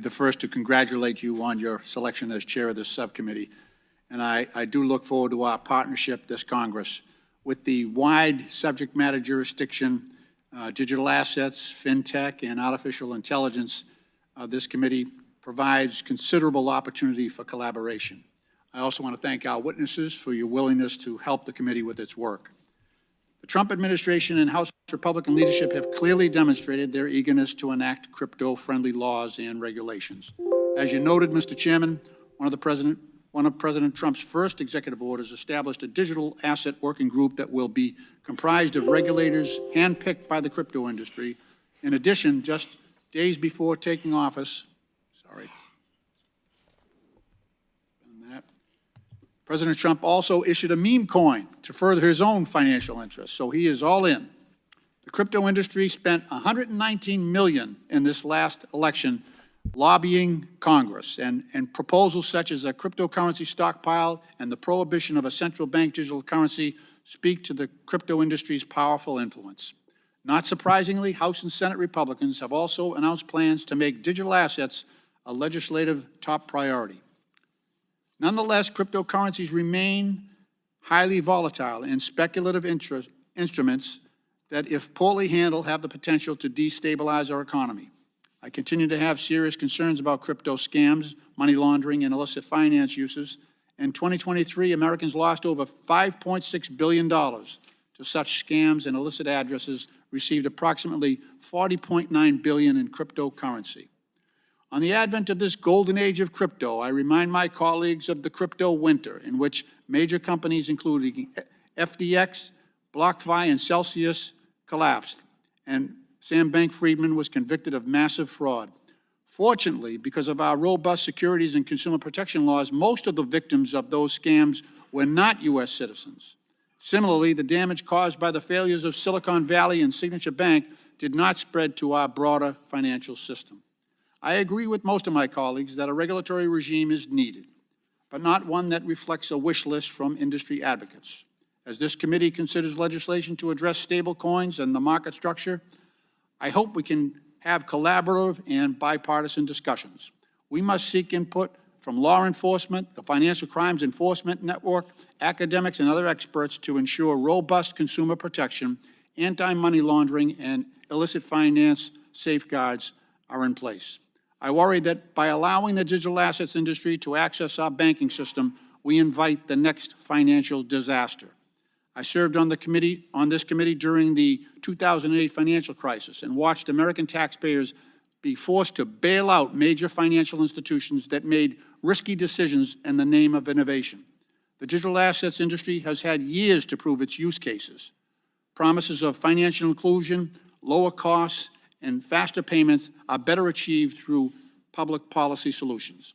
the first to congratulate you on your selection as chair of this subcommittee. And I do look forward to our partnership this Congress. With the wide subject matter jurisdiction, digital assets, fintech, and artificial intelligence, this committee provides considerable opportunity for collaboration. I also want to thank our witnesses for your willingness to help the committee with its work. The Trump administration and House Republican leadership have clearly demonstrated their eagerness to enact crypto-friendly laws and regulations. As you noted, Mr. Chairman, one of President Trump's first executive orders established a digital asset working group that will be comprised of regulators handpicked by the crypto industry. In addition, just days before taking office, President Trump also issued a meme coin to further his own financial interests, so he is all in. The crypto industry spent $119 million in this last election lobbying Congress, and proposals such as a cryptocurrency stockpile and the prohibition of a central bank digital currency speak to the crypto industry's powerful influence. Not surprisingly, House and Senate Republicans have also announced plans to make digital assets a legislative top priority. Nonetheless, cryptocurrencies remain highly volatile and speculative instruments that, if poorly handled, have the potential to destabilize our economy. I continue to have serious concerns about crypto scams, money laundering, and illicit finance uses. In 2023, Americans lost over $5.6 billion to such scams, and illicit addresses received approximately $40.9 billion in cryptocurrency. On the advent of this golden age of crypto, I remind my colleagues of the crypto winter, in which major companies including FTX, BlockFi, and Celsius collapsed, and Sam Bankman-Fried was convicted of massive fraud. Fortunately, because of our robust securities and consumer protection laws, most of the victims of those scams were not U.S. citizens. Similarly, the damage caused by the failures of Silicon Valley and Signature Bank did not spread to our broader financial system. I agree with most of my colleagues that a regulatory regime is needed, but not one that reflects a wish list from industry advocates. As this committee considers legislation to address stablecoins and the market structure, I hope we can have collaborative and bipartisan discussions. We must seek input from law enforcement, the Financial Crimes Enforcement Network, academics, and other experts to ensure robust consumer protection, anti-money laundering, and illicit finance safeguards are in place. I worry that by allowing the digital assets industry to access our banking system, we invite the next financial disaster. I served on this committee during the 2008 financial crisis and watched American taxpayers be forced to bail out major financial institutions that made risky decisions in the name of innovation. The digital assets industry has had years to prove its use cases. Promises of financial inclusion, lower costs, and faster payments are better achieved through public policy solutions.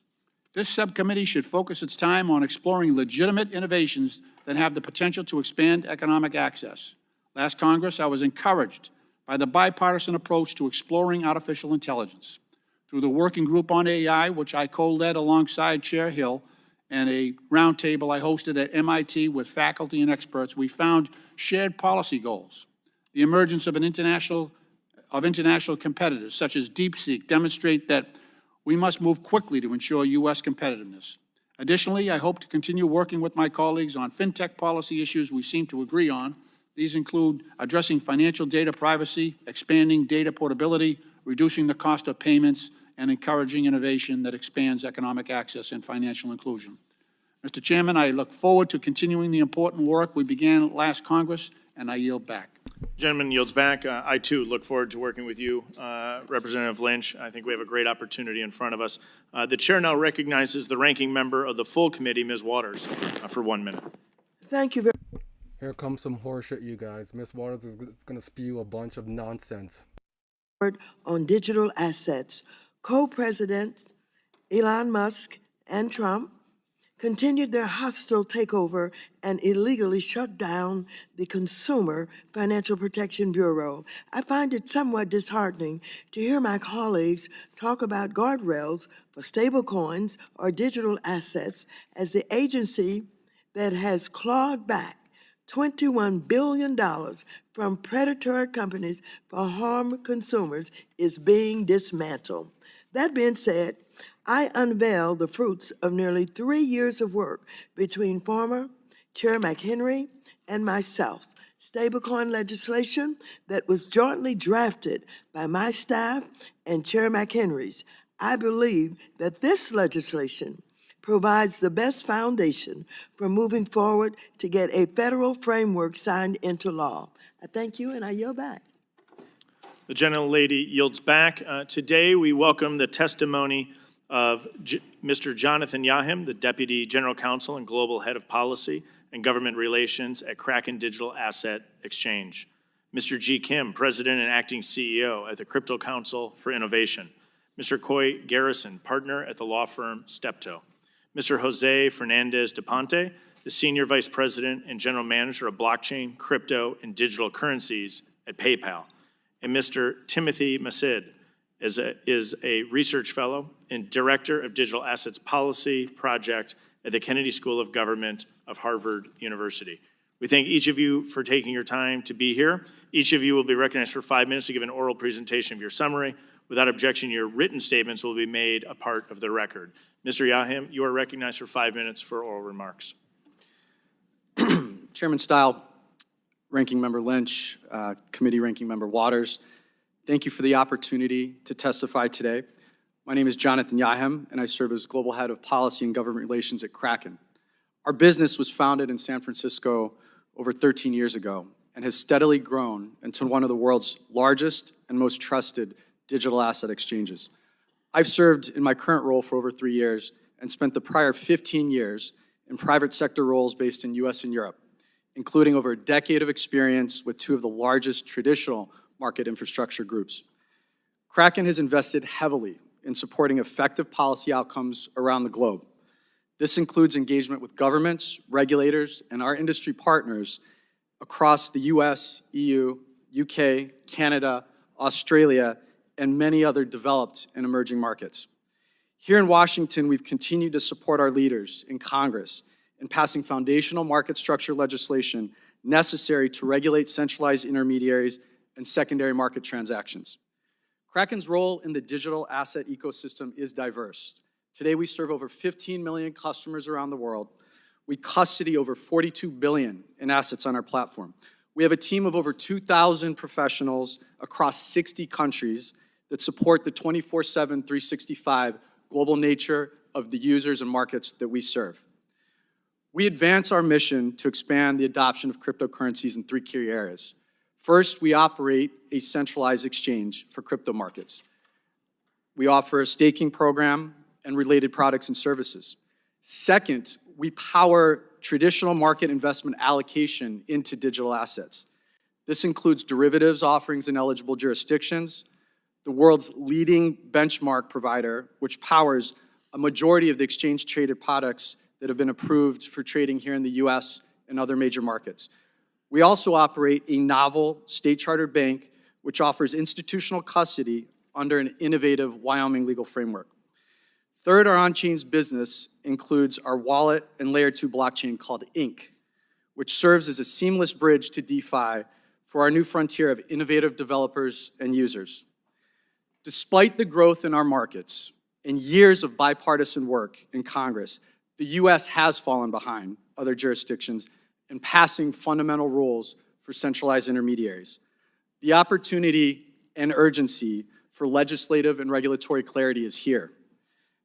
This subcommittee should focus its time on exploring legitimate innovations that have the potential to expand economic access. Last Congress, I was encouraged by the bipartisan approach to exploring artificial intelligence. Through the Working Group on AI, which I co-led alongside Chair Hill, and a roundtable I hosted at MIT with faculty and experts, we found shared policy goals. The emergence of international competitors, such as DeepSeek, demonstrate that we must move quickly to ensure U.S. competitiveness. Additionally, I hope to continue working with my colleagues on fintech policy issues we seem to agree on. These include addressing financial data privacy, expanding data portability, reducing the cost of payments, and encouraging innovation that expands economic access and financial inclusion. Mr. Chairman, I look forward to continuing the important work we began last Congress, and I yield back. Gentleman yields back. I, too, look forward to working with you, Representative Lynch. I think we have a great opportunity in front of us. The chair now recognizes the ranking member of the full committee, Ms. Waters, for 1 minute. Thank you very much. Here comes some horseshit, you guys. Ms. Waters is going to spew a bunch of nonsense. On digital assets, co-president Elon Musk and Trump continued their hostile takeover and illegally shut down the Consumer Financial Protection Bureau. I find it somewhat disheartening to hear my colleagues talk about guardrails for stablecoins or digital assets as the agency that has clawed back $21 billion from predatory companies for harm consumers is being dismantled. That being said, I unveil the fruits of nearly 3 years of work between former Chair McHenry and myself, stablecoin legislation that was jointly drafted by my staff and Chair McHenry's. I believe that this legislation provides the best foundation for moving forward to get a federal framework signed into law. I thank you, and I yield back. The gentlelady yields back. Today, we welcome the testimony of Mr. Jonathan Yahim, the Deputy General Counsel and Global Head of Policy and Government Relations at Kraken Digital Asset Exchange. Mr. G. Kim, President and Acting CEO at the Crypto Council for Innovation. Mr. Coy Garrison, Partner at the law firm Steptoe. Mr. Jose Fernandez de Ponte, the Senior Vice President and General Manager of Blockchain, Crypto, and Digital Currencies at PayPal. And Mr. Timothy Masid is a Research Fellow and Director of Digital Assets Policy Project at the Kennedy School of Government of Harvard University. We thank each of you for taking your time to be here. Each of you will be recognized for 5 minutes to give an oral presentation of your summary. Without objection, your written statements will be made a part of the record. Mr. Yahim, you are recognized for 5 minutes for oral remarks. Chairman Style, Ranking Member Lynch, Committee Ranking Member Waters, thank you for the opportunity to testify today. My name is Jonathan Yahim, and I serve as Global Head of Policy and Government Relations at Kraken. Our business was founded in San Francisco over 13 years ago and has steadily grown into one of the world's largest and most trusted digital asset exchanges. I've served in my current role for over 3 years and spent the prior 15 years in private sector roles based in US and Europe, including over a decade of experience with two of the largest traditional market infrastructure groups. Kraken has invested heavily in supporting effective policy outcomes around the globe. This includes engagement with governments, regulators, and our industry partners across the US, EU, UK, Canada, Australia, and many other developed and emerging markets. Here in Washington, we've continued to support our leaders in Congress in passing foundational market structure legislation necessary to regulate centralized intermediaries and secondary market transactions. Kraken's role in the digital asset ecosystem is diverse. Today, we serve over 15 million customers around the world. We custody over 42 billion in assets on our platform. We have a team of over 2,000 professionals across 60 countries that support the 24/7, 365 global nature of the users and markets that we serve. We advance our mission to expand the adoption of cryptocurrencies in 3 key areas. First, we operate a centralized exchange for crypto markets. We offer a staking program and related products and services. Second, we power traditional market investment allocation into digital assets. This includes derivatives offerings in eligible jurisdictions, the world's leading benchmark provider, which powers a majority of the exchange-traded products that have been approved for trading here in the US and other major markets. We also operate a novel state-chartered bank, which offers institutional custody under an innovative Wyoming legal framework. Third, our on-chain business includes our wallet and layer 2 blockchain called Inc., which serves as a seamless bridge to DeFi for our new frontier of innovative developers and users. Despite the growth in our markets and years of bipartisan work in Congress, the US has fallen behind other jurisdictions in passing fundamental rules for centralized intermediaries. The opportunity and urgency for legislative and regulatory clarity is here.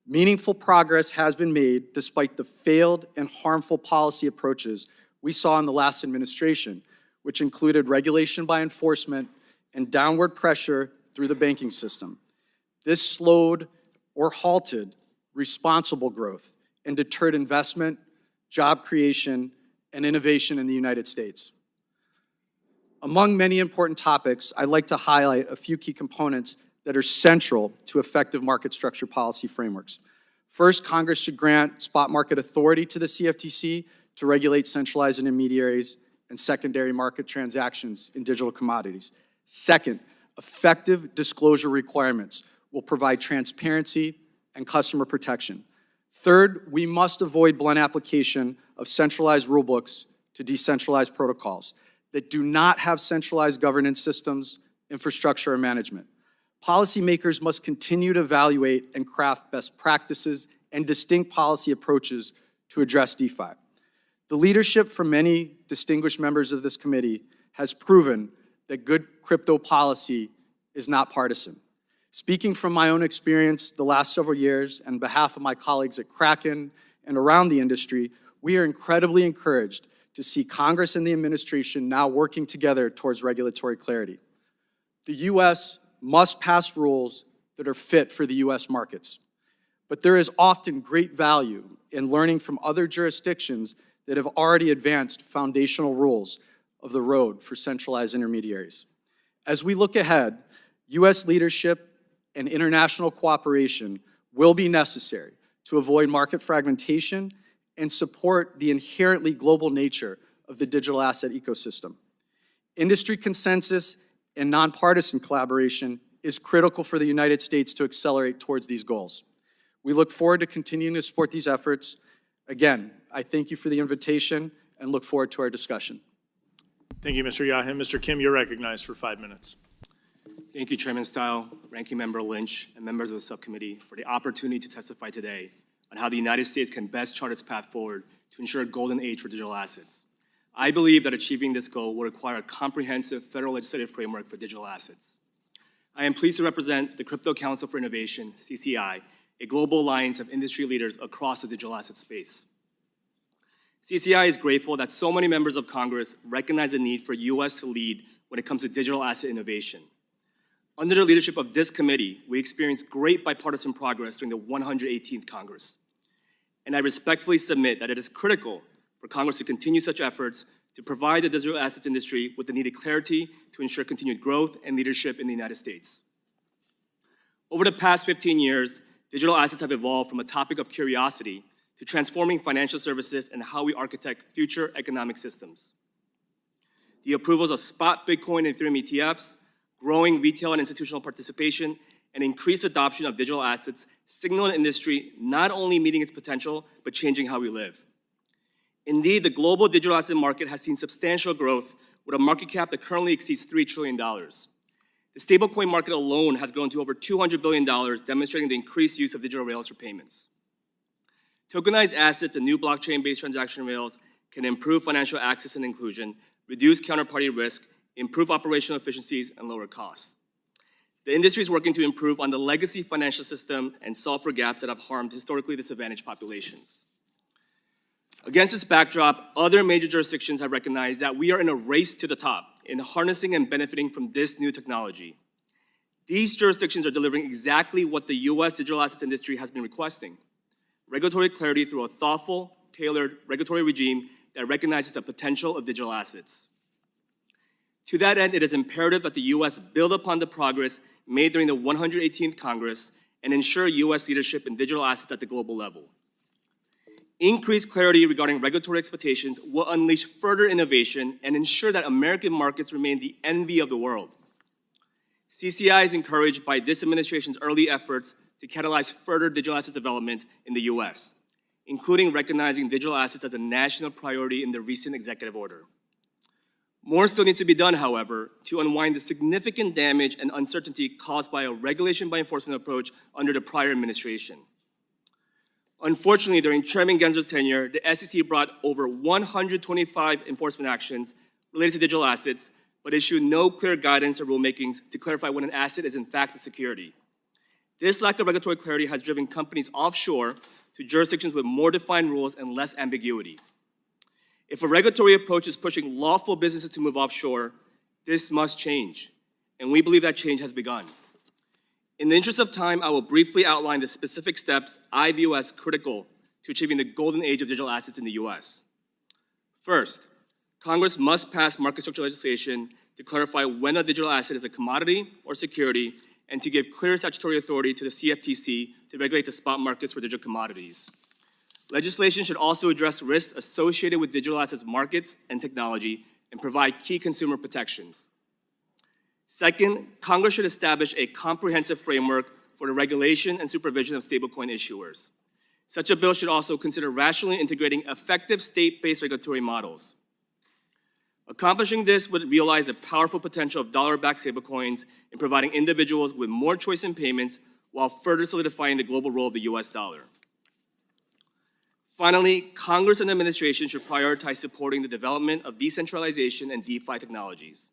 Meaningful progress has been made despite the failed and harmful policy approaches we saw in the last administration, which included regulation by enforcement and downward pressure through the banking system. This slowed or halted responsible growth and deterred investment, job creation, and innovation in the United States. Among many important topics, I'd like to highlight a few key components that are central to effective market structure policy frameworks. First, Congress should grant spot market authority to the CFTC to regulate centralized intermediaries and secondary market transactions in digital commodities. Second, effective disclosure requirements will provide transparency and customer protection. Third, we must avoid blunt application of centralized rulebooks to decentralized protocols that do not have centralized governance systems, infrastructure, or management. Policymakers must continue to evaluate and craft best practices and distinct policy approaches to address DeFi. The leadership from many distinguished members of this committee has proven that good crypto policy is not partisan. Speaking from my own experience the last several years and on behalf of my colleagues at Kraken and around the industry, we are incredibly encouraged to see Congress and the administration now working together towards regulatory clarity. The U.S. must pass rules that are fit for the U.S. markets. But there is often great value in learning from other jurisdictions that have already advanced foundational rules of the road for centralized intermediaries. As we look ahead, U.S. leadership and international cooperation will be necessary to avoid market fragmentation and support the inherently global nature of the digital asset ecosystem. Industry consensus and nonpartisan collaboration is critical for the United States to accelerate towards these goals. We look forward to continuing to support these efforts. Again, I thank you for the invitation and look forward to our discussion. Thank you, Mr. Yahim. Mr. Kim, you're recognized for 5 minutes. Thank you, Chairman Style, Ranking Member Lynch, and members of the subcommittee for the opportunity to testify today on how the United States can best chart its path forward to ensure a golden age for digital assets. I believe that achieving this goal will require a comprehensive federal legislative framework for digital assets. I am pleased to represent the Crypto Council for Innovation, CCI, a global alliance of industry leaders across the digital asset space. CCI is grateful that so many members of Congress recognize the need for U.S. to lead when it comes to digital asset innovation. Under the leadership of this committee, we experienced great bipartisan progress during the 118th Congress. And I respectfully submit that it is critical for Congress to continue such efforts to provide the digital assets industry with the needed clarity to ensure continued growth and leadership in the United States. Over the past 15 years, digital assets have evolved from a topic of curiosity to transforming financial services and how we architect future economic systems. The approvals of spot Bitcoin and Ethereum ETFs, growing retail and institutional participation, and increased adoption of digital assets signal an industry not only meeting its potential, but changing how we live. Indeed, the global digital asset market has seen substantial growth with a market cap that currently exceeds $3 trillion. The stablecoin market alone has grown to over $200 billion, demonstrating the increased use of digital rails for payments. Tokenized assets and new blockchain-based transaction rails can improve financial access and inclusion, reduce counterparty risk, improve operational efficiencies, and lower costs. The industry is working to improve on the legacy financial system and solve for gaps that have harmed historically disadvantaged populations. Against this backdrop, other major jurisdictions have recognized that we are in a race to the top in harnessing and benefiting from this new technology. These jurisdictions are delivering exactly what the U.S. digital assets industry has been requesting: regulatory clarity through a thoughtful, tailored regulatory regime that recognizes the potential of digital assets. To that end, it is imperative that the U.S. build upon the progress made during the 118th Congress and ensure U.S. leadership in digital assets at the global level. Increased clarity regarding regulatory expectations will unleash further innovation and ensure that American markets remain the envy of the world. CCI is encouraged by this administration's early efforts to catalyze further digital asset development in the U.S., including recognizing digital assets as a national priority in the recent executive order. More still needs to be done, however, to unwind the significant damage and uncertainty caused by a regulation by enforcement approach under the prior administration. Unfortunately, during Chairman Gensler's tenure, the SEC brought over 125 enforcement actions related to digital assets, but issued no clear guidance or rulemakings to clarify when an asset is in fact a security. This lack of regulatory clarity has driven companies offshore to jurisdictions with more defined rules and less ambiguity. If a regulatory approach is pushing lawful businesses to move offshore, this must change, and we believe that change has begun. In the interest of time, I will briefly outline the specific steps I view as critical to achieving the golden age of digital assets in the U.S. First, Congress must pass market structure legislation to clarify when a digital asset is a commodity or security and to give clear statutory authority to the CFTC to regulate the spot markets for digital commodities. Legislation should also address risks associated with digital assets markets and technology and provide key consumer protections. Second, Congress should establish a comprehensive framework for the regulation and supervision of stablecoin issuers. Such a bill should also consider rationally integrating effective state-based regulatory models. Accomplishing this would realize the powerful potential of dollar-backed stablecoins in providing individuals with more choice in payments while further solidifying the global role of the US dollar. Finally, Congress and administration should prioritize supporting the development of decentralization and DeFi technologies.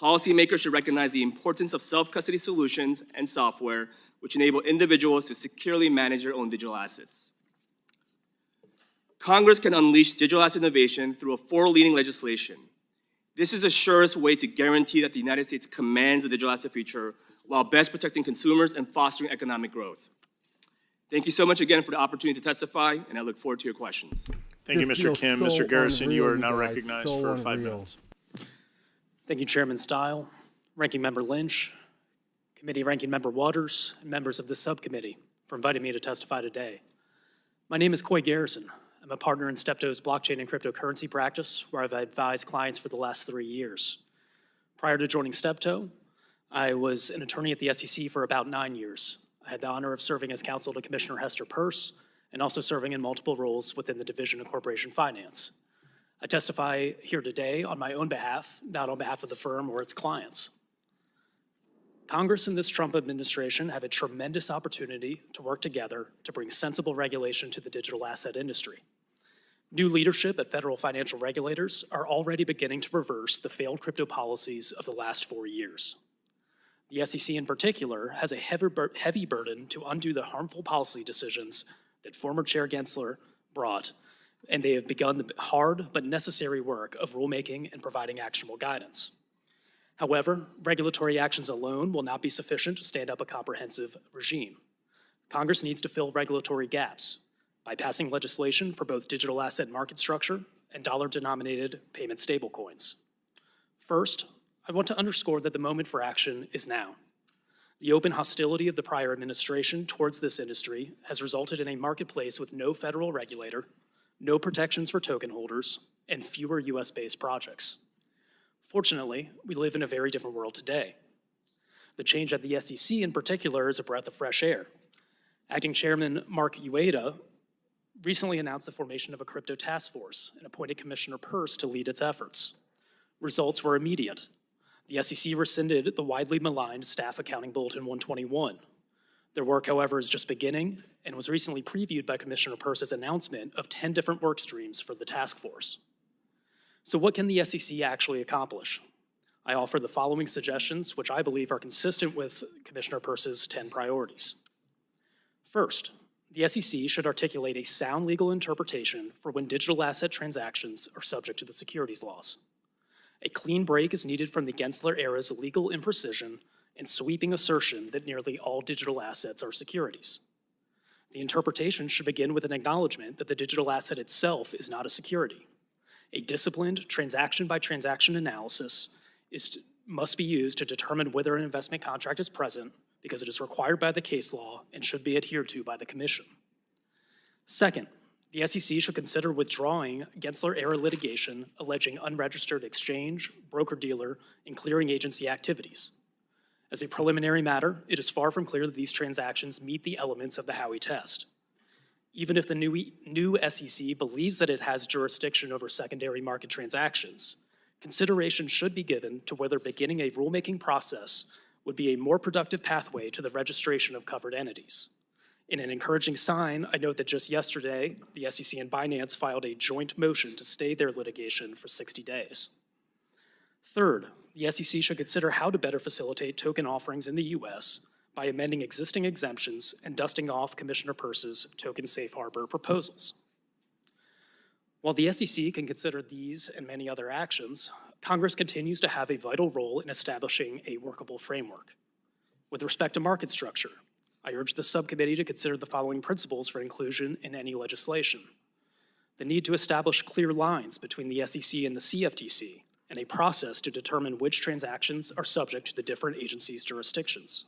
Policymakers should recognize the importance of self-custody solutions and software which enable individuals to securely manage their own digital assets. Congress can unleash digital asset innovation through a forward-leaning legislation. This is the surest way to guarantee that the United States commands the digital asset future while best protecting consumers and fostering economic growth. Thank you so much again for the opportunity to testify, and I look forward to your questions. Thank you, This Mr. feels Kim. so Mr. Garrison, you unreal, are you now guys, recognized so for 5 unreal. minutes. Thank you, Chairman Stile, Ranking Member Lynch, Committee Ranking Member Waters, and members of the subcommittee for inviting me to testify today. My name is Coy Garrison. I'm a partner in Steptoe's blockchain and cryptocurrency practice, where I've advised clients for the last 3 years. Prior to joining Steptoe, I was an attorney at the SEC for about 9 years. I had the honor of serving as counsel to Commissioner Hester Peirce and also serving in multiple roles within the Division of Corporation Finance. I testify here today on my own behalf, not on behalf of the firm or its clients. Congress and this Trump administration have a tremendous opportunity to work together to bring sensible regulation to the digital asset industry. New leadership at federal financial regulators are already beginning to reverse the failed crypto policies of the last 4 years. The SEC in particular has a heavy burden to undo the harmful policy decisions that former Chair Gensler brought, and they have begun the hard but necessary work of rulemaking and providing actionable guidance. However, regulatory actions alone will not be sufficient to stand up a comprehensive regime. Congress needs to fill regulatory gaps by passing legislation for both digital asset market structure and dollar-denominated payment stablecoins. First, I want to underscore that the moment for action is now. The open hostility of the prior administration towards this industry has resulted in a marketplace with no federal regulator, no protections for token holders, and fewer US-based projects. Fortunately, we live in a very different world today. The change at the SEC in particular is a breath of fresh air. Acting Chairman Mark Ueda recently announced the formation of a crypto task force and appointed Commissioner Peirce to lead its efforts. Results were immediate. The SEC rescinded the widely maligned Staff Accounting Bulletin 121. Their work, however, is just beginning and was recently previewed by Commissioner Peirce's announcement of 10 different work streams for the task force. So what can the SEC actually accomplish? I offer the following suggestions, which I believe are consistent with Commissioner Peirce's 10 priorities. First, the SEC should articulate a sound legal interpretation for when digital asset transactions are subject to the securities laws. A clean break is needed from the Gensler era's legal imprecision and sweeping assertion that nearly all digital assets are securities. The interpretation should begin with an acknowledgement that the digital asset itself is not a security. A disciplined transaction-by-transaction analysis must be used to determine whether an investment contract is present because it is required by the case law and should be adhered to by the Commission. Second, the SEC should consider withdrawing Gensler-era litigation alleging unregistered exchange, broker-dealer, and clearing agency activities. As a preliminary matter, it is far from clear that these transactions meet the elements of the Howey test. Even if the new SEC believes that it has jurisdiction over secondary market transactions, consideration should be given to whether beginning a rulemaking process would be a more productive pathway to the registration of covered entities. In an encouraging sign, I note that just yesterday, the SEC and Binance filed a joint motion to stay their litigation for 60 days. Third, the SEC should consider how to better facilitate token offerings in the US by amending existing exemptions and dusting off Commissioner Peirce's token safe harbor proposals. While the SEC can consider these and many other actions, Congress continues to have a vital role in establishing a workable framework. With respect to market structure, I urge the subcommittee to consider the following principles for inclusion in any legislation. The need to establish clear lines between the SEC and the CFTC, and a process to determine which transactions are subject to the different agencies' jurisdictions.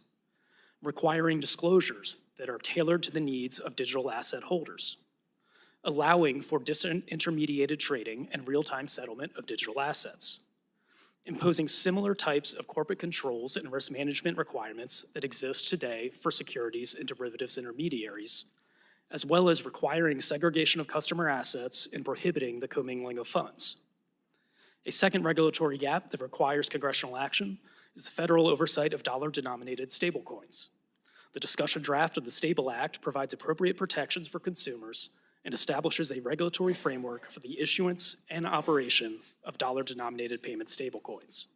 Requiring disclosures that are tailored to the needs of digital asset holders. Allowing for disintermediated trading and real-time settlement of digital assets. Imposing similar types of corporate controls and risk management requirements that exist today for securities and derivatives intermediaries, as well as requiring segregation of customer assets and prohibiting the commingling of funds. A second regulatory gap that requires congressional action is the federal oversight of dollar-denominated stablecoins. The discussion draft of the Stable Act provides appropriate protections for consumers and establishes a regulatory framework for the issuance and operation of dollar-denominated payment stablecoins.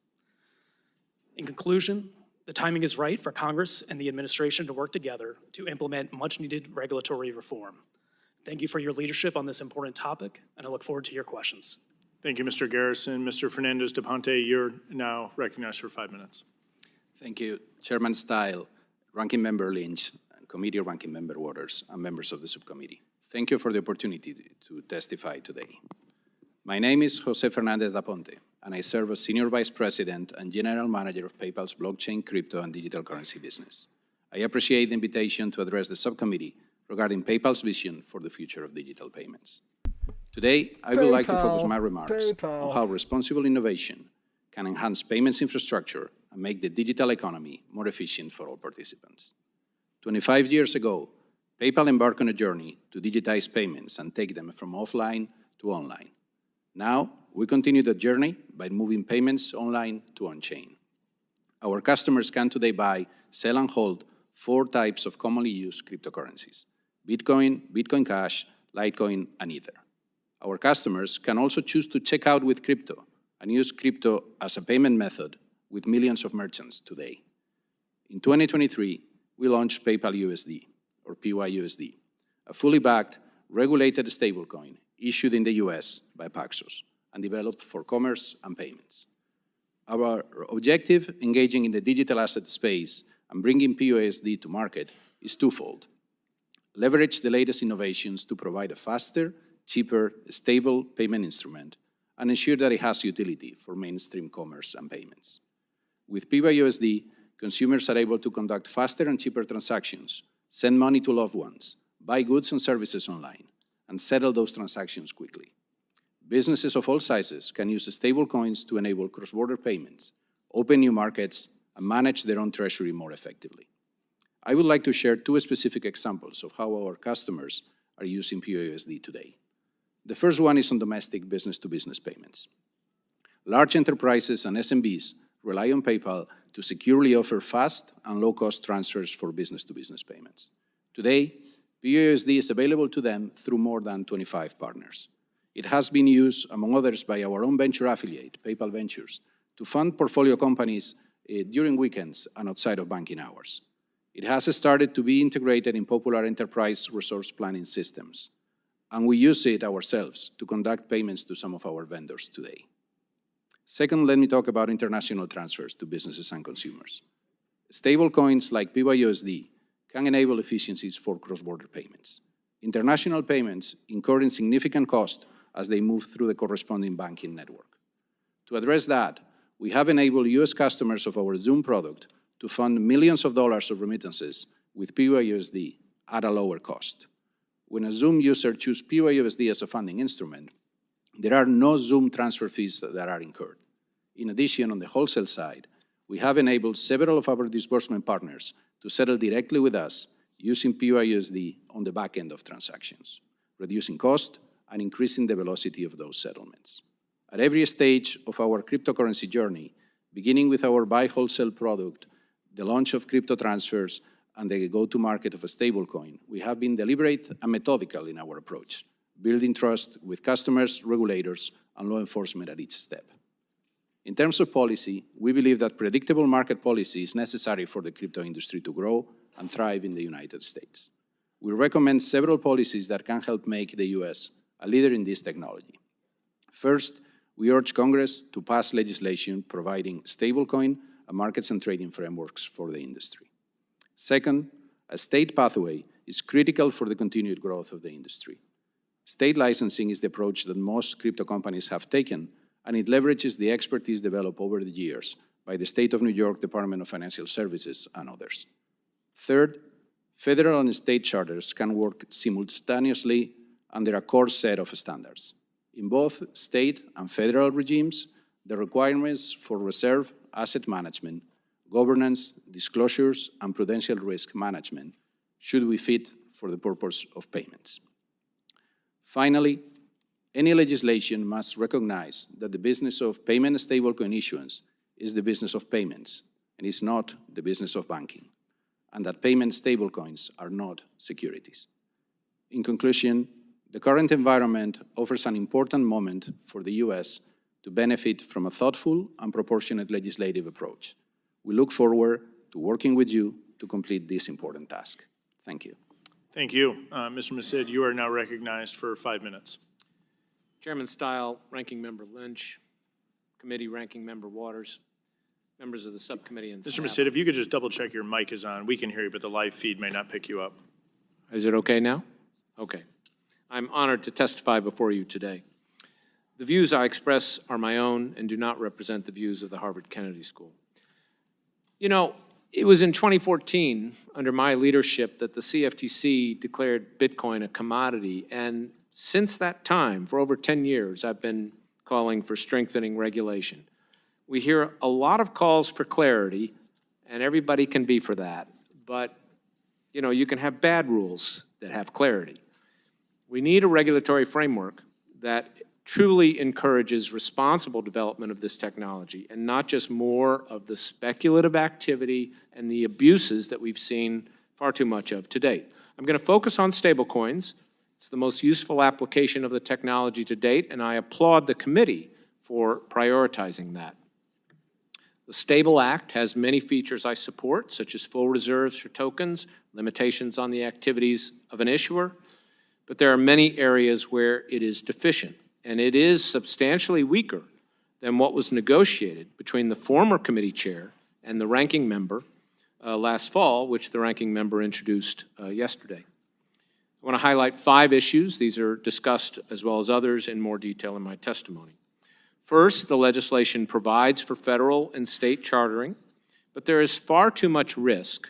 In conclusion, the timing is right for Congress and the administration to work together to implement much-needed regulatory reform. Thank you for your leadership on this important topic, and I look forward to your questions. Thank you, Mr. Garrison. Mr. Fernandez de Ponte, you're now recognized for 5 minutes. Thank you, Chairman Style, Ranking Member Lynch, and Committee Ranking Member Waters, and members of the subcommittee. Thank you for the opportunity to testify today. My name is Jose Fernandez da Ponte, and I serve as Senior Vice President and General Manager of PayPal's blockchain, crypto, and digital currency business. I appreciate the invitation to address the subcommittee regarding PayPal's vision for the future of digital payments. Today, I would like to focus my remarks on how responsible innovation can enhance payments infrastructure and make the digital economy more efficient for all participants. 25 years ago, PayPal embarked on a journey to digitize payments and take them from offline to online. Now, we continue the journey by moving payments online to on-chain. Our customers can today buy, sell, and hold 4 types of commonly used cryptocurrencies: Bitcoin, Bitcoin Cash, Litecoin, and Ether. Our customers can also choose to check out with crypto and use crypto as a payment method with millions of merchants today. In 2023, we launched PayPal USD, or PYUSD, a fully backed, regulated stablecoin issued in the US by Paxos and developed for commerce and payments. Our objective, engaging in the digital asset space and bringing PYUSD to market, is twofold. Leverage the latest innovations to provide a faster, cheaper, stable payment instrument, and ensure that it has utility for mainstream commerce and payments. With PYUSD, consumers are able to conduct faster and cheaper transactions, send money to loved ones, buy goods and services online, and settle those transactions quickly. Businesses of all sizes can use stablecoins to enable cross-border payments, open new markets, and manage their own treasury more effectively. I would like to share 2 specific examples of how our customers are using PYUSD today. The first one is on domestic business-to-business payments. Large enterprises and SMBs rely on PayPal to securely offer fast and low-cost transfers for business-to-business payments. Today, PYUSD is available to them through more than 25 partners. It has been used, among others, by our own venture affiliate, PayPal Ventures, to fund portfolio companies during weekends and outside of banking hours. It has started to be integrated in popular enterprise resource planning systems, and we use it ourselves to conduct payments to some of our vendors today. Second, let me talk about international transfers to businesses and consumers. Stablecoins like PYUSD can enable efficiencies for cross-border payments. International payments incur significant cost as they move through the corresponding banking network. To address that, we have enabled US customers of our Zoom product to fund millions of dollars of remittances with PYUSD at a lower cost. When a Zoom user chooses PYUSD as a funding instrument, there are no Zoom transfer fees that are incurred. In addition, on the wholesale side, we have enabled several of our disbursement partners to settle directly with us using PYUSD on the back end of transactions, reducing cost and increasing the velocity of those settlements. At every stage of our cryptocurrency journey, beginning with our buy wholesale product, the launch of crypto transfers, and the go-to-market of a stablecoin, we have been deliberate and methodical in our approach, building trust with customers, regulators, and law enforcement at each step. In terms of policy, we believe that predictable market policy is necessary for the crypto industry to grow and thrive in the United States. We recommend several policies that can help make the US a leader in this technology. First, we urge Congress to pass legislation providing stablecoin and markets and trading frameworks for the industry. Second, a state pathway is critical for the continued growth of the industry. State licensing is the approach that most crypto companies have taken, and it leverages the expertise developed over the years by the State of New York Department of Financial Services and others. Third, federal and state charters can work simultaneously under a core set of standards. In both state and federal regimes, the requirements for reserve, asset management, governance, disclosures, and prudential risk management should be fit for the purpose of payments. Finally, Any legislation must recognize that the business of payment stablecoin issuance is the business of payments and is not the business of banking, and that payment stablecoins are not securities. In conclusion, the current environment offers an important moment for the US to benefit from a thoughtful and proportionate legislative approach. We look forward to working with you to complete this important task. Thank you. Thank you. Mr. Masid, you are now recognized for 5 minutes. Chairman Style, Ranking Member Lynch, Committee Ranking Member Waters, members of the subcommittee and Mr. staff. Masid, if you could just double check your mic is on. We can hear you, but the live feed may not pick you up. Is it okay now? Okay. I'm honored to testify before you today. The views I express are my own and do not represent the views of the Harvard Kennedy School. You know, it was in 2014, under my leadership, that the CFTC declared Bitcoin a commodity, and since that time, for over 10 years, I've been calling for strengthening regulation. We hear a lot of calls for clarity, and everybody can be for that, but you know, you can have bad rules that have clarity. We need a regulatory framework that truly encourages responsible development of this technology and not just more of the speculative activity and the abuses that we've seen far too much of to date. I'm going to focus on stablecoins. It's the most useful application of the technology to date, and I applaud the committee for prioritizing that. The Stable Act has many features I support, such as full reserves for tokens, limitations on the activities of an issuer, but there are many areas where it is deficient, and it is substantially weaker than what was negotiated between the former committee chair and the ranking member last fall, which the ranking member introduced yesterday. I want to highlight 5 issues. These are discussed, as well as others, in more detail in my testimony. First, the legislation provides for federal and state chartering, but there is far too much risk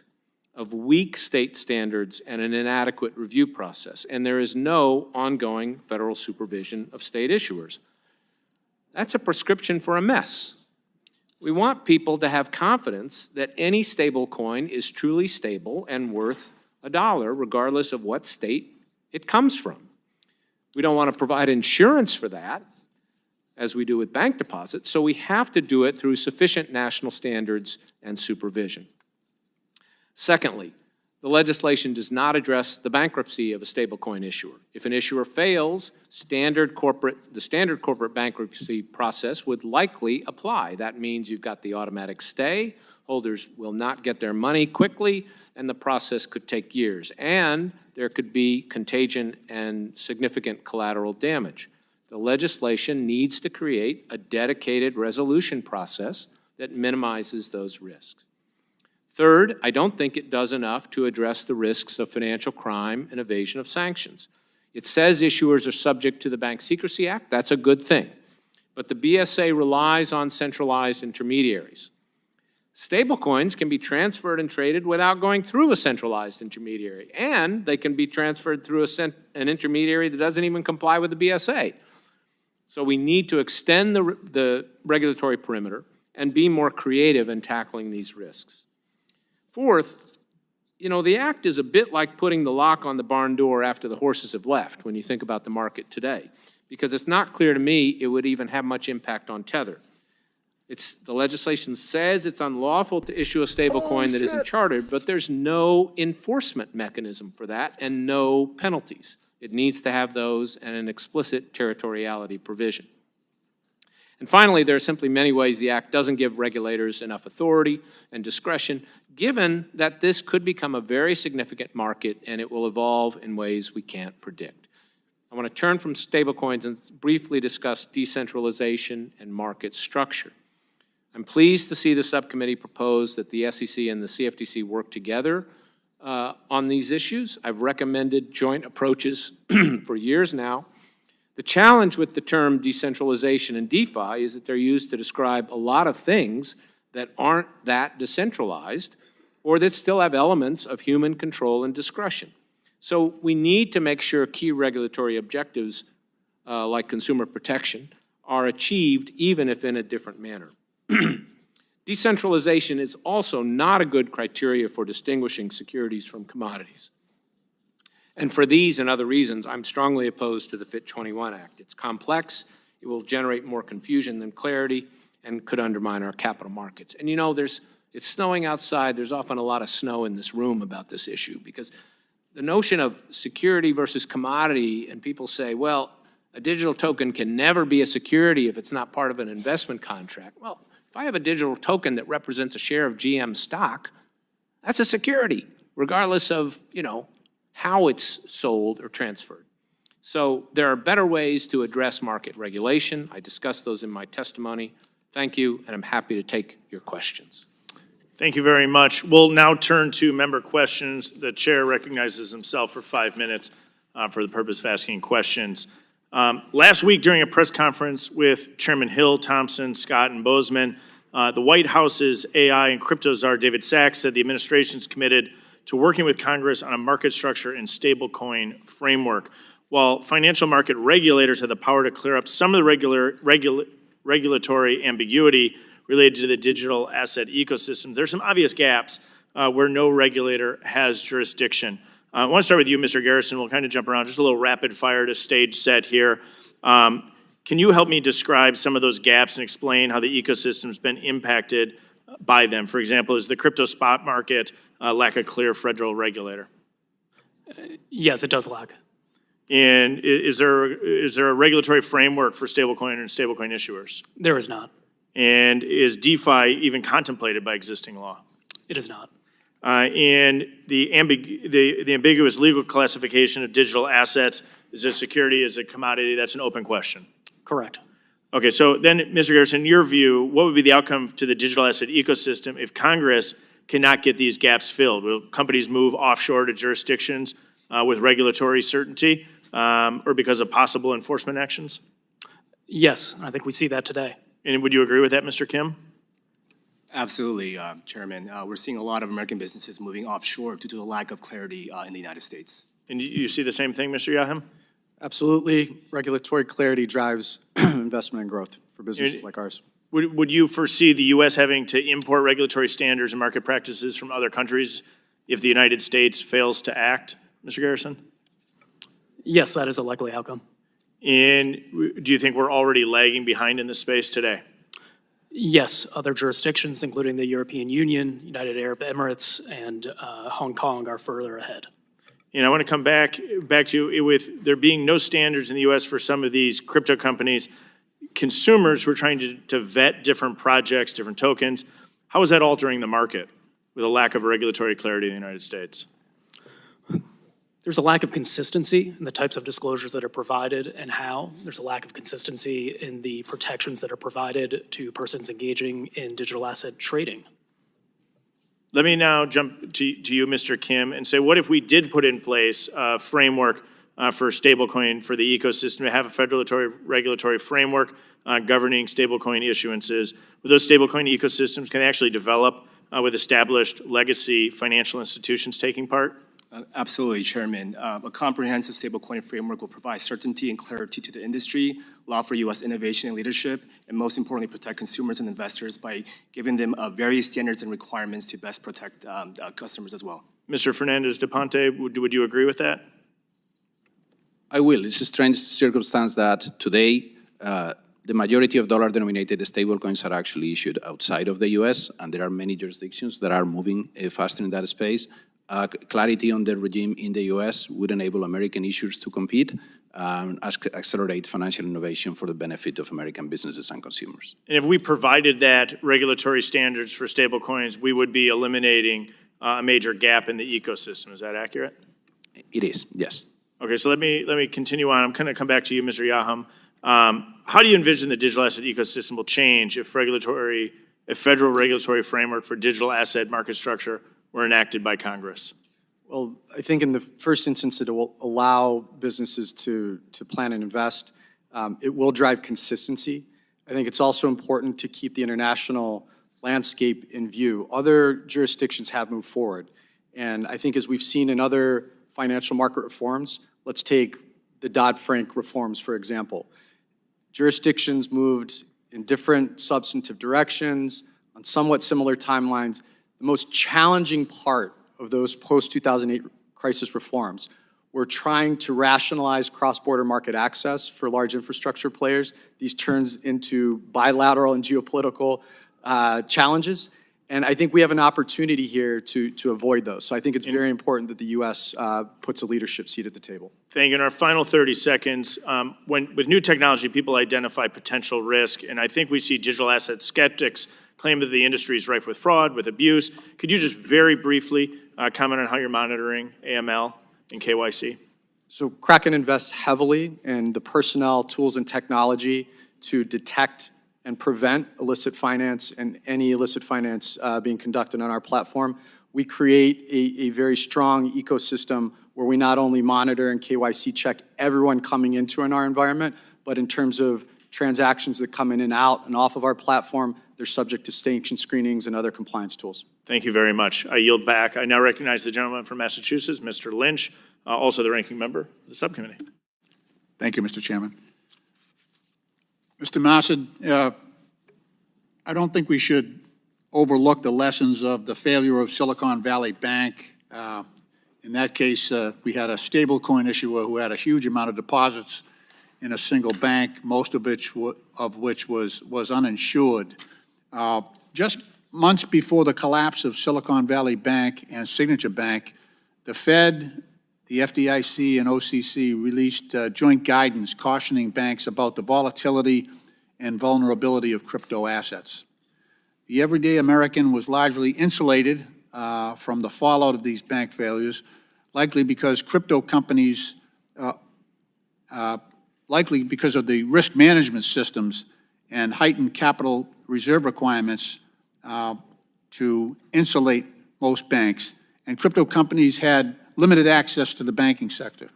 of weak state standards and an inadequate review process, and there is no ongoing federal supervision of state issuers. That's a prescription for a mess. We want people to have confidence that any stable coin is truly stable and worth $1, regardless of what state it comes from. We don't want to provide insurance for that, as we do with bank deposits, so we have to do it through sufficient national standards and supervision. Secondly, the legislation does not address the bankruptcy of a stablecoin issuer. If an issuer fails, the standard corporate bankruptcy process would likely apply. That means you've got the automatic stay, holders will not get their money quickly, and the process could take years. And there could be contagion and significant collateral damage. The legislation needs to create a dedicated resolution process that minimizes those risks. Third, I don't think it does enough to address the risks of financial crime and evasion of sanctions. It says issuers are subject to the Bank Secrecy Act. That's a good thing. But the BSA relies on centralized intermediaries. Stablecoins can be transferred and traded without going through a centralized intermediary, and they can be transferred through an intermediary that doesn't even comply with the BSA. So we need to extend the regulatory perimeter and be more creative in tackling these risks. Fourth, you know, the act is a bit like putting the lock on the barn door after the horses have left when you think about the market today, because it's not clear to me it would even have much impact on Tether. The legislation says it's unlawful to issue a stablecoin that isn't chartered, but there's no enforcement mechanism for that and no penalties. It needs to have those and an explicit territoriality provision. And finally, there are simply many ways the Act doesn't give regulators enough authority and discretion, given that this could become a very significant market and it will evolve in ways we can't predict. I want to turn from stablecoins and briefly discuss decentralization and market structure. I'm pleased to see the subcommittee propose that the SEC and the CFTC work together on these issues. I've recommended joint approaches for years now. The challenge with the term decentralization and DeFi is that they're used to describe a lot of things that aren't that decentralized or that still have elements of human control and discretion. So we need to make sure key regulatory objectives like consumer protection are achieved even if in a different manner. Decentralization is also not a good criteria for distinguishing securities from commodities. And for these and other reasons, I'm strongly opposed to the FIT 21 Act. It's complex, it will generate more confusion than clarity, and could undermine our capital markets. And you know, it's snowing outside. There's often a lot of snow in this room about this issue, because the notion of security versus commodity, and people say, well, a digital token can never be a security if it's not part of an investment contract. Well, if I have a digital token that represents a share of GM stock, that's a security, regardless of, how it's sold or transferred. So there are better ways to address market regulation. I discussed those in my testimony. Thank you, and I'm happy to take your questions. Thank you very much. We'll now turn to member questions. The chair recognizes himself for 5 minutes for the purpose of asking questions. Last week during a press conference with Chairman Hill, Thompson, Scott, and Bozeman, the White House's AI and crypto czar David Sachs said the administration's committed to working with Congress on a market structure and stablecoin framework. While financial market regulators have the power to clear up some of the regulatory ambiguity related to the digital asset ecosystem, there's some obvious gaps where no regulator has jurisdiction. I want to start with you, Mr. Garrison. We'll kind of jump around, just a little rapid fire to stage set here. Can you help me describe some of those gaps and explain how the ecosystem's been impacted by them? For example, is the crypto spot market lack a clear federal regulator? Yes, it does lack. And is there a regulatory framework for stablecoin and stablecoin issuers? There is not. And is DeFi even contemplated by existing law? It is not. And the ambiguous legal classification of digital assets, is it security, is it commodity? That's an open question. Correct. Okay, so then, Mr. Garrison, in your view, what would be the outcome to the digital asset ecosystem if Congress cannot get these gaps filled? Will companies move offshore to jurisdictions with regulatory certainty or because of possible enforcement actions? Yes, I think we see that today. And would you agree with that, Mr. Kim? Absolutely, Chairman. We're seeing a lot of American businesses moving offshore due to the lack of clarity in the United States. And you see the same thing, Mr. Yaham? Absolutely. Regulatory clarity drives investment and growth for businesses like ours. Would you foresee the U.S. having to import regulatory standards and market practices from other countries if the United States fails to act, Mr. Garrison? Yes, that is a likely outcome. And do you think we're already lagging behind in this space today? Yes, other jurisdictions, including the European Union, United Arab Emirates, and Hong Kong are further ahead. And I want to come back to you with there being no standards in the U.S. for some of these crypto companies. Consumers who are trying to vet different projects, different tokens, how is that altering the market with a lack of regulatory clarity in the United States? There's a lack of consistency in the types of disclosures that are provided and how. There's a lack of consistency in the protections that are provided to persons engaging in digital asset trading. Let me now jump to you, Mr. Kim, and say, what if we did put in place a framework for stablecoin for the ecosystem, to have a regulatory framework governing stablecoin issuances? With those stablecoin ecosystems, can they actually develop with established legacy financial institutions taking part? Absolutely, Chairman. A comprehensive stablecoin framework will provide certainty and clarity to the industry, allow for U.S. innovation and leadership, and most importantly, protect consumers and investors by giving them various standards and requirements to best protect customers as well. Mr. Fernandez de Ponte, would you agree with that? I will. It's a strange circumstance that today the majority of dollar-denominated stablecoins are actually issued outside of the U.S., and there are many jurisdictions that are moving faster in that space. Clarity on the regime in the U.S. would enable American issuers to compete and accelerate financial innovation for the benefit of American businesses and consumers. And if we provided that regulatory standards for stablecoins, we would be eliminating a major gap in the ecosystem. Is that accurate? It is, yes. Okay, so let me continue on. I'm going to come back to you, Mr. Yaham. How do you envision the digital asset ecosystem will change if federal regulatory framework for digital asset market structure were enacted by Congress? Well, I think in the first instance, it will allow businesses to plan and invest. It will drive consistency. I think it's also important to keep the international landscape in view. Other jurisdictions have moved forward. And I think as we've seen in other financial market reforms, let's take the Dodd-Frank reforms, for example. Jurisdictions moved in different substantive directions on somewhat similar timelines. The most challenging part of those post-2008 crisis reforms We're trying to rationalize cross-border market access for large infrastructure players. These turns into bilateral and geopolitical challenges. And I think we have an opportunity here to avoid those. So I think it's very important that the U.S. Puts a leadership seat at the table. Thank you. In our final 30 seconds, with new technology, people identify potential risk, and I think we see digital asset skeptics claim that the industry is rife with fraud, with abuse. Could you just very briefly comment on how you're monitoring AML and KYC? So Kraken invests heavily in the personnel, tools, and technology to detect and prevent illicit finance and any illicit finance being conducted on our platform. We create a very strong ecosystem where we not only monitor and KYC check everyone coming into our environment, but in terms of transactions that come in and out and off of our platform, they're subject to sanction screenings and other compliance tools. Thank you very much. I yield back. I now recognize the gentleman from Massachusetts, Mr. Lynch, also the ranking member of the subcommittee. Thank you, Mr. Chairman. Mr. Massad, I don't think we should overlook the lessons of the failure of Silicon Valley Bank. In that case, we had a stablecoin issuer who had a huge amount of deposits in a single bank, most of which was uninsured. Just months before the collapse of Silicon Valley Bank and Signature Bank, the Fed, the FDIC, and OCC released joint guidance cautioning banks about the volatility and vulnerability of crypto assets. The everyday American was largely insulated from the fallout of these bank failures, likely because crypto companies, likely because of the risk management systems and heightened capital reserve requirements to insulate most banks, and crypto companies had limited access to the banking sector.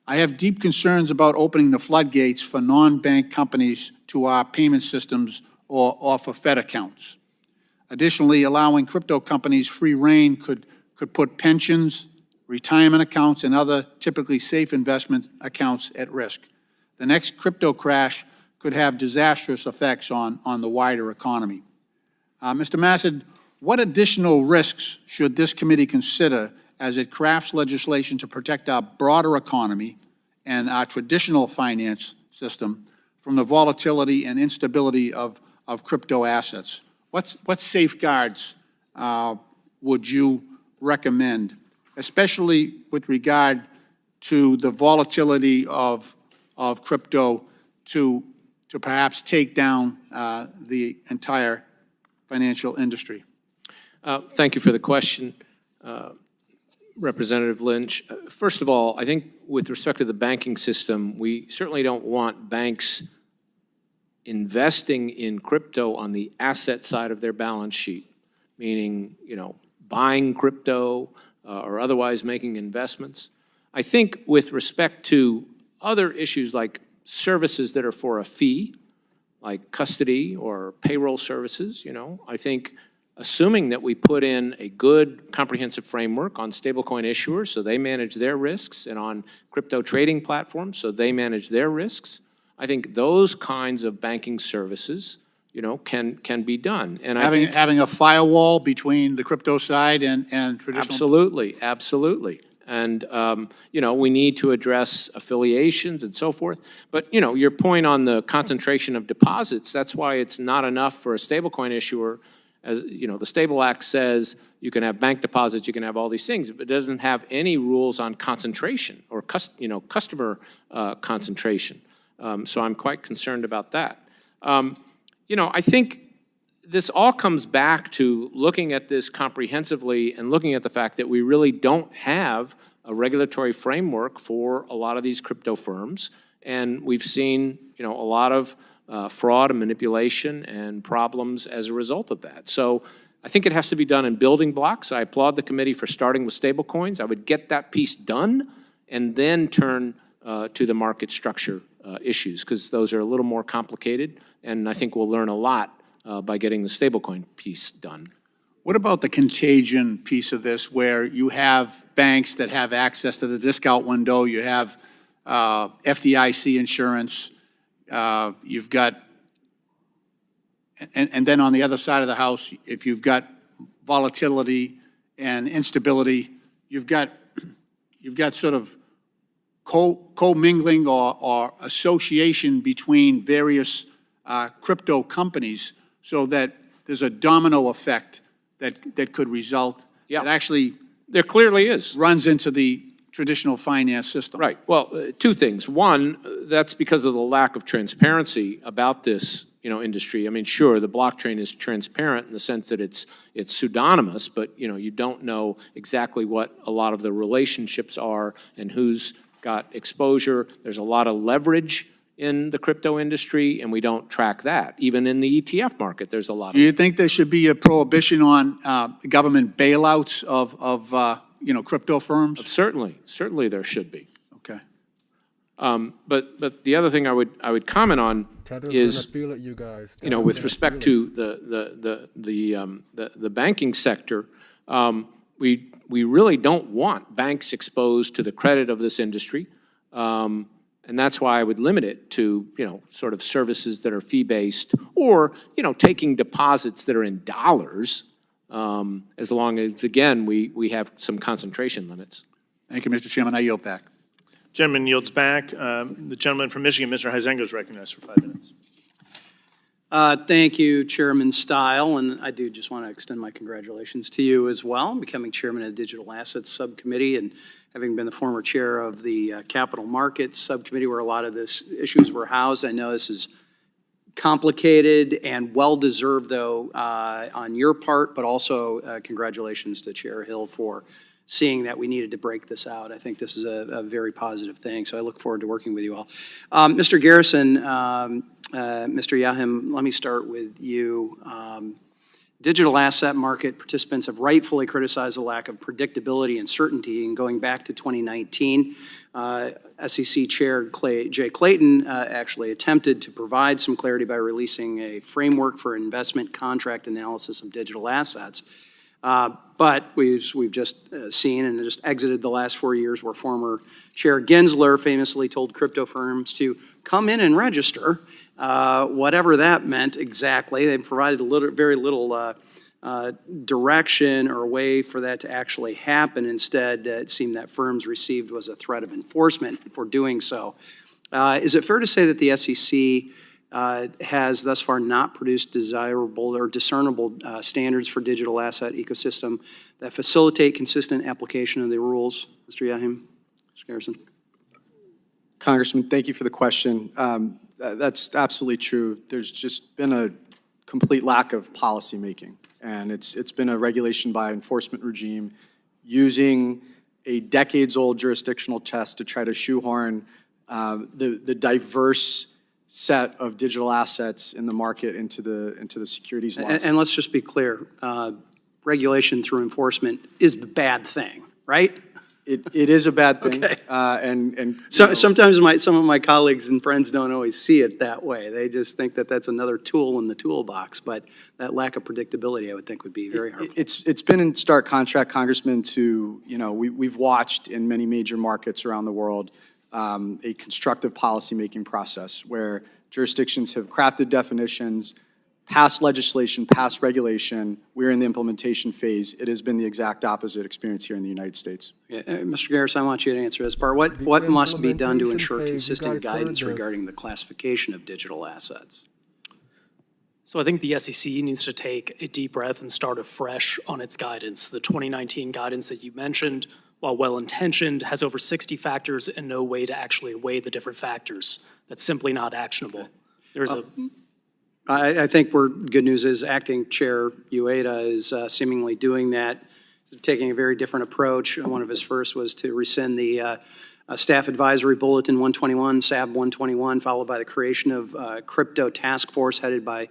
I have deep concerns about opening the floodgates for non-bank companies to our payment systems or for Fed accounts. Additionally, allowing crypto companies free rein could put pensions, retirement accounts, and other typically safe investment accounts at risk. The next crypto crash could have disastrous effects on the wider economy. Mr. Massad, what additional risks should this committee consider as it crafts legislation to protect our broader economy and our traditional finance system from the volatility and instability of crypto assets? What safeguards would you recommend, especially with regard to the volatility of crypto to perhaps take down the entire financial industry? Thank you for the question, Representative Lynch. First of all, I think with respect to the banking system, we certainly don't want banks investing in crypto on the asset side of their balance sheet, meaning, buying crypto or otherwise making investments. I think with respect to other issues like services that are for a fee, like custody or payroll services, I think assuming that we put in a good comprehensive framework on stablecoin issuers so they manage their risks and on crypto trading platforms so they manage their risks, I think those kinds of banking services, can be done. And having a firewall between the crypto side and traditional? Absolutely, absolutely. And, we need to address affiliations and so forth. But, your point on the concentration of deposits, that's why it's not enough for a stablecoin issuer. As, the Stable Act says you can have bank deposits, you can have all these things, but it doesn't have any rules on concentration or, customer concentration. So I'm quite concerned about that. I think this all comes back to looking at this comprehensively and looking at the fact that we really don't have a regulatory framework for a lot of these crypto firms. And we've seen, a lot of fraud and manipulation and problems as a result of that. So I think it has to be done in building blocks. I applaud the committee for starting with stablecoins. I would get that piece done and then turn to the market structure issues, because those are a little more complicated, and I think we'll learn a lot by getting the stablecoin piece done. What about the contagion piece of this, where you have banks that have access to the discount window, you have FDIC insurance, you've got, and then on the other side of the house, if you've got volatility and instability, you've got sort of commingling or association between various crypto companies so that there's a domino effect that could result. Yeah. That actually There clearly is. runs into the traditional finance system. Right. Well, two things. One, that's because of the lack of transparency about this, industry. I mean, sure, the blockchain is transparent in the sense that it's pseudonymous, but, you don't know exactly what a lot of the relationships are and who's got exposure. There's a lot of leverage in the crypto industry, and we don't track that. Even in the ETF market, there's a lot Do you think there should be a prohibition on government bailouts of crypto firms? Certainly there should be. Okay. But the other thing I would comment on Tether's is, gonna feel it, you guys. with respect to the banking sector, we really don't want banks exposed to the credit of this industry. And that's why I would limit it to, sort of services that are fee-based or, taking deposits that are in dollars, as long as, again, we have some concentration limits. Thank you, Mr. Chairman. I yield back. Gentleman yields back. The gentleman from Michigan, Mr. Huizenga, is recognized for 5 minutes. Thank you, Chairman Stile, and I do just want to extend my congratulations to you as well, becoming chairman of the Digital Assets Subcommittee and having been the former chair of the Capital Markets Subcommittee where a lot of these issues were housed. I know this is complicated and well-deserved, though, on your part, but also congratulations to Chair Hill for seeing that we needed to break this out. I think this is a very positive thing, so I look forward to working with you all. Mr. Garrison, Mr. Yahim, let me start with you. Digital asset market participants have rightfully criticized the lack of predictability and certainty. And going back to 2019, SEC Chair Jay Clayton actually attempted to provide some clarity by releasing a framework for investment contract analysis of digital assets. But we've just seen and just exited the last 4 years where former Chair Gensler famously told crypto firms to come in and register, whatever that meant exactly. They provided very little direction or way for that to actually happen. Instead, it seemed that firms received was a threat of enforcement for doing so. Is it fair to say that the SEC has thus far not produced desirable or discernible standards for digital asset ecosystem that facilitate consistent application of the rules? Mr. Yahim? Mr. Garrison? Congressman, thank you for the question. That's absolutely true. There's just been a complete lack of policymaking, and it's been a regulation by enforcement regime using a decades-old jurisdictional test to try to shoehorn the diverse set of digital assets in the market into the securities laws. And let's just be clear, regulation through enforcement is a bad thing, right? It is a bad thing. Okay. Sometimes some of my colleagues and friends don't always see it that way. They just think that that's another tool in the toolbox, but that lack of predictability, I would think, would be very harmful. It's been in stark contrast, Congressman, to, we've watched in many major markets around the world a constructive policymaking process where jurisdictions have crafted definitions, passed legislation, passed regulation. We're in the implementation phase. It has been the exact opposite experience here in the United States. Mr. Garrison, I want you to answer this part. What must be done to ensure consistent guidance regarding the classification of digital assets? So I think the SEC needs to take a deep breath and start afresh on its guidance. The 2019 guidance that you mentioned, while well-intentioned, has over 60 factors and no way to actually weigh the different factors. That's simply not actionable. There's I think good news is Acting Chair Ueda is seemingly doing that, taking a very different approach. One of his first was to rescind the Staff Advisory Bulletin 121, SAB 121, followed by the creation of a crypto task force headed by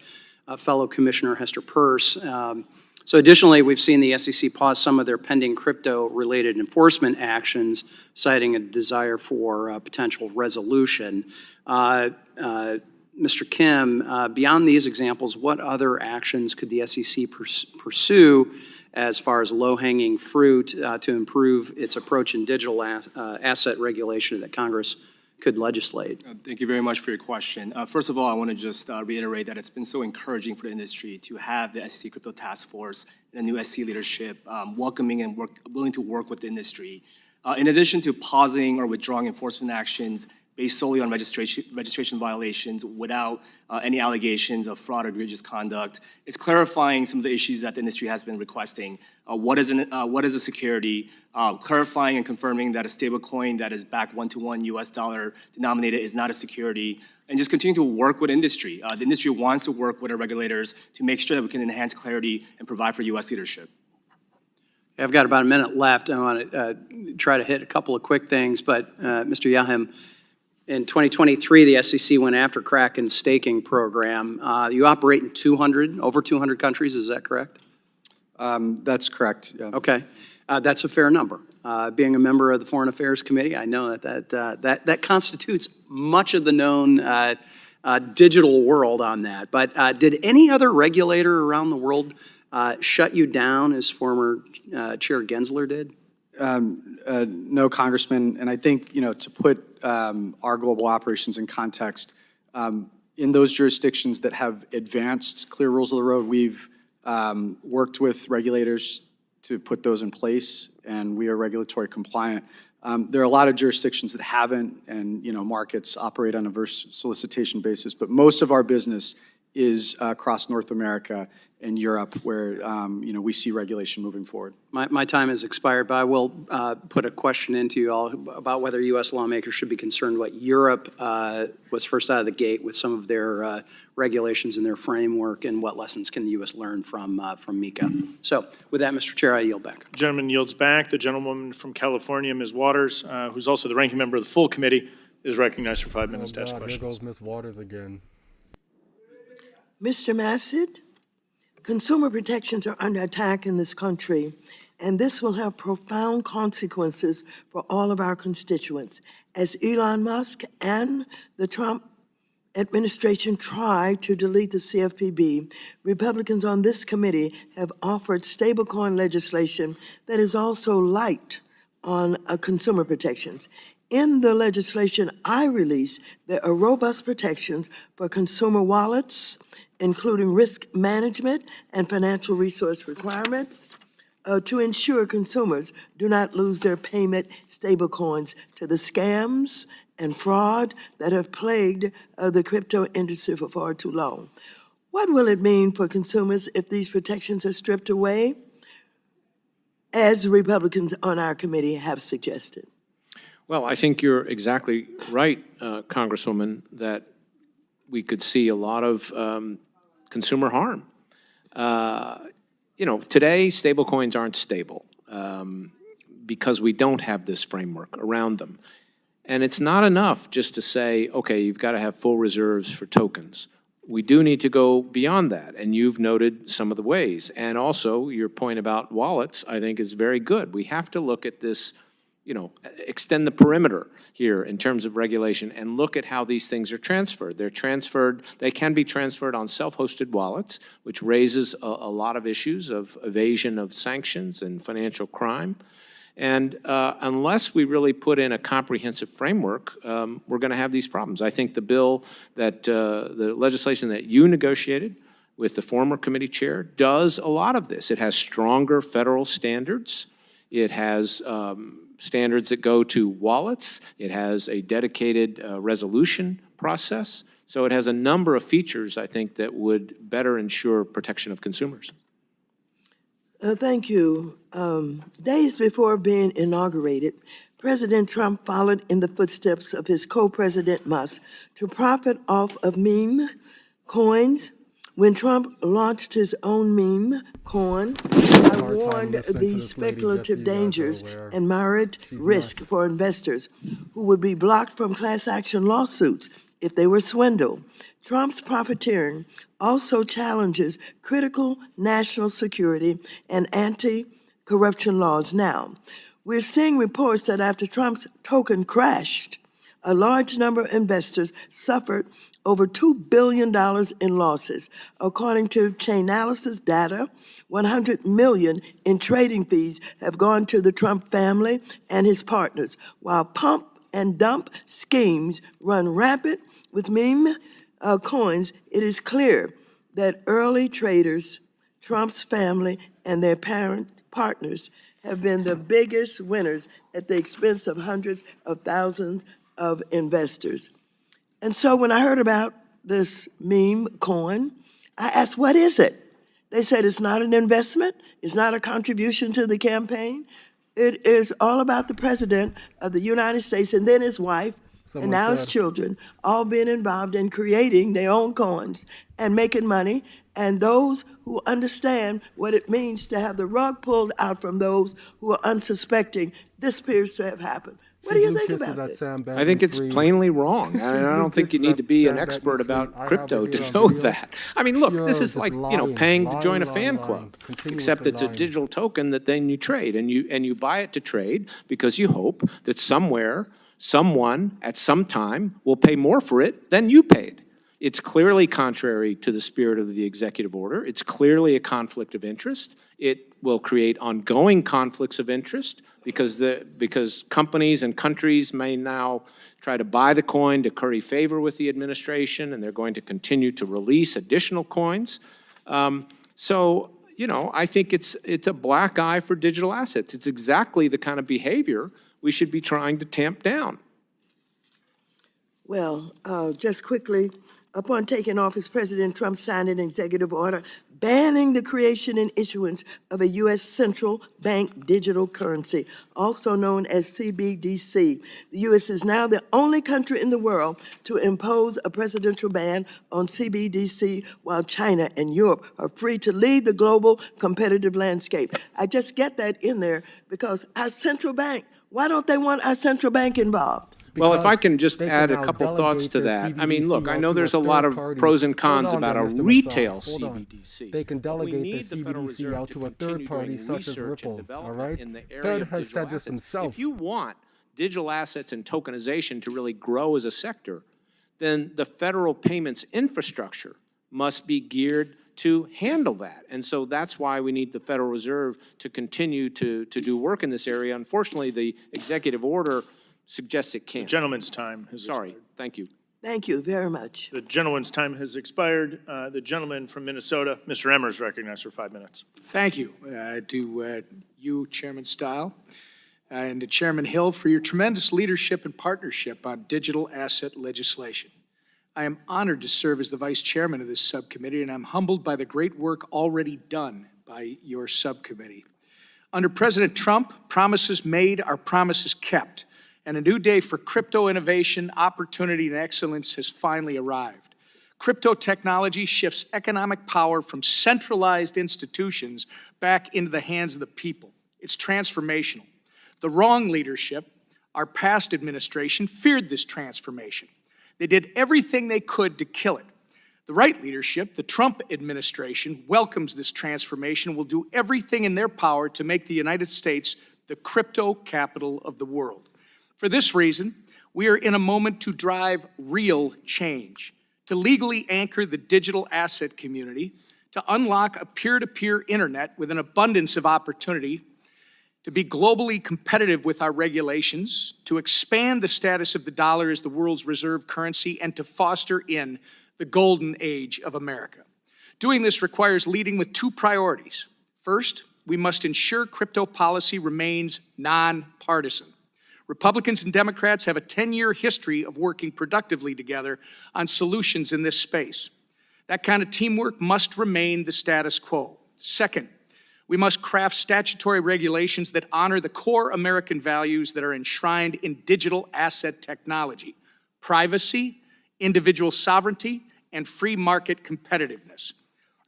fellow Commissioner Hester Peirce. So additionally, we've seen the SEC pause some of their pending crypto-related enforcement actions, citing a desire for potential resolution. Mr. Kim, beyond these examples, what other actions could the SEC pursue as far as low-hanging fruit to improve its approach in digital asset regulation that Congress could legislate? Thank you very much for your question. First of all, I want to just reiterate that it's been so encouraging for the industry to have the SEC Crypto Task Force and the new SEC leadership welcoming and willing to work with the industry In addition to pausing or withdrawing enforcement actions based solely on registration violations without any allegations of fraud or egregious conduct, it's clarifying some of the issues that the industry has been requesting. What is a security? Clarifying and confirming that a stablecoin that is backed one-to-one US dollar denominated is not a security, and just continue to work with industry. The industry wants to work with our regulators to make sure that we can enhance clarity and provide for US leadership. I've got about a minute left. I want to try to hit a couple of quick things, but Mr. Yahem, in 2023, the SEC went after Kraken's staking program. You operate in over 200 countries, is that correct? That's correct, yeah. Okay, that's a fair number. Being a member of the Foreign Affairs Committee, I know that constitutes much of the known digital world on that. But did any other regulator around the world shut you down as former Chair Gensler did? No, Congressman, and I think, to put our global operations in context, in those jurisdictions that have advanced clear rules of the road, we've worked with regulators to put those in place, and we are regulatory compliant. There are a lot of jurisdictions that haven't, and markets operate on a verse solicitation basis, but most of our business is across North America and Europe, where we see regulation moving forward. My time has expired, but I will put a question into you all about whether U.S. lawmakers should be concerned what Europe was first out of the gate with some of their regulations and their framework, and what lessons can the U.S. learn from MiCA. So with that, Mr. Chair, I yield back. The gentleman yields back. The gentlewoman from California, Ms. Waters, who's also the ranking member of the full committee, is recognized for 5 minutes to ask Here questions. goes Ms. Waters again. Mr. Massad, consumer protections are under attack in this country, and this will have profound consequences for all of our constituents. As Elon Musk and the Trump administration try to delete the CFPB, Republicans on this committee have offered stablecoin legislation that is also light on consumer protections. In the legislation I released, there are robust protections for consumer wallets, including risk management and financial resource requirements to ensure consumers do not lose their payment stablecoins to the scams and fraud that have plagued the crypto industry for far too long. What will it mean for consumers if these protections are stripped away, as Republicans on our committee have suggested? Well, I think you're exactly right, Congresswoman, that we could see a lot of consumer harm. Today, stablecoins aren't stable because we don't have this framework around them. And it's not enough just to say, okay, you've got to have full reserves for tokens. We do need to go beyond that, and you've noted some of the ways. And also, your point about wallets, I think, is very good. We have to look at this, extend the perimeter here in terms of regulation and look at how these things are transferred. They can be transferred on self-hosted wallets, which raises a lot of issues of evasion of sanctions and financial crime. And unless we really put in a comprehensive framework, we're going to have these problems. I think the bill that, the legislation that you negotiated with the former committee chair does a lot of this. It has stronger federal standards. It has standards that go to wallets. It has a dedicated resolution process. So it has a number of features, I think, that would better ensure protection of consumers. Thank you. Days before being inaugurated, President Trump followed in the footsteps of his co-president Musk to profit off of meme coins. When Trump launched his own meme coin, I warned the speculative dangers and myriad risk for investors who would be blocked from class action lawsuits if they were swindled. Trump's profiteering also challenges critical national security and anti-corruption laws now. We're seeing reports that after Trump's token crashed, a large number of investors suffered over $2 billion in losses. According to Chainalysis data, $100 million in trading fees have gone to the Trump family and his partners, while pump and dump schemes run rampant with meme coins. It is clear that early traders, Trump's family, and their partners have been the biggest winners at the expense of hundreds of thousands of investors. And so when I heard about this meme coin, I asked, what is it? They said it's not an investment, it's not a contribution to the campaign. It is all about the President of the United States and then his wife, and now his children, all being involved in creating their own coins and making money. And those who understand what it means to have the rug pulled out from those who are unsuspecting, this appears to have happened. What do you think about this? I think it's plainly wrong. I don't think you need to be an expert about crypto to know that. I mean, look, this is like, paying to join a fan club, except it's a digital token that then you trade, and you buy it to trade because you hope that somewhere, someone at some time will pay more for it than you paid. It's clearly contrary to the spirit of the executive order. It's clearly a conflict of interest. It will create ongoing conflicts of interest because companies and countries may now try to buy the coin to curry favor with the administration, and they're going to continue to release additional coins. I think it's a black eye for digital assets. It's exactly the kind of behavior we should be trying to tamp down. Well, just quickly, upon taking office, President Trump signed an executive order banning the creation and issuance of a U.S. central bank digital currency, also known as CBDC. The U.S. is now the only country in the world to impose a presidential ban on CBDC, while China and Europe are free to lead the global competitive landscape. I just get that in there because our central bank, why don't they want our central bank involved? Well, if I can just add a couple thoughts to that. I mean, look, I know there's a lot of pros and cons about a retail CBDC. They can delegate the CBDC out to a third party such as Ripple, all right? Fed has said this himself. If you want digital assets and tokenization to really grow as a sector, then the federal payments infrastructure must be geared to handle that. And so that's why we need the Federal Reserve to continue to do work in this area. Unfortunately, the executive order suggests it can't. The gentleman's time has Sorry, expired. thank you. Thank you very much. The gentleman's time has expired. The gentleman from Minnesota, Mr. Emmers, recognized for 5 minutes. Thank you to you, Chairman Stile, and to Chairman Hill for your tremendous leadership and partnership on digital asset legislation. I am honored to serve as the Vice Chairman of this subcommittee, and I'm humbled by the great work already done by your subcommittee. Under President Trump, promises made are promises kept, and a new day for crypto innovation, opportunity, and excellence has finally arrived. Crypto technology shifts economic power from centralized institutions back into the hands of the people. It's transformational. The wrong leadership, our past administration, feared this transformation. They did everything they could to kill it. The right leadership, the Trump administration, welcomes this transformation and will do everything in their power to make the United States the crypto capital of the world. For this reason, we are in a moment to drive real change, to legally anchor the digital asset community, to unlock a peer-to-peer internet with an abundance of opportunity, to be globally competitive with our regulations, to expand the status of the dollar as the world's reserve currency, and to foster in the golden age of America. Doing this requires leading with two priorities. First, we must ensure crypto policy remains nonpartisan. Republicans and Democrats have a 10-year history of working productively together on solutions in this space. That kind of teamwork must remain the status quo. Second, we must craft statutory regulations that honor the core American values that are enshrined in digital asset technology: privacy, individual sovereignty, and free market competitiveness.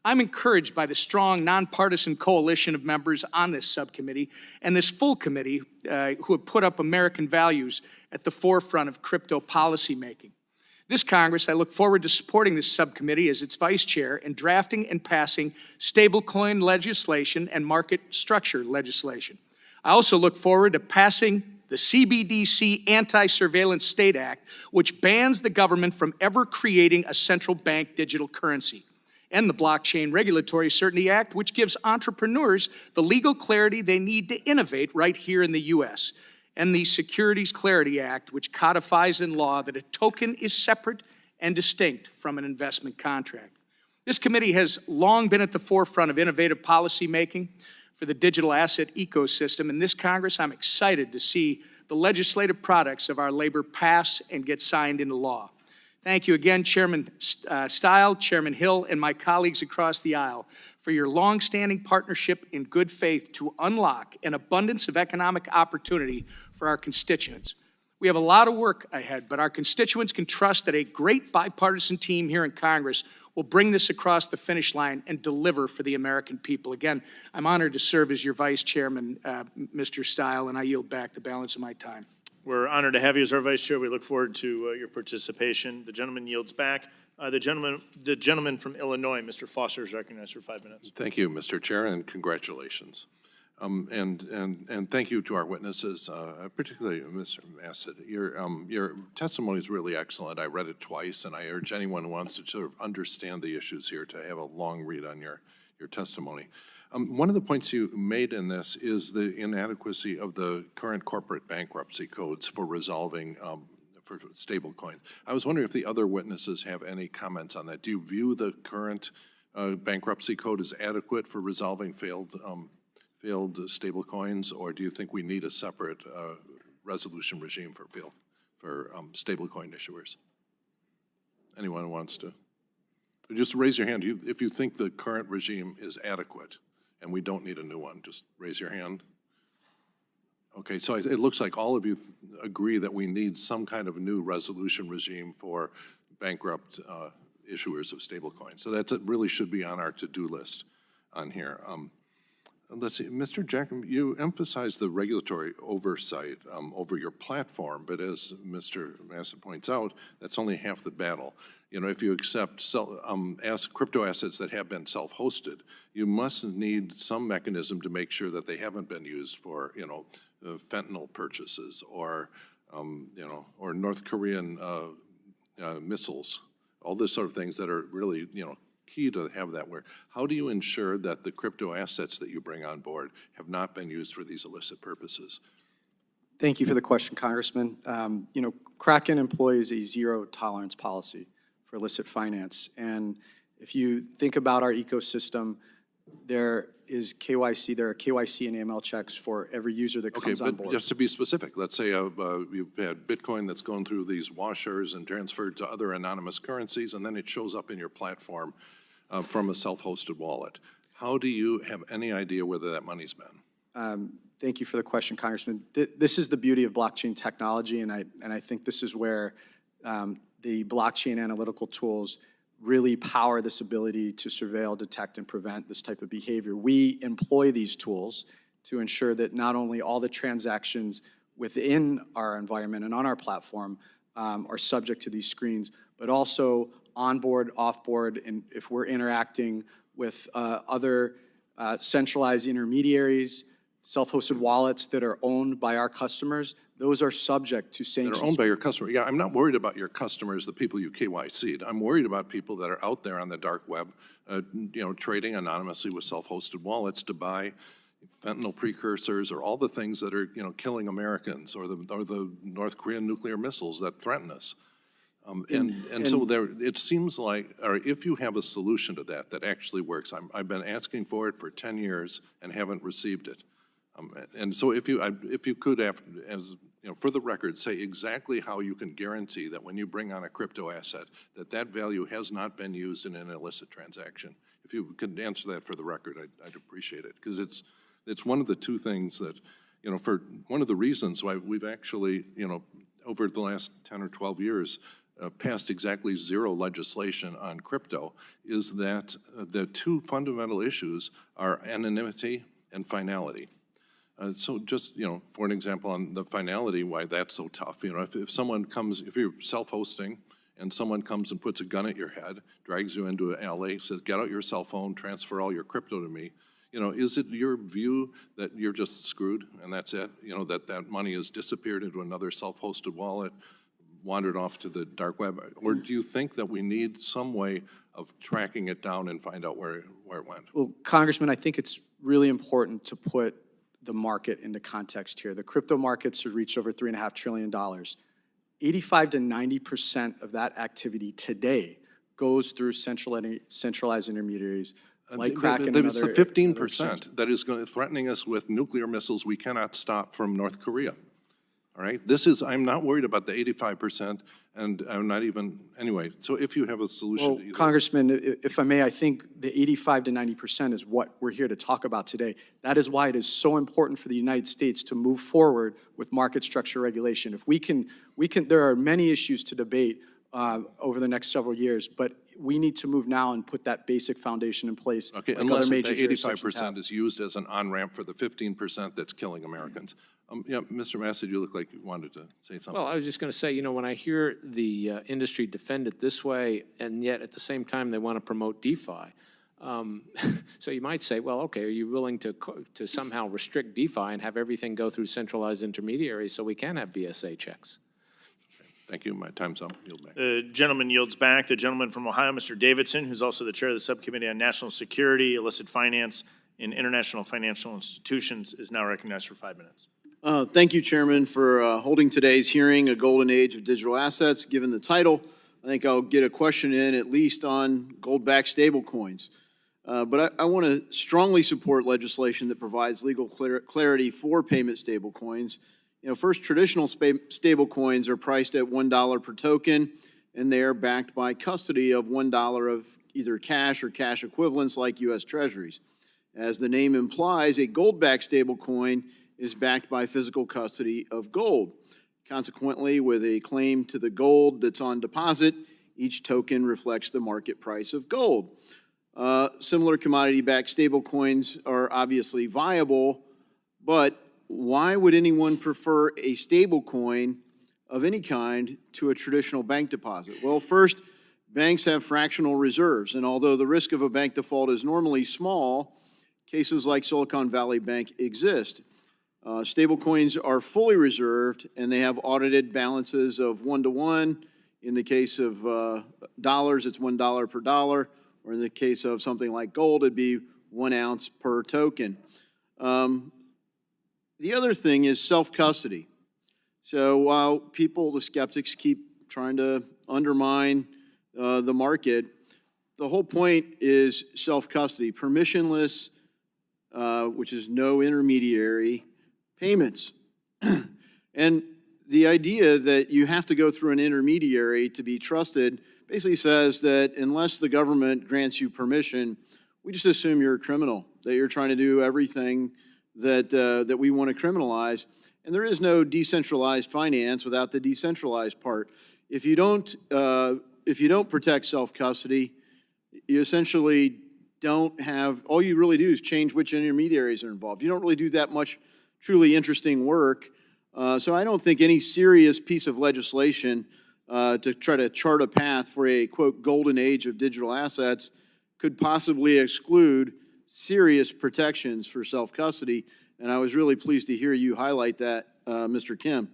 I'm encouraged by the strong nonpartisan coalition of members on this subcommittee and this full committee who have put up American values at the forefront of crypto policymaking. This Congress, I look forward to supporting this subcommittee as its vice chair in drafting and passing stablecoin legislation and market structure legislation. I also look forward to passing the CBDC Anti-Surveillance State Act, which bans the government from ever creating a central bank digital currency, and the Blockchain Regulatory Certainty Act, which gives entrepreneurs the legal clarity they need to innovate right here in the U.S., and the Securities Clarity Act, which codifies in law that a token is separate and distinct from an investment contract. This committee has long been at the forefront of innovative policymaking, for the digital asset ecosystem. In this Congress, I'm excited to see the legislative products of our labor pass and get signed into law. Thank you again, Chairman Stile, Chairman Hill, and my colleagues across the aisle for your longstanding partnership in good faith to unlock an abundance of economic opportunity for our constituents. We have a lot of work ahead, but our constituents can trust that a great bipartisan team here in Congress will bring this across the finish line and deliver for the American people. Again, I'm honored to serve as your Vice Chairman, Mr. Stile, and I yield back the balance of my time. We're honored to have you as our Vice Chair. We look forward to your participation. The gentleman yields back. The gentleman from Illinois, Mr. Foster, is recognized for 5 minutes. Thank you, Mr. Chair, and congratulations. And thank you to our witnesses, particularly Mr. Massett. Your testimony is really excellent. I read it twice, and I urge anyone who wants to sort of understand the issues here to have a long read on your testimony. One of the points you made in this is the inadequacy of the current corporate bankruptcy codes for resolving for stablecoins. I was wondering if the other witnesses have any comments on that. Do you view the current bankruptcy code as adequate for resolving failed stablecoins, or do you think we need a separate resolution regime for stablecoin issuers? Anyone who wants to? Just raise your hand if you think the current regime is adequate and we don't need a new one. Just raise your hand. Okay, so it looks like all of you agree that we need some kind of new resolution regime for bankrupt issuers of stablecoins. So that really should be on our to-do list on here. Let's see, Mr. Jackson, you emphasized the regulatory oversight over your platform, but as Mr. Massett points out, that's only half the battle. You know, if you accept crypto assets that have been self-hosted, you must need some mechanism to make sure that they haven't been used for, fentanyl purchases or, or North Korean missiles, all this sort of things that are really, key to have that where. How do you ensure that the crypto assets that you bring on board have not been used for these illicit purposes? Thank you for the question, Congressman. Kraken employs a zero-tolerance policy for illicit finance. And if you think about our ecosystem, there is KYC, there are KYC and AML checks for every user that comes on board. Just to be specific, let's say you've had Bitcoin that's gone through these washers and transferred to other anonymous currencies, and then it shows up in your platform from a self-hosted wallet. How do you have any idea whether that money's been? Thank you for the question, Congressman. This is the beauty of blockchain technology, and I think this is where the blockchain analytical tools really power this ability to surveil, detect, and prevent this type of behavior. We employ these tools to ensure that not only all the transactions within our environment and on our platform are subject to these screens, but also onboard, offboard, and if we're interacting with other centralized intermediaries, self-hosted wallets that are owned by our customers, those are subject to sanctions. That are owned by your customer. Yeah, I'm not worried about your customers, the people you KYC'd. I'm worried about people that are out there on the dark web, trading anonymously with self-hosted wallets to buy fentanyl precursors or all the things that are, killing Americans or the North Korean nuclear missiles that threaten us. So it seems like, or if you have a solution to that actually works, I've been asking for it for 10 years and haven't received it. And so if you could, for the record, say exactly how you can guarantee that when you bring on a crypto asset, that value has not been used in an illicit transaction. If you could answer that for the record, I'd appreciate it, because it's one of the two things that, for one of the reasons why we've actually, over the last 10 or 12 years, passed exactly zero legislation on crypto, is that the two fundamental issues are anonymity and finality. So just, for an example on the finality, why that's so tough, if someone comes, if you're self-hosting and someone comes and puts a gun at your head, drags you into an alley, says, get out your cell phone, transfer all your crypto to me, is it your view that you're just screwed and that's it? That money has disappeared into another self-hosted wallet, wandered off to the dark web? Or do you think that we need some way of tracking it down and find out where it went? Well, Congressman, I think it's really important to put the market into context here. The crypto markets have reached over $3.5 trillion. 85 to 90% of that activity today goes through centralized intermediaries like Kraken and It's the other- 15% that is threatening us with nuclear missiles we cannot stop from North Korea. All right, I'm not worried about the 85%, and I'm not even, anyway, so if you have a solution Well, to either. Congressman, if I may, I think the 85 to 90% is what we're here to talk about today. That is why it is so important for the United States to move forward with market structure regulation. If we can, there are many issues to debate over the next several years, but we need to move now and put that basic foundation in place. Okay, like unless other the major jurisdictions 85% have. is used as an on-ramp for the 15% that's killing Americans. Yeah, Mr. Massey, you look like you wanted to say something. Well, I was just going to say, when I hear the industry defend it this way, and yet at the same time they want to promote DeFi, so you might say, well, okay, are you willing to somehow restrict DeFi and have everything go through centralized intermediaries so we can have BSA checks? Thank you, my time's up. Yield back. The gentleman yields back. The gentleman from Ohio, Mr. Davidson, who's also the chair of the Subcommittee on National Security, Illicit Finance, and International Financial Institutions, is now recognized for 5 minutes. Thank you, Chairman, for holding today's hearing, A Golden Age of Digital Assets. Given the title, I think I'll get a question in at least on gold-backed stablecoins. But I want to strongly support legislation that provides legal clarity for payment stablecoins. First, traditional stablecoins are priced at $1 per token, and they are backed by custody of $1 of either cash or cash equivalents like U.S. Treasuries. As the name implies, a gold-backed stablecoin is backed by physical custody of gold. Consequently, with a claim to the gold that's on deposit, each token reflects the market price of gold. Similar commodity-backed stablecoins are obviously viable, but why would anyone prefer a stablecoin of any kind to a traditional bank deposit? Well, first, banks have fractional reserves, and although the risk of a bank default is normally small, cases like Silicon Valley Bank exist. Stablecoins are fully reserved, and they have audited balances of 1-to-1. In the case of dollars, it's $1 per dollar, or in the case of something like gold, it'd be 1 ounce per token. The other thing is self-custody. So while the skeptics keep trying to undermine the market, the whole point is self-custody, permissionless, which is no intermediary payments. And the idea that you have to go through an intermediary to be trusted basically says that unless the government grants you permission, we just assume you're a criminal, that you're trying to do everything that we want to criminalize. And there is no decentralized finance without the decentralized part. If you don't protect self-custody, you essentially don't have, all you really do is change which intermediaries are involved. You don't really do that much truly interesting work. So I don't think any serious piece of legislation to try to chart a path for a, quote, golden age of digital assets could possibly exclude serious protections for self-custody, and I was really pleased to hear you highlight that, Mr. Kim.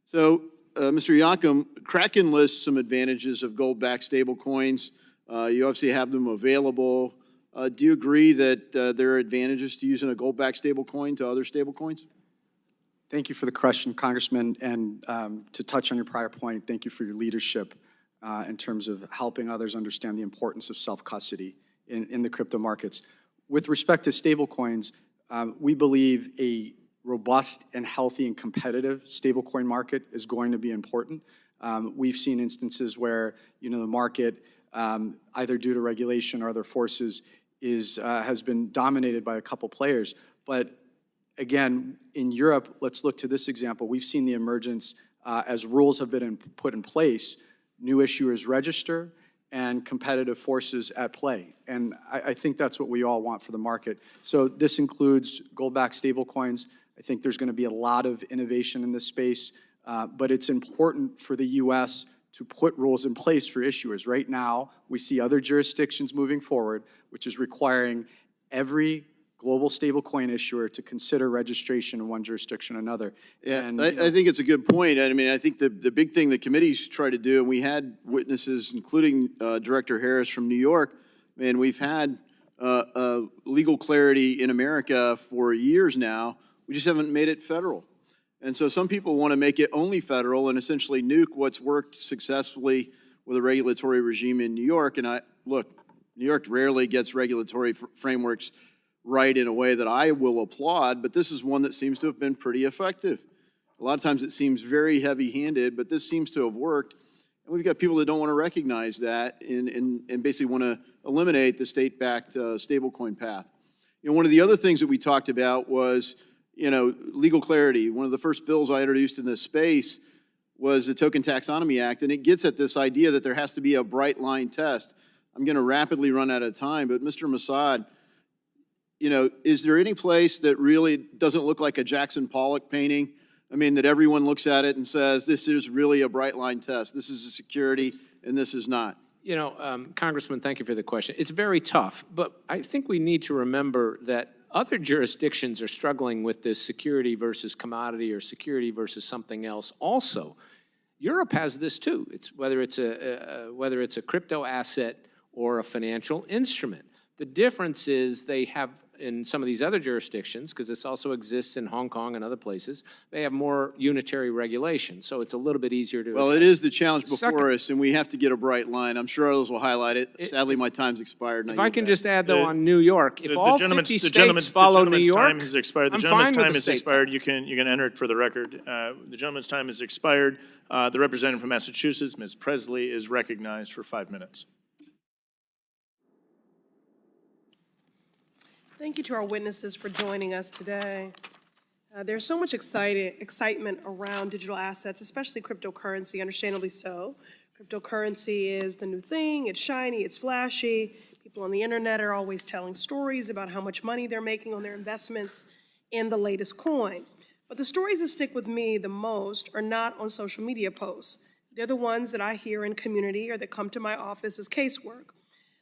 So, Mr. Yakum, Kraken lists some advantages of gold-backed stablecoins. You obviously have them available. Do you agree that there are advantages to using a gold-backed stablecoin to other stablecoins? Thank you for the question, Congressman, and to touch on your prior point, thank you for your leadership in terms of helping others understand the importance of self-custody in the crypto markets. With respect to stablecoins, we believe a robust and healthy and competitive stablecoin market is going to be important. We've seen instances where, the market, either due to regulation or other forces, has been dominated by a couple players. But again, in Europe, let's look to this example. We've seen the emergence, as rules have been put in place, new issuers register, and competitive forces at play. And I think that's what we all want for the market. So this includes gold-backed stablecoins. I think there's going to be a lot of innovation in this space, but it's important for the U.S. to put rules in place for issuers. Right now, we see other jurisdictions moving forward, which is requiring every global stablecoin issuer to consider registration in one jurisdiction or another. Yeah, And, I think it's a good point. I mean, I think the big thing the committees try to do, and we had witnesses, including Director Harris from New York, and we've had legal clarity in America for years now. We just haven't made it federal. And so some people want to make it only federal and essentially nuke what's worked successfully with a regulatory regime in New York. And look, New York rarely gets regulatory frameworks right in a way that I will applaud, but this is one that seems to have been pretty effective. A lot of times it seems very heavy-handed, but this seems to have worked. And we've got people that don't want to recognize that and basically want to eliminate the state-backed stablecoin path. You know, one of the other things that we talked about was, you know, legal clarity. One of the first bills I introduced in this space was the Token Taxonomy Act, and it gets at this idea that there has to be a bright line test. I'm going to rapidly run out of time, but Mr. Mossad, you know, is there any place that really doesn't look like a Jackson Pollock painting? I mean, that everyone looks at it and says, this is really a bright line test. This is a security, and this is not. You know, Congressman, thank you for the question. It's very tough, but I think we need to remember that other jurisdictions are struggling with this security versus commodity or security versus something else also. Europe has this too. It's whether it's a crypto asset or a financial instrument. The difference is they have, in some of these other jurisdictions, because this also exists in Hong Kong and other places, they have more unitary regulation, so it's a little bit easier to Well, address. it is the challenge before us, and we have to get a bright line. I'm sure others will highlight it. Sadly, my time's expired. If I can just add, though, on New York, if all 50 states follow New York, time has expired. The I'm gentleman's fine with time the has state. expired. You can enter it for the record. The gentleman's time has expired. The representative from Massachusetts, Ms. Presley, is recognized for 5 minutes. Thank you to our witnesses for joining us today. There's so much excitement around digital assets, especially cryptocurrency, understandably so. Cryptocurrency is the new thing, it's shiny, it's flashy. People on the internet are always telling stories about how much money they're making on their investments in the latest coin. But the stories that stick with me the most are not on social media posts. They're the ones that I hear in community or that come to my office as casework,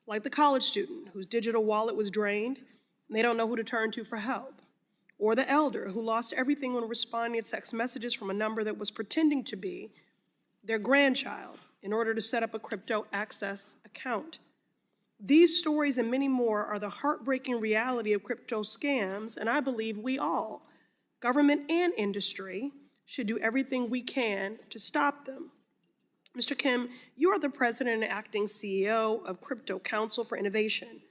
like the college student whose digital wallet was drained and they don't know who to turn to for help, or the elder who lost everything when responding to text messages from a number that was pretending to be their grandchild in order to set up a crypto access account. These stories and many more are the heartbreaking reality of crypto scams, and I believe we all, government and industry, should do everything we can to stop them. Mr. Kim, you are the president and acting CEO of Crypto Council for Innovation.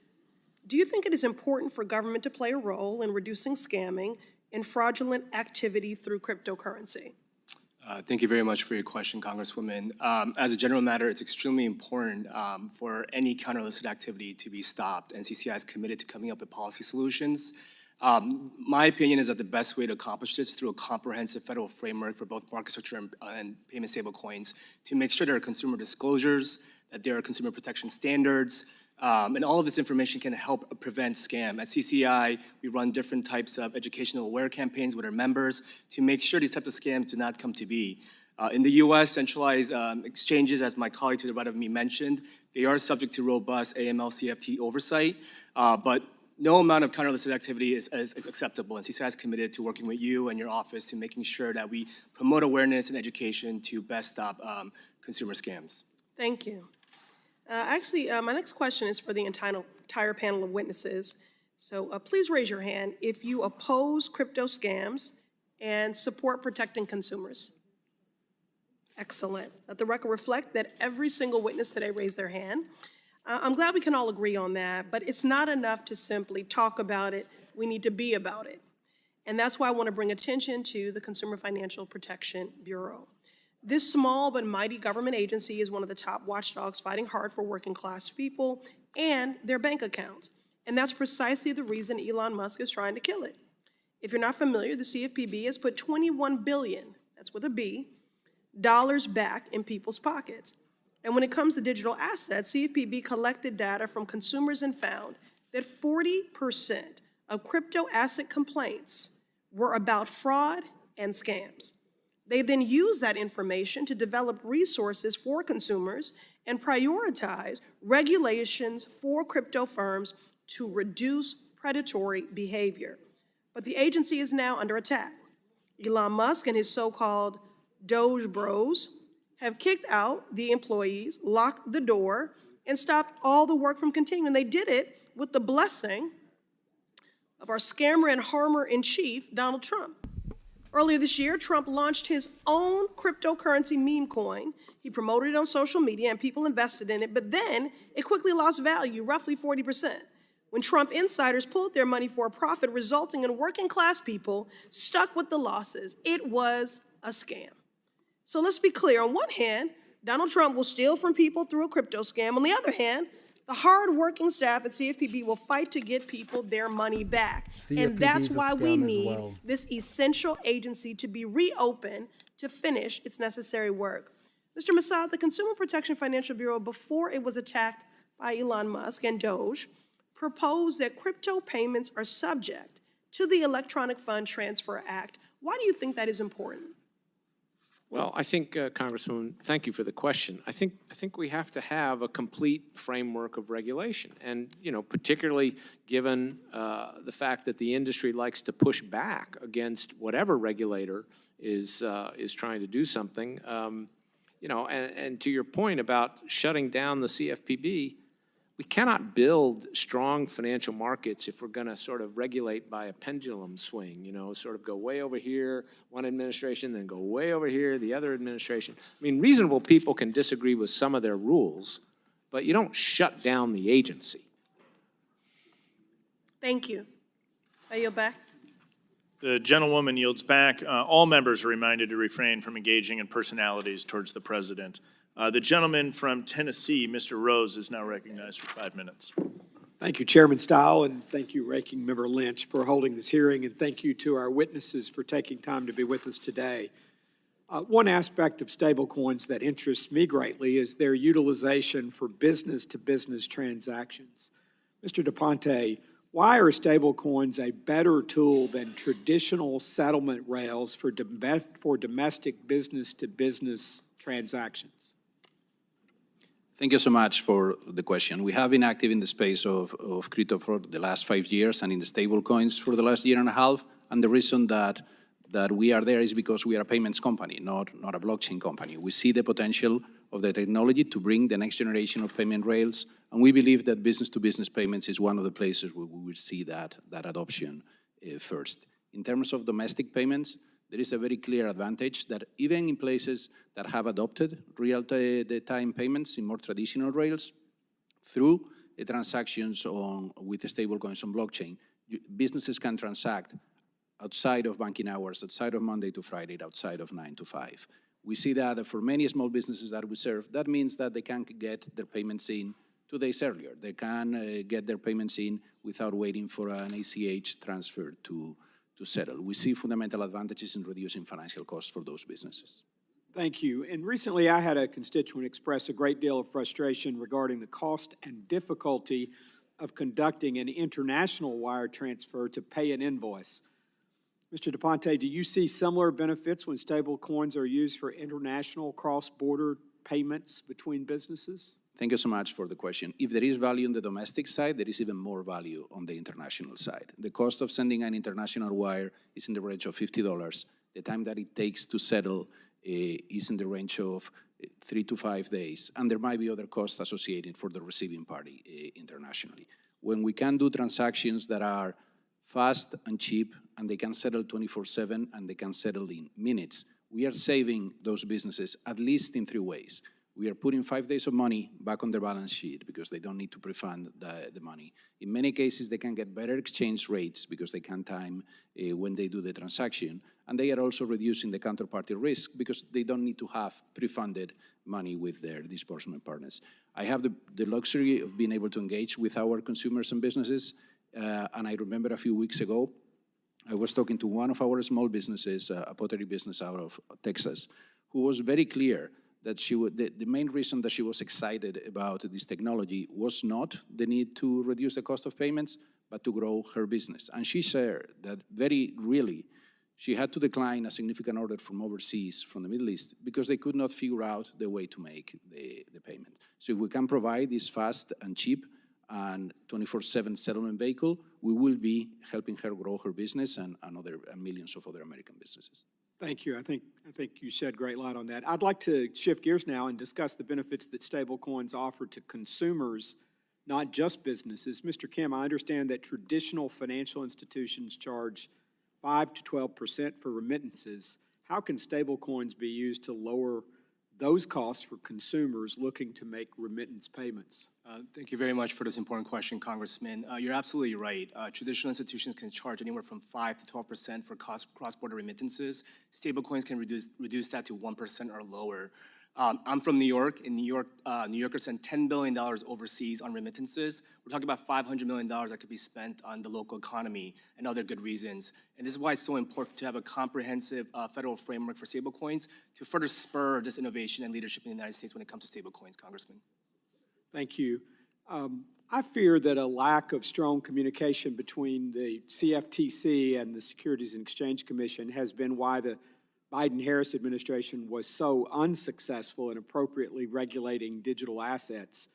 Do you think it is important for government to play a role in reducing scamming and fraudulent activity through cryptocurrency? Thank you very much for your question, Congresswoman. As a general matter, it's extremely important for any counter-illicit activity to be stopped, and CCI is committed to coming up with policy solutions. My opinion is that the best way to accomplish this is through a comprehensive federal framework for both market structure and payment stablecoins to make sure there are consumer disclosures, that there are consumer protection standards, and all of this information can help prevent scam. At CCI, we run different types of educational aware campaigns with our members to make sure these types of scams do not come to be. In the US, centralized exchanges, as my colleague to the right of me mentioned, they are subject to robust AML-CFT oversight, but no amount of counter-illicit activity is acceptable, and CCI is committed to working with you and your office to making sure that we promote awareness and education to best stop consumer scams. Thank you. My next question is for the entire panel of witnesses. So please raise your hand if you oppose crypto scams and support protecting consumers. Excellent. Let the record reflect that every single witness today raised their hand. I'm glad we can all agree on that, but it's not enough to simply talk about it. We need to be about it. And that's why I want to bring attention to the Consumer Financial Protection Bureau. This small but mighty government agency is one of the top watchdogs fighting hard for working class people and their bank accounts. And that's precisely the reason Elon Musk is trying to kill it. If you're not familiar, the CFPB has put $21 billion, that's with a B, dollars back in people's pockets. And when it comes to digital assets, CFPB collected data from consumers and found that 40% of crypto asset complaints were about fraud and scams. They then use that information to develop resources for consumers and prioritize regulations for crypto firms to reduce predatory behavior. But the agency is now under attack. Elon Musk and his so-called Doge Bros have kicked out the employees, locked the door, and stopped all the work from continuing. They did it with the blessing of our scammer and harmer in chief, Donald Trump. Earlier this year, Trump launched his own cryptocurrency meme coin. He promoted it on social media and people invested in it, but then it quickly lost value, roughly 40%, when Trump insiders pulled their money for a profit, resulting in working class people stuck with the losses. It was a scam. So let's be clear. On one hand, Donald Trump will steal from people through a crypto scam. On the other hand, the hard-working staff at CFPB will fight to get people their money back. And that's why we need this essential agency to be reopened to finish its necessary work. Mr. Massad, the Consumer Protection Financial Bureau, before it was attacked by Elon Musk and Doge, proposed that crypto payments are subject to the Electronic Fund Transfer Act. Why do you think that is important? Well, I think, Congresswoman, thank you for the question. I think we have to have a complete framework of regulation. And, you know, particularly given the fact that the industry likes to push back against whatever regulator is trying to do something. You know, and to your point about shutting down the CFPB, we cannot build strong financial markets if we're going to sort of regulate by a pendulum swing, you know, sort of go way over here, one administration, then go way over here, the other administration. I mean, reasonable people can disagree with some of their rules, but you don't shut down the agency. Thank you. I yield back. The gentlewoman yields back. All members are reminded to refrain from engaging in personalities towards the president. The gentleman from Tennessee, Mr. Rose, is now recognized for 5 minutes. Thank you, Chairman Stile, and thank you, Ranking Member Lynch, for holding this hearing, and thank you to our witnesses for taking time to be with us today. One aspect of stablecoins that interests me greatly is their utilization for business-to-business transactions. Mr. DePonte, why are stablecoins a better tool than traditional settlement rails for domestic business-to-business transactions? Thank you so much for the question. We have been active in the space of crypto for the last 5 years and in the stable coins for the last year and a half. And the reason that we are there is because we are a payments company, not a blockchain company. We see the potential of the technology to bring the next generation of payment rails. And we believe that business-to-business payments is one of the places where we will see that adoption first. In terms of domestic payments, there is a very clear advantage that even in places that have adopted real-time payments in more traditional rails, through transactions with stablecoins on blockchain, businesses can transact outside of banking hours, outside of Monday to Friday, outside of 9 to 5. We see that for many small businesses that we serve, that means that they can get their payments in 2 days earlier. They can get their payments in without waiting for an ACH transfer to settle. We see fundamental advantages in reducing financial costs for those businesses. Thank you. And recently I had a constituent express a great deal of frustration regarding the cost and difficulty of conducting an international wire transfer to pay an invoice. Mr. DePonte, do you see similar benefits when stable coins are used for international cross-border payments between businesses? Thank you so much for the question. If there is value on the domestic side, there is even more value on the international side. The cost of sending an international wire is in the range of $50. The time that it takes to settle is in the range of 3 to 5 days, and there might be other costs associated for the receiving party internationally. When we can do transactions that are fast and cheap, and they can settle 24/7, and they can settle in minutes, we are saving those businesses at least in 3 ways. We are putting 5 days of money back on their balance sheet because they don't need to pre-fund the money. In many cases, they can get better exchange rates because they can time when they do the transaction. And they are also reducing the counterparty risk because they don't need to have pre-funded money with their disbursement partners. I have the luxury of being able to engage with our consumers and businesses. And I remember a few weeks ago, I was talking to one of our small businesses, a pottery business out of Texas, who was very clear that the main reason that she was excited about this technology was not the need to reduce the cost of payments, but to grow her business. And she shared that very really, she had to decline a significant order from overseas, from the Middle East, because they could not figure out the way to make the payment. So if we can provide this fast and cheap and 24/7 settlement vehicle, we will be helping her grow her business and millions of other American businesses. Thank you. I think you shed great light on that. I'd like to shift gears now and discuss the benefits that stablecoins offer to consumers, not just businesses. Mr. Kim, I understand that traditional financial institutions charge 5 to 12% for remittances, how can stablecoins be used to lower those costs for consumers looking to make remittance payments? Thank you very much for this important question, Congressman. You're absolutely right. Traditional institutions can charge anywhere from 5 to 12% for cross-border remittances. Stablecoins can reduce that to 1% or lower. I'm from New York. In New York, New Yorkers send $10 billion overseas on remittances. We're talking about $500 million that could be spent on the local economy and other good reasons. And this is why it's so important to have a comprehensive federal framework for stablecoins to further spur this innovation and leadership in the United States when it comes to stablecoins, Congressman. Thank you. I fear that a lack of strong communication between the CFTC and the Securities and Exchange Commission has been why the Biden-Harris administration was so unsuccessful in appropriately regulating digital assets.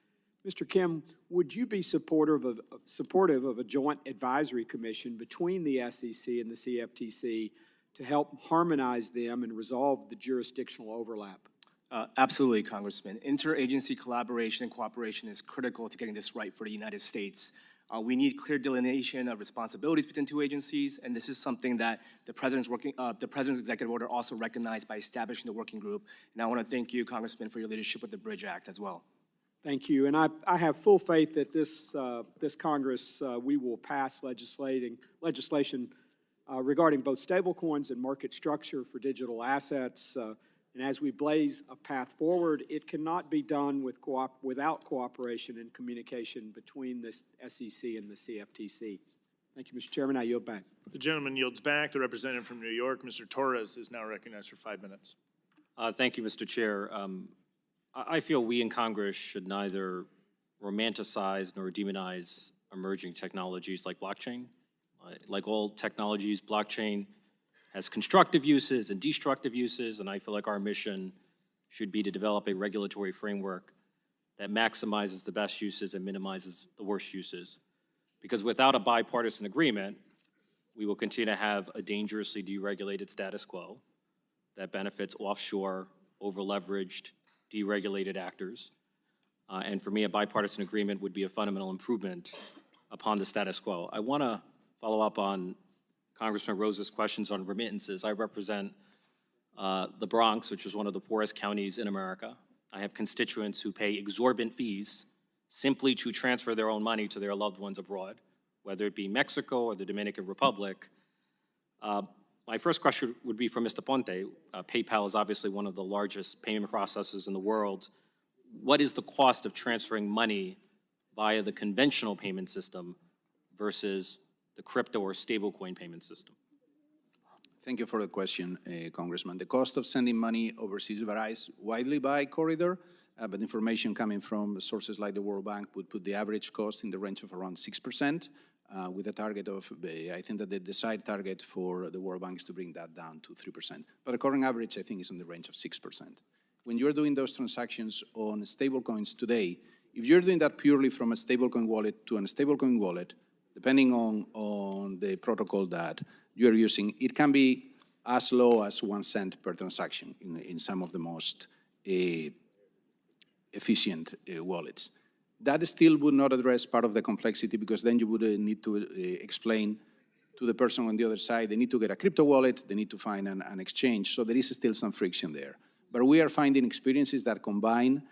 Mr. Kim, would you be supportive of a joint advisory commission between the SEC and the CFTC to help harmonize them and resolve the jurisdictional overlap? Absolutely, Congressman. Interagency collaboration and cooperation is critical to getting this right for the United States. We need clear delineation of responsibilities between two agencies, and this is something that the President's executive order also recognized by establishing the working group. And I want to thank you, Congressman, for your leadership with the Bridge Act as well. Thank you, and I have full faith that this Congress, we will pass legislation regarding both stablecoins and market structure for digital assets. And as we blaze a path forward, it cannot be done without cooperation and communication between the SEC and the CFTC. Thank you, Mr. Chairman. I yield back. The gentleman yields back. The representative from New York, Mr. Torres, is now recognized for 5 minutes. Thank you, Mr. Chair. I feel we in Congress should neither romanticize nor demonize emerging technologies like blockchain. Like all technologies, blockchain has constructive uses and destructive uses, and I feel like our mission should be to develop a regulatory framework that maximizes the best uses and minimizes the worst uses. Because without a bipartisan agreement, we will continue to have a dangerously deregulated status quo that benefits offshore, over-leveraged, deregulated actors. And for me, a bipartisan agreement would be a fundamental improvement upon the status quo. I want to follow up on Congressman Rose's questions on remittances. I represent the Bronx, which is one of the poorest counties in America. I have constituents who pay exorbitant fees simply to transfer their own money to their loved ones abroad, whether it be Mexico or the Dominican Republic. My first question would be for Mr. Ponte. PayPal is obviously one of the largest payment processors in the world. What is the cost of transferring money via the conventional payment system versus the crypto or stablecoin payment system? Thank you for the question, Congressman. The cost of sending money overseas varies widely by corridor, but information coming from sources like the World Bank would put the average cost in the range of around 6%, with a target of, I think that the desired target for the World Bank is to bring that down to 3%. But the current average, I think, is in the range of 6%. When you're doing those transactions on stablecoins today, if you're doing that purely from a stablecoin wallet to a stablecoin wallet, depending on the protocol that you're using, it can be as low as 1 cent per transaction in some of the most efficient wallets. That still would not address part of the complexity, because then you would need to explain to the person on the other side, they need to get a crypto wallet, they need to find an exchange, so there is still some friction there. But we are finding experiences that combine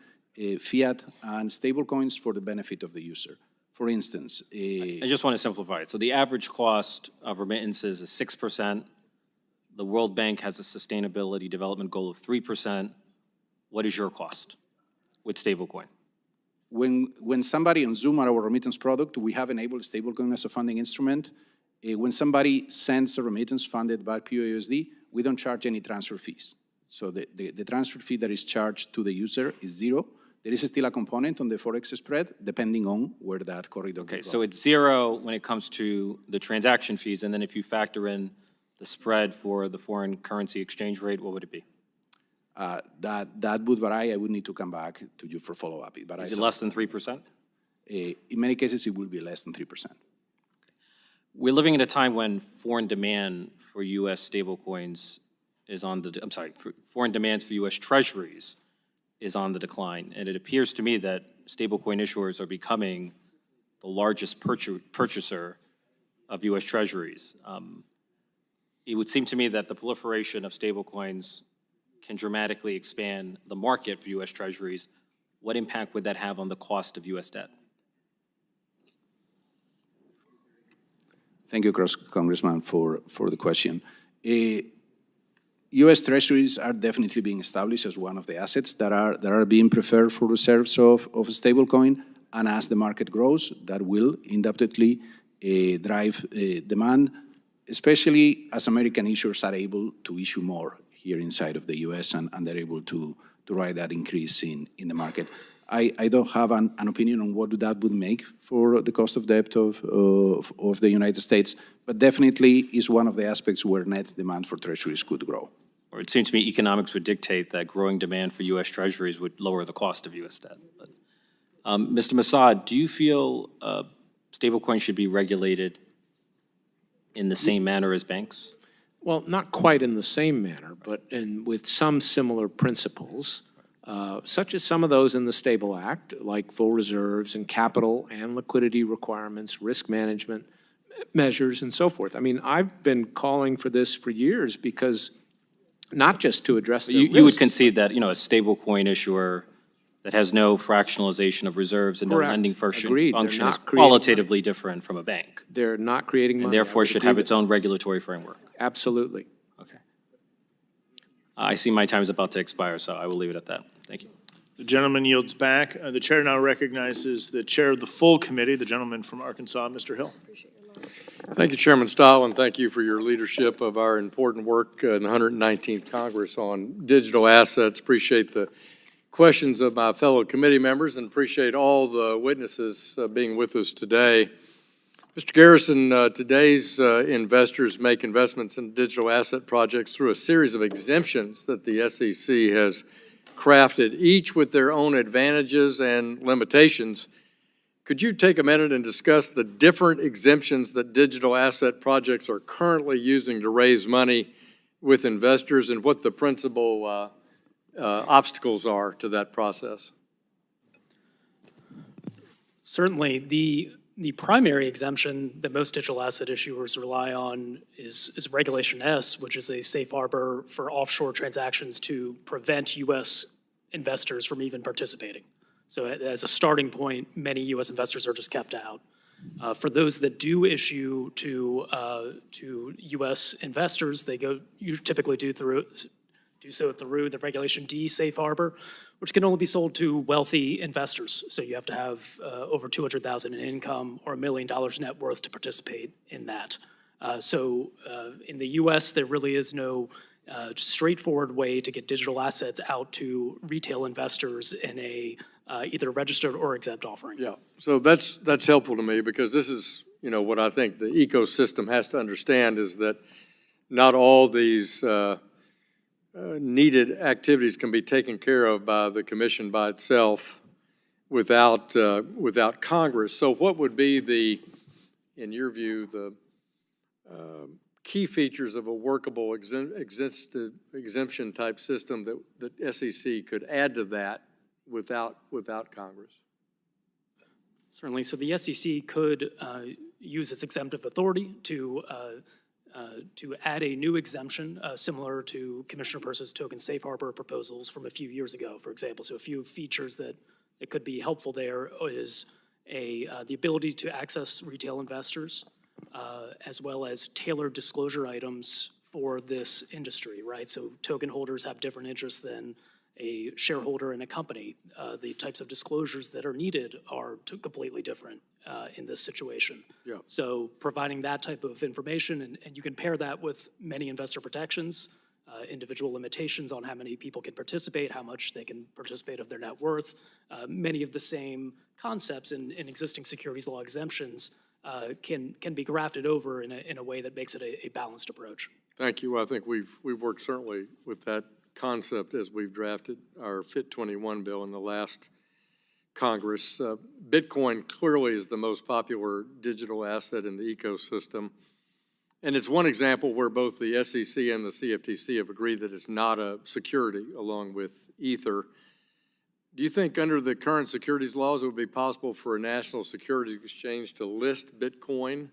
fiat and stablecoins for the benefit of the user. For instance, I just want to simplify it. So the average cost of remittances is 6%. The World Bank has a sustainability development goal of 3%. What is your cost with stablecoin? When somebody on Zoom, our remittance product, we have enabled stablecoin as a funding instrument. When somebody sends a remittance funded by POUSD, we don't charge any transfer fees. So the transfer fee that is charged to the user is zero. There is still a component on the Forex spread, depending on where that corridor goes. Okay, so it's zero when it comes to the transaction fees, and then if you factor in the spread for the foreign currency exchange rate, what would it be? That would vary. I would need to come back to you for follow-up. Is it less than 3%? In many cases, it will be less than 3%. We're living in a time when foreign demand for U.S. stablecoins is on the, foreign demands for U.S. treasuries is on the decline. And it appears to me that stablecoin issuers are becoming the largest purchaser of U.S. treasuries. it would seem to me that the proliferation of stablecoins can dramatically expand the market for U.S. Treasuries. What impact would that have on the cost of U.S. debt? Thank you, Congressman, for the question. U.S. Treasuries are definitely being established as one of the assets that are being preferred for reserves of stablecoin, and as the market grows, that will undoubtedly drive demand, especially as American issuers are able to issue more here inside of the U.S. and they're able to ride that increase in the market. I don't have an opinion on what that would make for the cost of debt of the United States, but definitely is one of the aspects where net demand for treasuries could grow. Or it seems to me economics would dictate that growing demand for U.S. Treasuries would lower the cost of U.S. debt. But, Mr. Massad, do you feel stablecoins should be regulated in the same manner as banks? Well, not quite in the same manner, but with some similar principles, such as some of those in the Stable Act, like full reserves and capital and liquidity requirements, risk management measures, and so forth. I mean, I've been calling for this for years because not just to address the You would concede that, you know, a stablecoin issuer that has no fractionalization of reserves and no Correct. lending function Agreed. They're is not creating qualitatively different from a bank, They're not creating money. and I therefore would should agree have with its own regulatory framework. Absolutely. Okay. I see my time is about to expire, so I will leave it at that. Thank you. The gentleman yields back. The chair now recognizes the chair of the full committee, the gentleman from Arkansas, Mr. Hill. Thank you, Chairman Stahl, and thank you for your leadership of our important work in the 119th Congress on digital assets. Appreciate the questions of my fellow committee members and appreciate all the witnesses being with us today. Mr. Garrison, today's investors make investments in digital asset projects through a series of exemptions that the SEC has crafted, each with their own advantages and limitations. Could you take a minute and discuss the different exemptions that digital asset projects are currently using to raise money with investors and what the principal obstacles are to that process? Certainly, the primary exemption that most digital asset issuers rely on is Regulation S, which is a safe harbor for offshore transactions to prevent U.S. investors from even participating. So as a starting point, many U.S. investors are just kept out. For those that do issue to U.S. investors, you typically do so through the Regulation D safe harbor, which can only be sold to wealthy investors. So you have to have over $200,000 in income or $1 million net worth to participate in that. So in the U.S., there really is no straightforward way to get digital assets out to retail investors in a either registered or exempt offering. Yeah, so that's helpful to me because this is, you know, what I think the ecosystem has to understand is that not all these needed activities can be taken care of by the commission by itself without Congress. So what would be in your view, the key features of a workable exemption type system that SEC could add to that without Congress? Certainly. So the SEC could use its exemptive authority to add a new exemption similar to Commissioner Peirce's token safe harbor proposals from a few years ago, for example. So a few features that could be helpful there is the ability to access retail investors, as well as tailored disclosure items for this industry, right? So token holders have different interests than a shareholder in a company. The types of disclosures that are needed are completely different in this situation. Yeah. So providing that type of information, and you can pair that with many investor protections, individual limitations on how many people can participate, how much they can participate of their net worth. Many of the same concepts in existing securities law exemptions can be grafted over in a way that makes it a balanced approach. Thank you. I think we've worked certainly with that concept as we've drafted our FIT 21 bill in the last Congress. Bitcoin clearly is the most popular digital asset in the ecosystem. And it's one example where both the SEC and the CFTC have agreed that it's not a security along with Ether. Do you think under the current securities laws it would be possible for a national securities exchange to list Bitcoin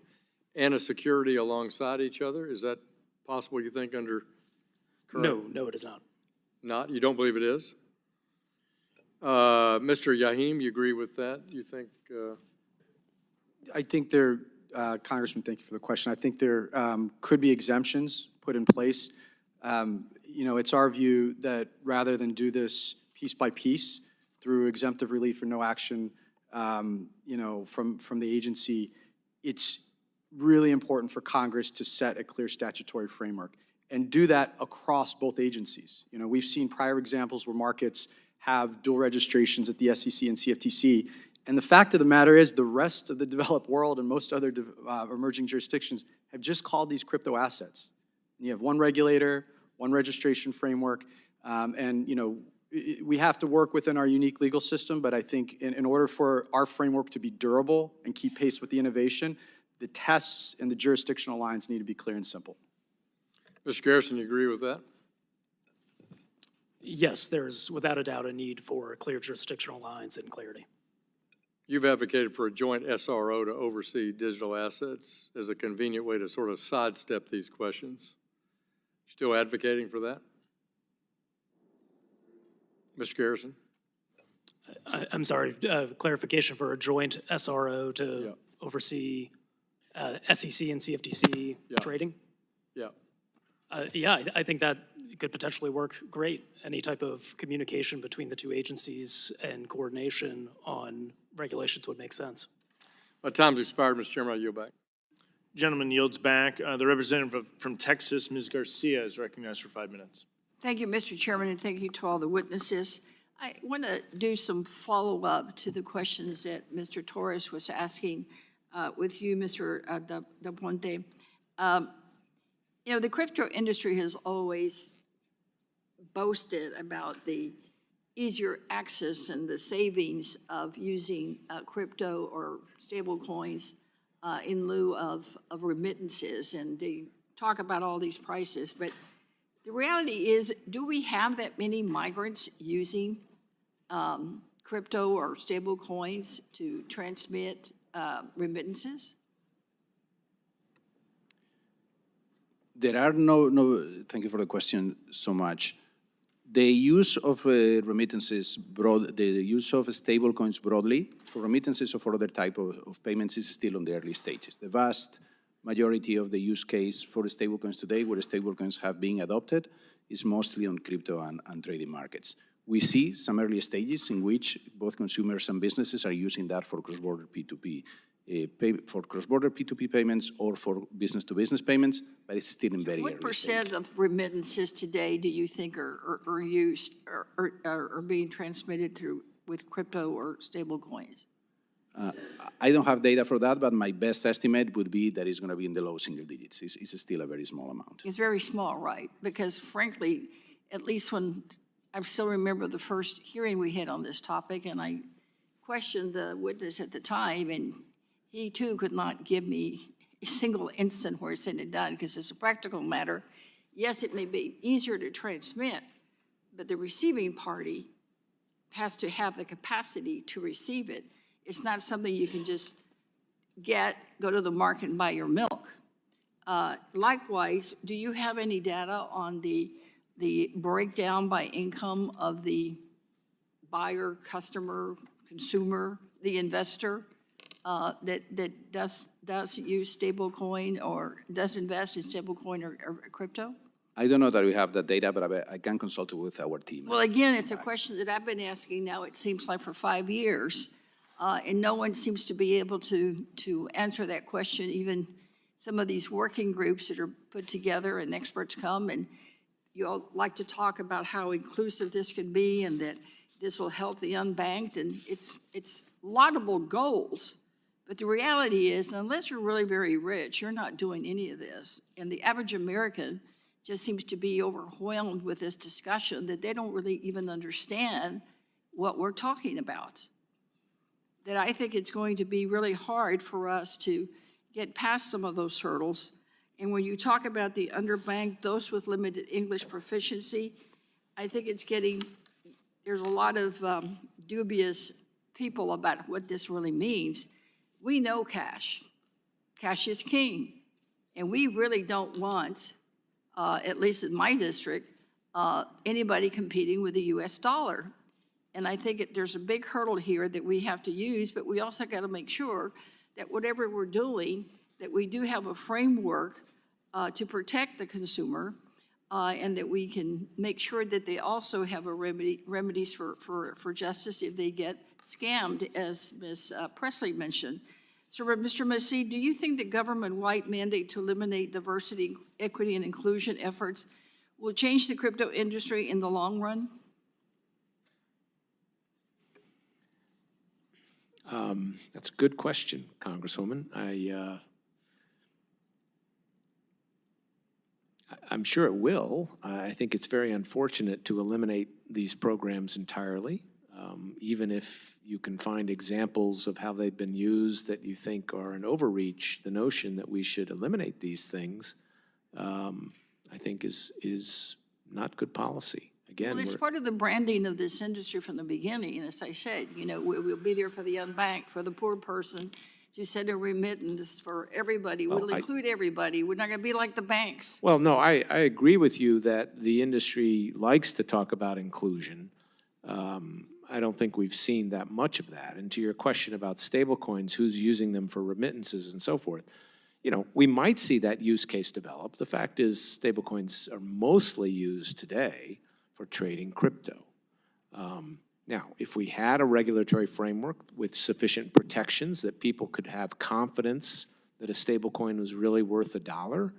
and a security alongside each other? Is that possible, you think, under No, no, it is not. Not? You don't believe it is? Mr. Yahim, you agree with that? You think, I think there, Congressman, thank you for the question. I think there could be exemptions put in place. You know, it's our view that rather than do this piece by piece through exemptive relief or no action, you know, from the agency, it's really important for Congress to set a clear statutory framework and do that across both agencies. You know, we've seen prior examples where markets have dual registrations at the SEC and CFTC. And the fact of the matter is the rest of the developed world and most other emerging jurisdictions have just called these crypto assets. And you have one regulator, one registration framework, and you know, we have to work within our unique legal system, but I think in order for our framework to be durable and keep pace with the innovation, the tests and the jurisdictional lines need to be clear and simple. Mr. Garrison, you agree with that? Yes, there's without a doubt a need for clear jurisdictional lines and clarity. You've advocated for a joint SRO to oversee digital assets as a convenient way to sort of sidestep these questions. Still advocating for that? Mr. Garrison? I'm sorry, clarification for a joint SRO to oversee SEC and CFTC trading? Yeah. Yeah, I think that could potentially work great. Any type of communication between the two agencies and coordination on regulations would make sense. My time's expired, Mr. Chairman. I yield back. Gentleman yields back. The representative from Texas, Ms. Garcia, is recognized for 5 minutes. Thank you, Mr. Chairman, and thank you to all the witnesses. I want to do some follow-up to the questions that Mr. Torres was asking with you, Mr. Del Ponte. You know, the crypto industry has always boasted about the easier access and the savings of using crypto or stable coins in lieu of remittances. And they talk about all these prices, but the reality is, do we have that many migrants using crypto or stable coins to transmit remittances? There are thank you for the question so much. The use of remittances, the use of stablecoins broadly for remittances or for other type of payments is still on the early stages. The vast majority of the use case for stablecoins today, where stablecoins have been adopted, is mostly on crypto and trading markets. We see some early stages in which both consumers and businesses are using that for cross-border P2P, for cross-border P2P payments or for business-to-business payments, but it's still in very early What stages. % of remittances today do you think are used or being transmitted with crypto or stable coins? I don't have data for that, but my best estimate would be that it's going to be in the low single digits. It's still a very small amount. It's very small, right? Because frankly, at least when, I still remember the first hearing we had on this topic, and I questioned the witness at the time, and he too could not give me a single instant where it's said and done, because it's a practical matter. Yes, it may be easier to transmit, but the receiving party has to have the capacity to receive it. It's not something you can just go to the market and buy your milk. Likewise, do you have any data on the breakdown by income of the buyer, customer, consumer, the investor that does use stablecoin or does invest in stablecoin or crypto? I don't know that we have that data, but I can consult with our team. Well, again, it's a question that I've been asking now, it seems like for 5 years, and no one seems to be able to answer that question. Even some of these working groups that are put together and experts come, and you all like to talk about how inclusive this can be and that this will help the unbanked, and it's laudable goals. But the reality is, unless you're really very rich, you're not doing any of this. And the average American just seems to be overwhelmed with this discussion that they don't really even understand what we're talking about. That I think it's going to be really hard for us to get past some of those hurdles. And when you talk about the underbanked, those with limited English proficiency, I think there's a lot of dubious people about what this really means. We know cash. Cash is king. And we really don't want at least in my district, anybody competing with the US dollar. And I think there's a big hurdle here that we have to use, but we also got to make sure that whatever we're doing, that we do have a framework to protect the consumer, and that we can make sure that they also have a remedies for justice if they get scammed, as Ms. Presley mentioned. So, Mr. Massey, do you think the government-wide mandate to eliminate diversity, equity, and inclusion efforts will change the crypto industry in the long run? That's a good question, Congresswoman. I'm sure it will. I think it's very unfortunate to eliminate these programs entirely, even if you can find examples of how they've been used that you think are an overreach. The notion that we should eliminate these things, I think, is not good policy. Again, Well, it's part of the branding of this industry from the beginning. And as I said, you know, we'll be there for the unbanked, for the poor person, to send a remittance for everybody. We'll include everybody. We're not going to be like the banks. Well, no, I agree with you that the industry likes to talk about inclusion. I don't think we've seen that much of that. And to your question about stablecoins, who's using them for remittances and so forth, you know, we might see that use case develop. The fact is stablecoins are mostly used today for trading crypto. Now, if we had a regulatory framework with sufficient protections that people could have confidence that a stablecoin was really worth $1,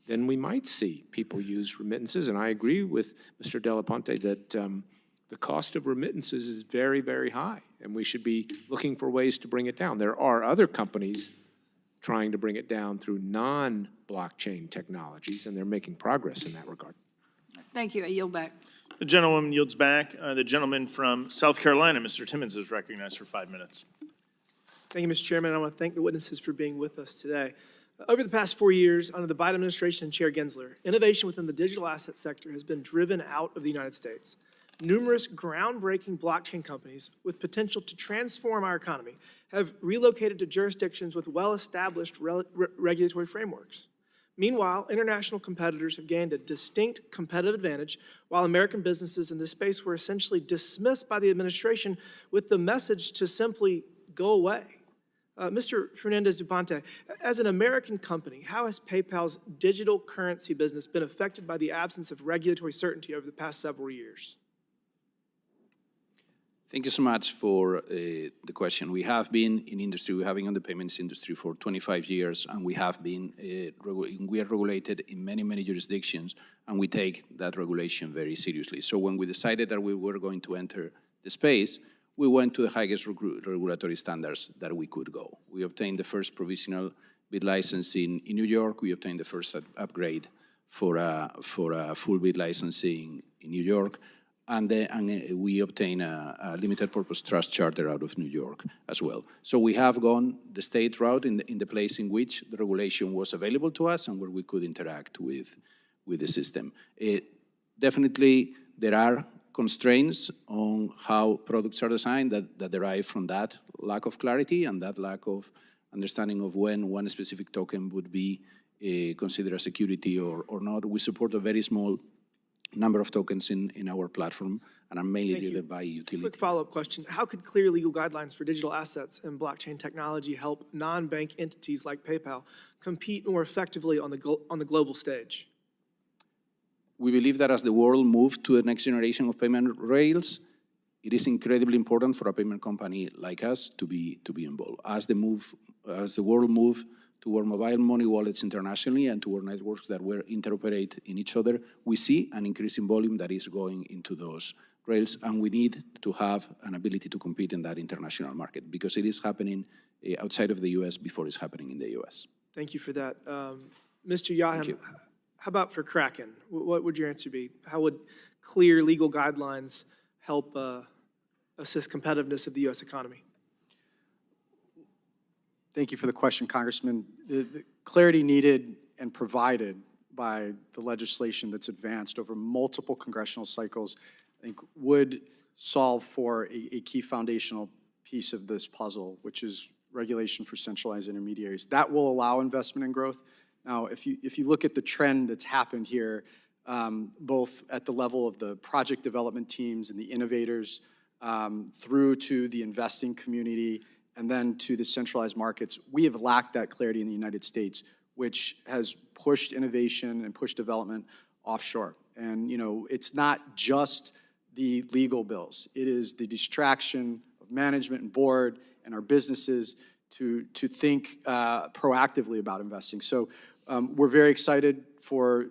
then we might see people use remittances. And I agree with Mr. Delaponte that the cost of remittances is very, very high, and we should be looking for ways to bring it down. There are other companies trying to bring it down through non-blockchain technologies, and they're making progress in that regard. Thank you. I yield back. The gentlewoman yields back. The gentleman from South Carolina, Mr. Timmons, is recognized for 5 minutes. Thank you, Mr. Chairman. I want to thank the witnesses for being with us today. Over the past 4 years, under the Biden administration and Chair Gensler, innovation within the digital asset sector has been driven out of the United States. Numerous groundbreaking blockchain companies with potential to transform our economy have relocated to jurisdictions with well-established regulatory frameworks. Meanwhile, international competitors have gained a distinct competitive advantage, while American businesses in this space were essentially dismissed by the administration with the message to simply go away. Mr. Fernandez-Duponte, as an American company, how has PayPal's digital currency business been affected by the absence of regulatory certainty over the past several years? Thank you so much for the question. We have been in industry, we have been in the payments industry for 25 years, and we have been, we are regulated in many, many jurisdictions, and we take that regulation very seriously. So when we decided that we were going to enter the space, we went to the highest regulatory standards that we could go. We obtained the first provisional bid license in New York. We obtained the first upgrade for a full bid licensing in New York. And we obtain a limited purpose trust charter out of New York as well. So we have gone the state route in the place in which the regulation was available to us and where we could interact with the system. Definitely, there are constraints on how products are designed that derive from that lack of clarity and that lack of understanding of when one specific token would be considered a security or not. We support a very small number of tokens in our platform, and are mainly driven by utility. Quick follow-up question. How could clear legal guidelines for digital assets and blockchain technology help non-bank entities like PayPal compete more effectively on the global stage? We believe that as the world moves to the next generation of payment rails, it is incredibly important for a payment company like us to be involved. As the world moves toward mobile money wallets internationally and toward networks that will interoperate in each other, we see an increasing volume that is going into those rails, and we need to have an ability to compete in that international market because it is happening outside of the U.S. before it's happening in the U.S. Thank you for that. Mr. Yahem, how about for Kraken? What would your answer be? How would clear legal guidelines help assist competitiveness of the U.S. economy? Thank you for the question, Congressman. The clarity needed and provided by the legislation that's advanced over multiple congressional cycles, I think, would solve for a key foundational piece of this puzzle, which is regulation for centralized intermediaries. That will allow investment and growth. Now, if you look at the trend that's happened here, both at the level of the project development teams and the innovators, through to the investing community, and then to the centralized markets, we have lacked that clarity in the United States, which has pushed innovation and pushed development offshore. And, it's not just the legal bills. It is the distraction of management and board and our businesses to think proactively about investing. So we're very excited for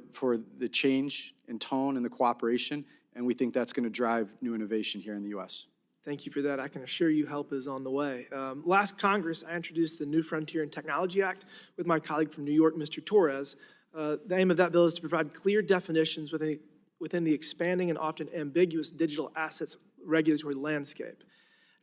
the change in tone and the cooperation, and we think that's going to drive new innovation here in the U.S. Thank you for that. I can assure you help is on the way. Last Congress, I introduced the New Frontier and Technology Act with my colleague from New York, Mr. Torres. The aim of that bill is to provide clear definitions within the expanding and often ambiguous digital assets regulatory landscape.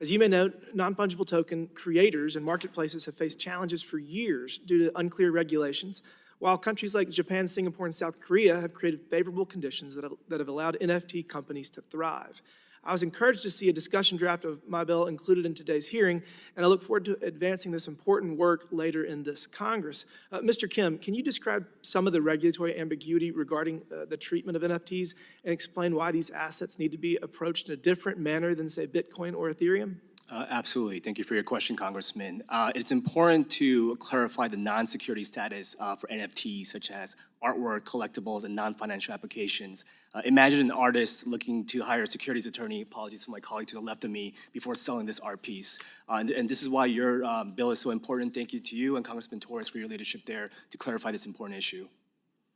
As you may know, non-fungible token creators and marketplaces have faced challenges for years due to unclear regulations, while countries like Japan, Singapore, and South Korea have created favorable conditions that have allowed NFT companies to thrive. I was encouraged to see a discussion draft of my bill included in today's hearing, and I look forward to advancing this important work later in this Congress. Mr. Kim, can you describe some of the regulatory ambiguity regarding the treatment of NFTs and explain why these assets need to be approached in a different manner than, say, Bitcoin or Ethereum? Absolutely. Thank you for your question, Congressman. It's important to clarify the non-security status for NFTs, such as artwork, collectibles, and non-financial applications. Imagine an artist looking to hire a securities attorney, apologies to my colleague to the left of me, before selling this art piece. And this is why your bill is so important. Thank you to you and Congressman Torres for your leadership there to clarify this important issue.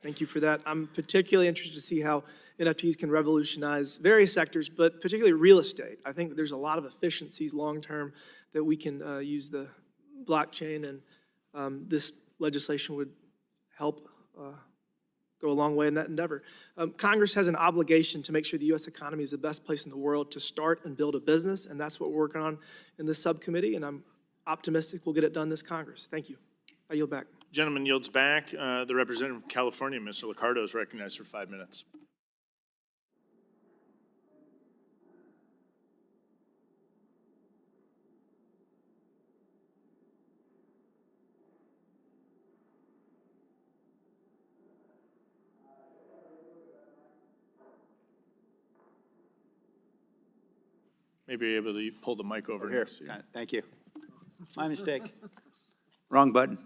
Thank you for that. I'm particularly interested to see how NFTs can revolutionize various sectors, but particularly real estate. I think there's a lot of efficiencies long-term that we can use the blockchain, and this legislation would help go a long way in that endeavor. Congress has an obligation to make sure the U.S. economy is the best place in the world to start and build a business, and that's what we're working on in this subcommittee, and I'm optimistic we'll get it done this Congress. Thank you. I yield back. Gentleman yields back. The representative from California, Mr. Liccardo, is recognized for 5 minutes. Maybe you're able to pull the mic over here. next to you. Thank you. My mistake. Wrong button.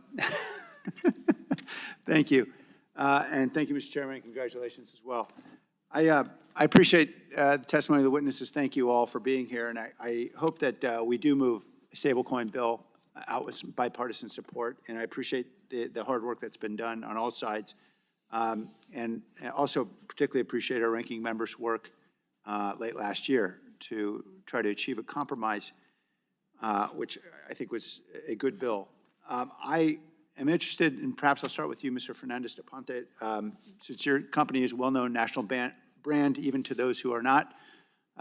Thank you. And thank you, Mr. Chairman, and congratulations as well. I appreciate the testimony of the witnesses. Thank you all for being here. And I hope that we do move a stablecoin bill out with some bipartisan support. And I appreciate the hard work that's been done on all sides. And I also particularly appreciate our ranking member's work late last year to try to achieve a compromise, which I think was a good bill. I am interested, and perhaps I'll start with you, Mr. Fernandez de Ponte, since your company is a well-known national brand, even to those who are not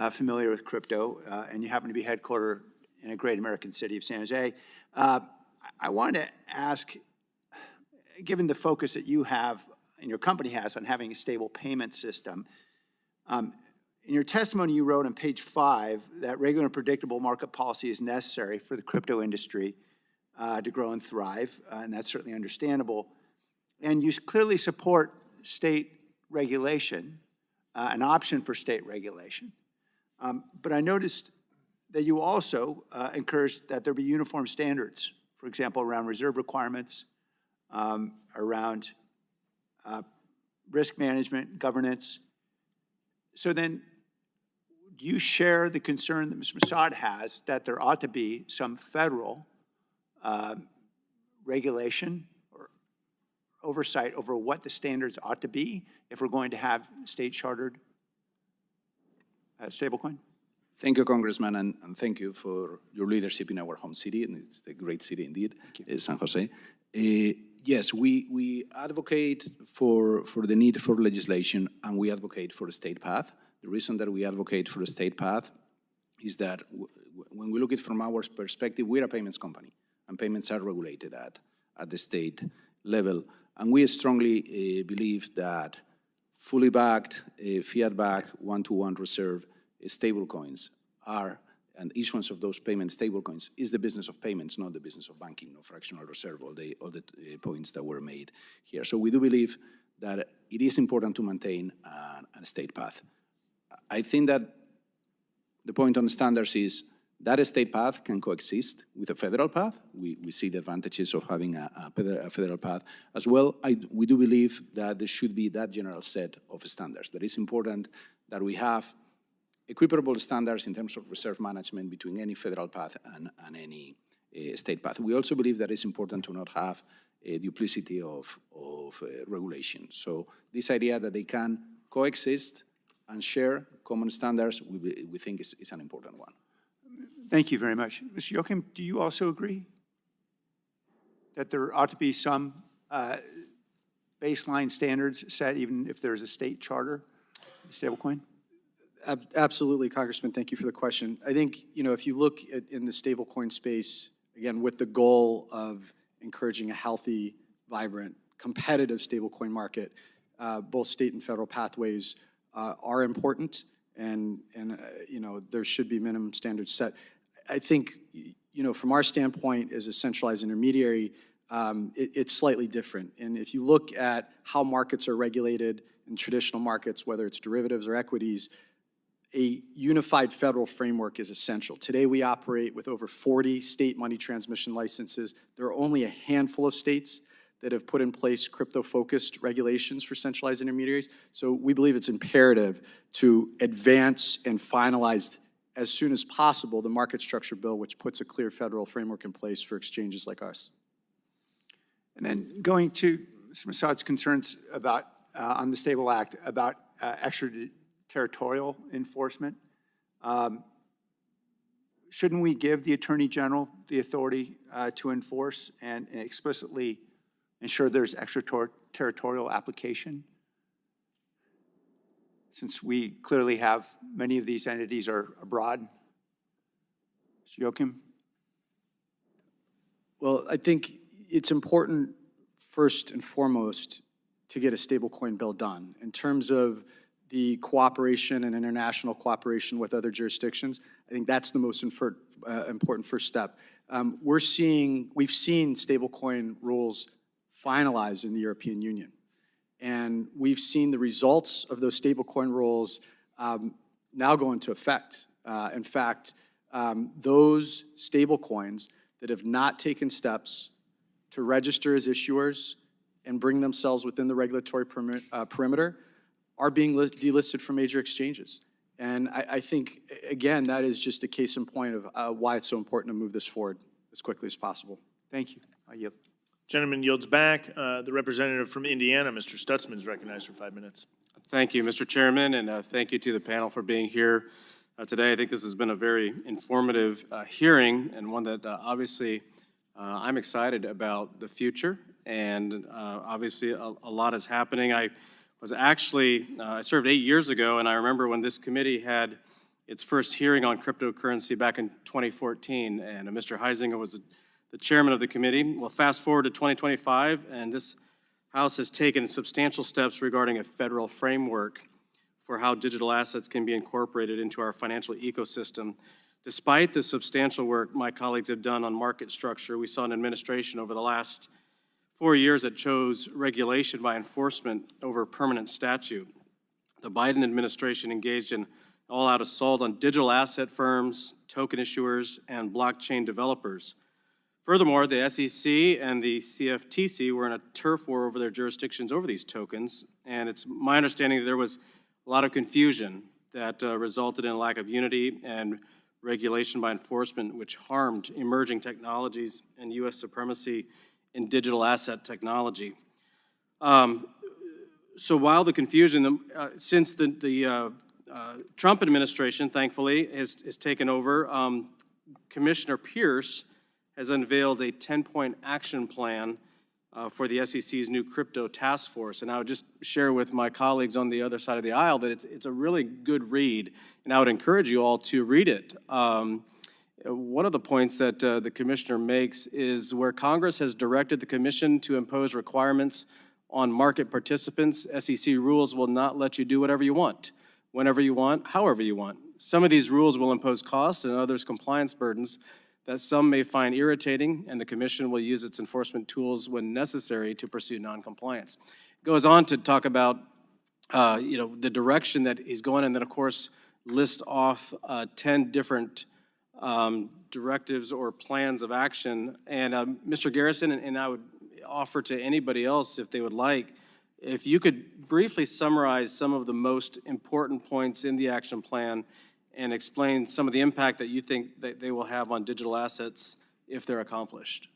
familiar with crypto, and you happen to be headquartered in a great American city of San Jose. I wanted to ask, given the focus that you have and your company has on having a stable payment system, in your testimony, you wrote on page 5 that regular and predictable market policy is necessary for the crypto industry to grow and thrive, and that's certainly understandable. And you clearly support state regulation, an option for state regulation. But I noticed that you also encouraged that there be uniform standards, for example, around reserve requirements, around risk management, governance. So then, do you share the concern that Mr. Mossad has that there ought to be some federal regulation or oversight over what the standards ought to be if we're going to have state-chartered stablecoin? Thank you, Congressman, and thank you for your leadership in our home city, and it's a great city indeed, San Jose. Yes, we advocate for the need for legislation, and we advocate for a state path. The reason that we advocate for a state path is that when we look at it from our perspective, we're a payments company, and payments are regulated at the state level. And we strongly believe that fully backed, fiat-backed, one-to-one reserve stablecoins are and issuance of those payment stablecoins is the business of payments, not the business of banking, no fractional reserve, all the points that were made here. So we do believe that it is important to maintain a state path. I think that the point on standards is that a state path can coexist with a federal path. We see the advantages of having a federal path as well. We do believe that there should be that general set of standards. That it's important that we have equiparable standards in terms of reserve management between any federal path and any state path. We also believe that it's important to not have a duplicity of regulation. So this idea that they can coexist and share common standards, we think is an important one. Thank you very much. Mr. Joachim, do you also agree that there ought to be some baseline standards set even if there's a state charter, stablecoin? Absolutely, Congressman. Thank you for the question. I think, if you look in the stablecoin space, again, with the goal of encouraging a healthy, vibrant, competitive stablecoin market, both state and federal pathways are important, and there should be minimum standards set. I think, from our standpoint as a centralized intermediary, it's slightly different. And if you look at how markets are regulated in traditional markets, whether it's derivatives or equities, a unified federal framework is essential. Today, we operate with over 40 state money transmission licenses. There are only a handful of states that have put in place crypto-focused regulations for centralized intermediaries. So we believe it's imperative to advance and finalize as soon as possible the market structure bill, which puts a clear federal framework in place for exchanges like ours. And then going to Mr. Massad's concerns about, on the Stable Act, about extraterritorial enforcement. Shouldn't we give the Attorney General the authority to enforce and explicitly ensure there's extraterritorial application? Since we clearly have many of these entities are abroad. Mr. Joachim? Well, I think it's important, first and foremost, to get a stablecoin bill done. In terms of the cooperation and international cooperation with other jurisdictions, I think that's the most important first step. We've seen stablecoin rules finalized in the European Union. And we've seen the results of those stablecoin rules now go into effect. In fact, those stablecoins that have not taken steps to register as issuers and bring themselves within the regulatory perimeter are being delisted from major exchanges. And I think, again, that is just a case in point of why it's so important to move this forward as quickly as possible. Thank you. I yield. Gentleman yields back. The representative from Indiana, Mr. Stutzman, is recognized for 5 minutes. Thank you, Mr. Chairman, and thank you to the panel for being here today. I think this has been a very informative hearing, and one that obviously I'm excited about the future, and obviously a lot is happening. I served 8 years ago, and I remember when this committee had its first hearing on cryptocurrency back in 2014, and Mr. Heisinger was the chairman of the committee. Well, fast forward to 2025, and this House has taken substantial steps regarding a federal framework for how digital assets can be incorporated into our financial ecosystem. Despite the substantial work my colleagues have done on market structure, we saw an administration over the last 4 years that chose regulation by enforcement over permanent statute. The Biden administration engaged in all-out assault on digital asset firms, token issuers, and blockchain developers. Furthermore, the SEC and the CFTC were in a turf war over their jurisdictions over these tokens, and it's my understanding that there was a lot of confusion that resulted in a lack of unity and regulation by enforcement, which harmed emerging technologies and U.S. supremacy in digital asset technology. So while the confusion, since the Trump administration, thankfully, has taken over, Commissioner Pierce has unveiled a 10-point action plan for the SEC's new crypto task force. And I would just share with my colleagues on the other side of the aisle that it's a really good read, and I would encourage you all to read it. One of the points that the commissioner makes is where Congress has directed the commission to impose requirements on market participants, SEC rules will not let you do whatever you want, whenever you want, however you want. Some of these rules will impose costs and others compliance burdens that some may find irritating, and the Commission will use its enforcement tools when necessary to pursue noncompliance. It goes on to talk about the direction that he's going, and then, of course, list off 10 different directives or plans of action. And Mr. Garrison, and I would offer to anybody else if they would like, if you could briefly summarize some of the most important points in the action plan and explain some of the impact that you think that they will have on digital assets if they're accomplished.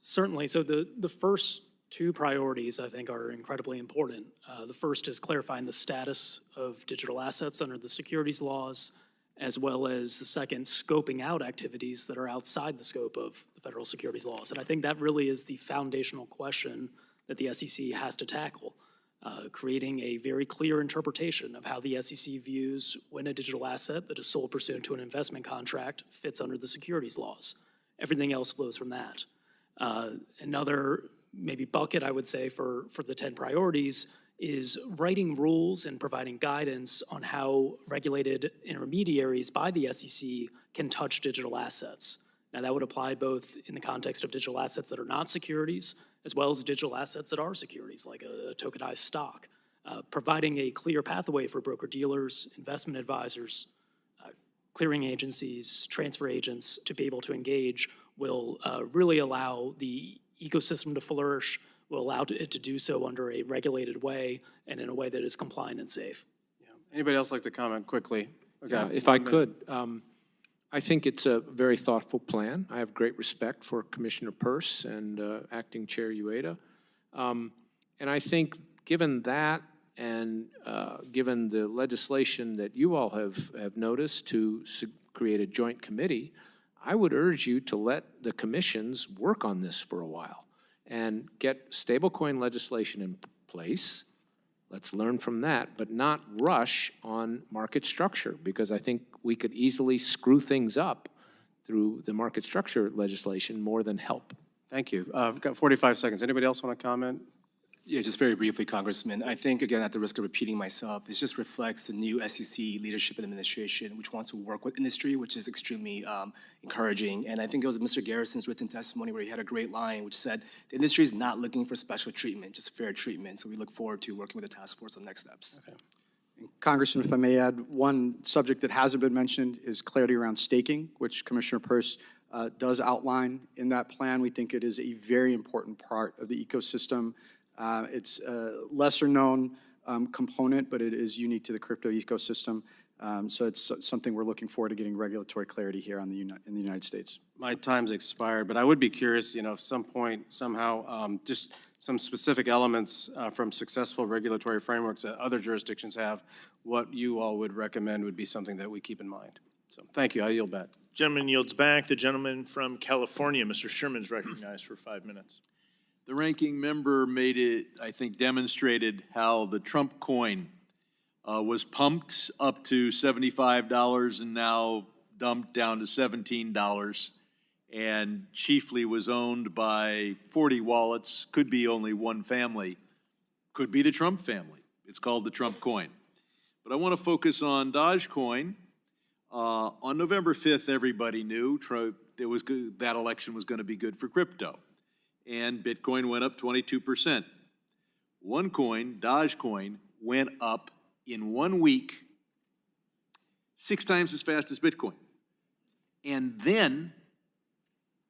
Certainly. So the first two priorities, I think, are incredibly important. The first is clarifying the status of digital assets under the securities laws, as well as the second, scoping out activities that are outside the scope of the federal securities laws. And I think that really is the foundational question that the SEC has to tackle, creating a very clear interpretation of how the SEC views when a digital asset that is sold pursuant to an investment contract fits under the securities laws. Everything else flows from that. Another maybe bucket, I would say, for the 10 priorities is writing rules and providing guidance on how regulated intermediaries by the SEC can touch digital assets. Now, that would apply both in the context of digital assets that are not securities, as well as digital assets that are securities, like a tokenized stock. Providing a clear pathway for broker-dealers, investment advisors, clearing agencies, transfer agents to be able to engage will really allow the ecosystem to flourish, will allow it to do so under a regulated way and in a way that is compliant and safe. Yeah. Anybody else like to comment quickly? Yeah, if I could, I think it's a very thoughtful plan. I have great respect for Commissioner Peirce and Acting Chair Ueda. And I think given that and given the legislation that you all have noticed to create a joint committee, I would urge you to let the commissions work on this for a while and get stablecoin legislation in place. Let's learn from that, but not rush on market structure, because I think we could easily screw things up through the market structure legislation more than help. Thank you. I've got 45 seconds. Anybody else want to comment? Yeah, just very briefly, Congressman. I think, again, at the risk of repeating myself, this just reflects the new SEC leadership and administration, which wants to work with industry, which is extremely encouraging. And I think it was Mr. Garrison's written testimony where he had a great line, which said, the industry is not looking for special treatment, just fair treatment. So we look forward to working with the task force on next steps. Okay. Congressman, if I may add, one subject that hasn't been mentioned is clarity around staking, which Commissioner Peirce does outline in that plan. We think it is a very important part of the ecosystem. It's a lesser-known component, but it is unique to the crypto ecosystem. So it's something we're looking forward to getting regulatory clarity here in the United States. My time's expired, but I would be curious, at some point, somehow, just some specific elements from successful regulatory frameworks that other jurisdictions have, what you all would recommend would be something that we keep in mind. So thank you. I yield back. Gentleman yields back. The gentleman from California, Mr. Sherman's recognized for 5 minutes. The ranking member made it, I think, demonstrated how the Trump coin was pumped up to $75 and now dumped down to $17, and chiefly was owned by 40 wallets, could be only one family, could be the Trump family. It's called the Trump coin. But I want to focus on Dogecoin. On November 5th, everybody knew that election was going to be good for crypto. And Bitcoin went up 22%. One coin, Dogecoin, went up in 1 week 6 times as fast as Bitcoin. And then,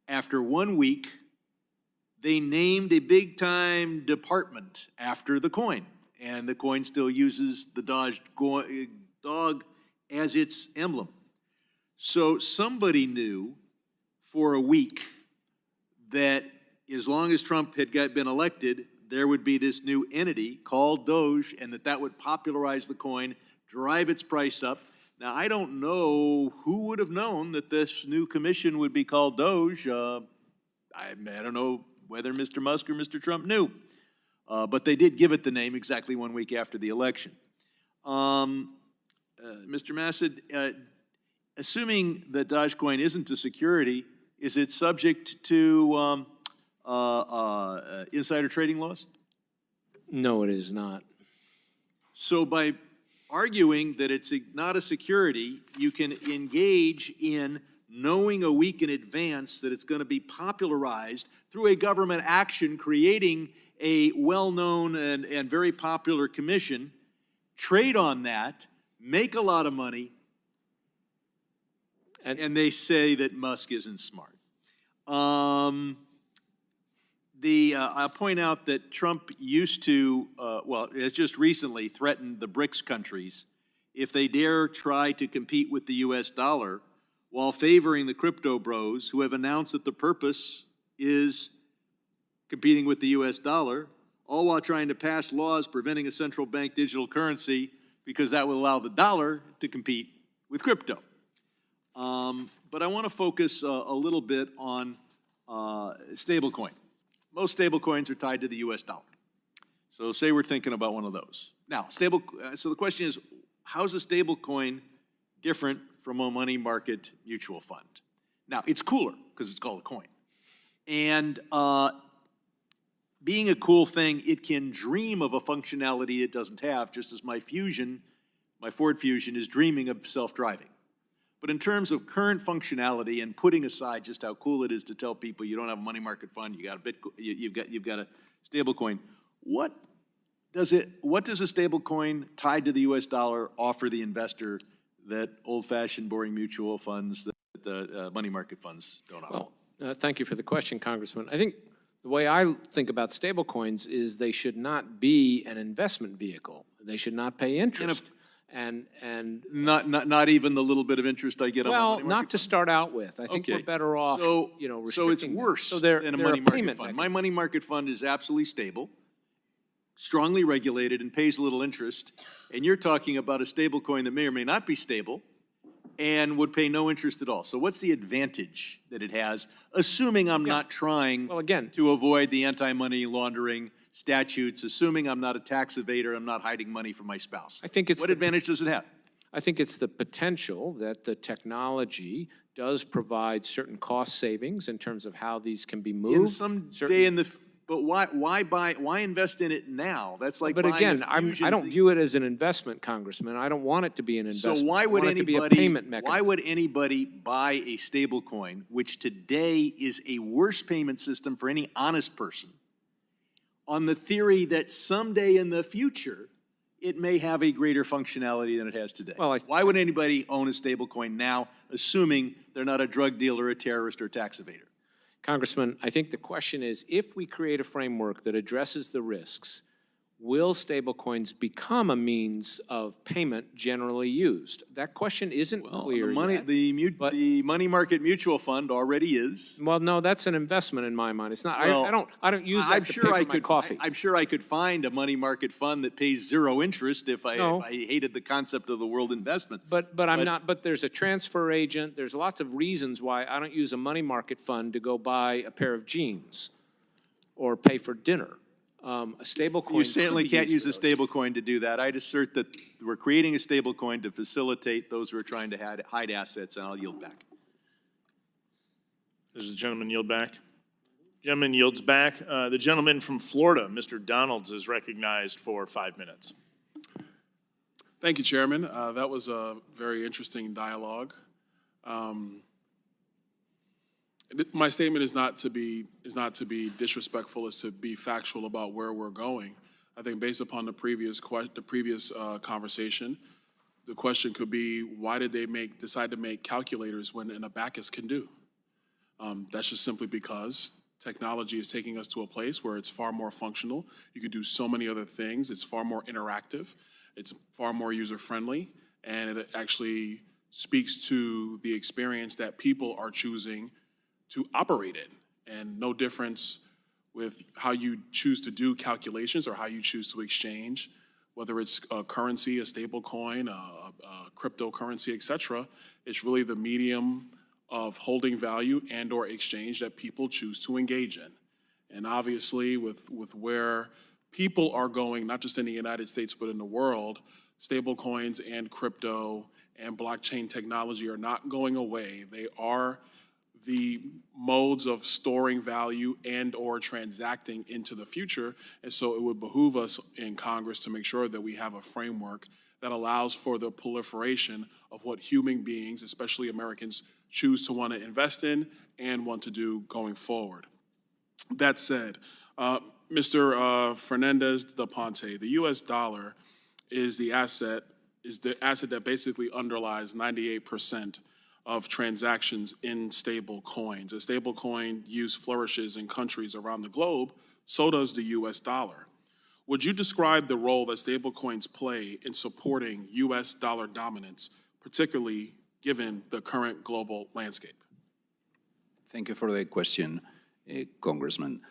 after 1 week, they named a big-time department after the coin. And the coin still uses the dog as its emblem. So somebody knew for a week that as long as Trump had been elected, there would be this new entity called Doge, and that would popularize the coin, drive its price up. Now, I don't know who would have known that this new commission would be called Doge. I don't know whether Mr. Musk or Mr. Trump knew, but they did give it the name exactly 1 week after the election. Mr. Massad, assuming that Dogecoin isn't a security, is it subject to insider trading laws? No, it is not. So by arguing that it's not a security, you can engage in knowing a week in advance that it's going to be popularized through a government action, creating a well-known and very popular commission, trade on that, make a lot of money, and they say that Musk isn't smart. I'll point out that Trump used to, has just recently threatened the BRICS countries if they dare try to compete with the US dollar while favoring the crypto bros who have announced that the purpose is competing with the US dollar, all while trying to pass laws preventing a central bank digital currency because that will allow the dollar to compete with crypto. But I want to focus a little bit on stablecoin. Most stablecoins are tied to the US dollar. So say we're thinking about one of those. Now, so the question is, how's a stablecoin different from a money market mutual fund? Now, it's cooler because it's called a coin. And being a cool thing, it can dream of a functionality it doesn't have, just as my Ford Fusion is dreaming of self-driving. But in terms of current functionality and putting aside just how cool it is to tell people you don't have a money market fund, you got a Bitcoin, you've got a stable coin, what does a stable coin tied to the US dollar offer the investor that old-fashioned boring mutual funds, that the money market funds don't offer? Well, thank you for the question, Congressman. I think the way I think about stablecoins is they should not be an investment vehicle. They should not pay interest. And not even the little bit of interest I get on my money market not to start out with. I think we're better off, restricting so it's worse than a money market fund. My money market fund is absolutely stable, strongly regulated, and pays a little interest. And you're talking about a stable coin that may or may not be stable and would pay no interest at all. So what's the advantage that it has, assuming I'm not trying to avoid the anti-money laundering statutes, assuming I'm not a tax evader, I'm not hiding money from my spouse? What advantage does it have? I think it's the potential that the technology does provide certain cost savings in terms of how these can be moved. But why invest in it now? That's like But again, I don't view it as an investment, Congressman. I don't want it to be an investment. So why would I want it to be a payment mechanism. Why would anybody buy a stable coin, which today is a worse payment system for any honest person, on the theory that someday in the future, it may have a greater functionality than it has today? Why would anybody own a stable coin now, assuming they're not a drug dealer, a terrorist, or a tax evader? Congressman, I think the question is, if we create a framework that addresses the risks, will stablecoins become a means of payment generally used? That question isn't clear yet. The money market mutual fund already is. Well, no, that's an investment in my mind. It's not. I don't use that to pay for my coffee. I'm sure I could find a money market fund that pays zero interest if I hated the concept of the world investment. But I'm not. But there's a transfer agent. There's lots of reasons why I don't use a money market fund to go buy a pair of jeans or pay for dinner. A stable coin. You certainly can't use a stable coin to do that. I'd assert that we're creating a stable coin to facilitate those who are trying to hide assets, and I'll yield back. Does the gentleman yield back? Gentleman yields back. The gentleman from Florida, Mr. Donalds, is recognized for 5 minutes. Thank you, Chairman. That was a very interesting dialogue. My statement is not to be disrespectful, it's to be factual about where we're going. I think based upon the previous conversation, the question could be, why did they decide to make calculators when an abacus can do? That's just simply because technology is taking us to a place where it's far more functional. You could do so many other things. It's far more interactive. It's far more user-friendly, and it actually speaks to the experience that people are choosing to operate in, and no difference with how you choose to do calculations or how you choose to exchange, whether it's a currency, a stable coin, a cryptocurrency, et cetera. It's really the medium of holding value and or exchange that people choose to engage in. And obviously with where people are going, not just in the United States, but in the world, stable coins and crypto and blockchain technology are not going away. They are the modes of storing value and or transacting into the future. And so it would behoove us in Congress to make sure that we have a framework that allows for the proliferation of what human beings, especially Americans, choose to want to invest in and want to do going forward. That said, Mr. Fernandez da Ponte, the U.S. dollar is the asset that basically underlies 98% of transactions in stable coins. As stable coin use flourishes in countries around the globe, so does the U.S. dollar. Would you describe the role that stablecoins play in supporting U.S. dollar dominance, particularly given the current global landscape? Thank you for the question, Congressman.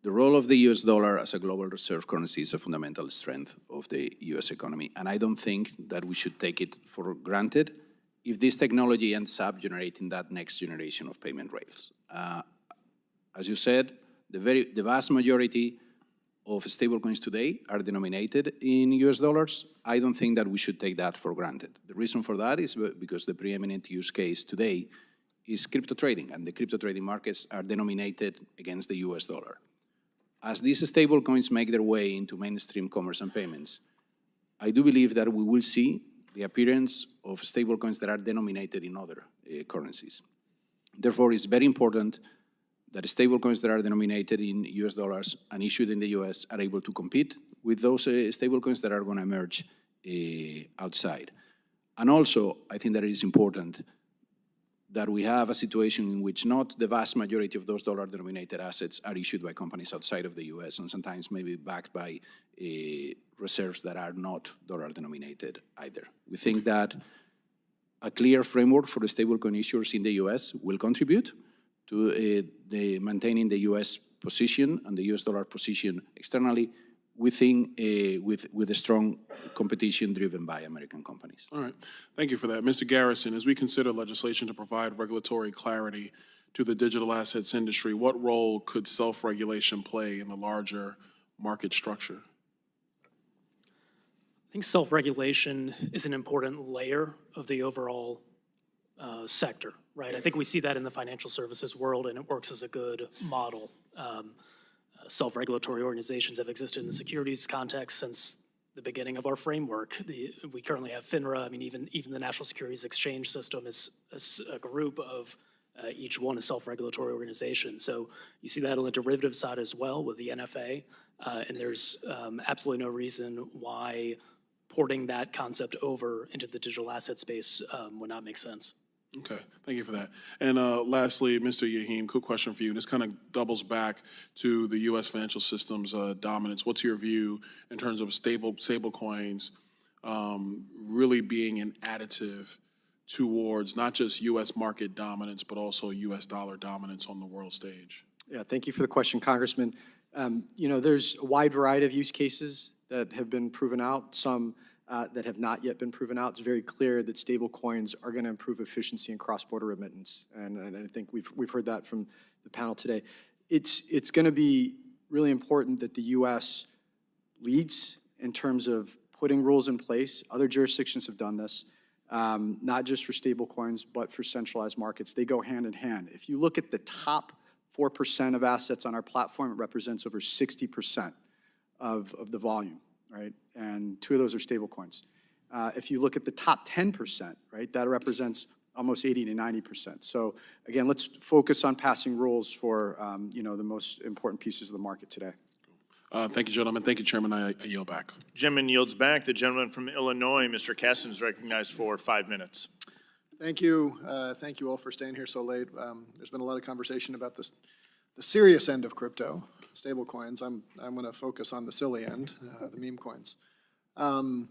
The role of the US dollar as a global reserve currency is a fundamental strength of the US economy, and I don't think that we should take it for granted if this technology ends up generating that next generation of payment rails. As you said, the vast majority of stablecoins today are denominated in US dollars. I don't think that we should take that for granted. The reason for that is because the preeminent use case today is crypto trading, and the crypto trading markets are denominated against the US dollar. As these stablecoins make their way into mainstream commerce and payments, I do believe that we will see the appearance of stablecoins that are denominated in other currencies. Therefore, it's very important that stablecoins that are denominated in US dollars and issued in the US are able to compete with those stablecoins that are going to emerge outside. And also, I think that it is important that we have a situation in which not the vast majority of those dollar-denominated assets are issued by companies outside of the US and sometimes maybe backed by reserves that are not dollar-denominated either. We think that a clear framework for the stablecoin issuers in the US will contribute to maintaining the US position and the US dollar position externally, we think with a strong competition driven by American companies. All right, thank you for that. Mr. Garrison, as we consider legislation to provide regulatory clarity to the digital assets industry, what role could self-regulation play in the larger market structure? I think self-regulation is an important layer of the overall sector, right? I think we see that in the financial services world, and it works as a good model. Self-regulatory organizations have existed in the securities context since the beginning of our framework. We currently have FINRA. I mean, even the National Securities Exchange System is a group of each one a self-regulatory organization. So you see that on the derivative side as well with the NFA, and there's absolutely no reason why porting that concept over into the digital asset space would not make sense. Okay, thank you for that. And lastly, Mr. Yahim, quick question for you. This kind of doubles back to the U.S. financial system's dominance. What's your view in terms of stable coins really being an additive towards not just U.S. market dominance, but also U.S. dollar dominance on the world stage? Yeah, thank you for the question, Congressman. You know, there's a wide variety of use cases that have been proven out, some that have not yet been proven out. It's very clear that stable coins are going to improve efficiency in cross-border remittance, and I think we've heard that from the panel today. It's going to be really important that the U.S. leads in terms of putting rules in place. Other jurisdictions have done this, not just for stable coins, but for centralized markets. They go hand in hand. If you look at the top 4% of assets on our platform, it represents over 60% of the volume, right? And 2 of those are stable coins. If you look at the top 10%, right, that represents almost 80 to 90%. So again, let's focus on passing rules for, you know, the most important pieces of the market today. Thank you, gentlemen. Thank you, Chairman. I yield back. Gentleman yields back. The gentleman from Illinois, Mr. Casson, is recognized for 5 minutes. Thank you. Thank you all for staying here so late. There's been a lot of conversation about the serious end of crypto, stable coins. I'm going to focus on the silly end, the meme coins. And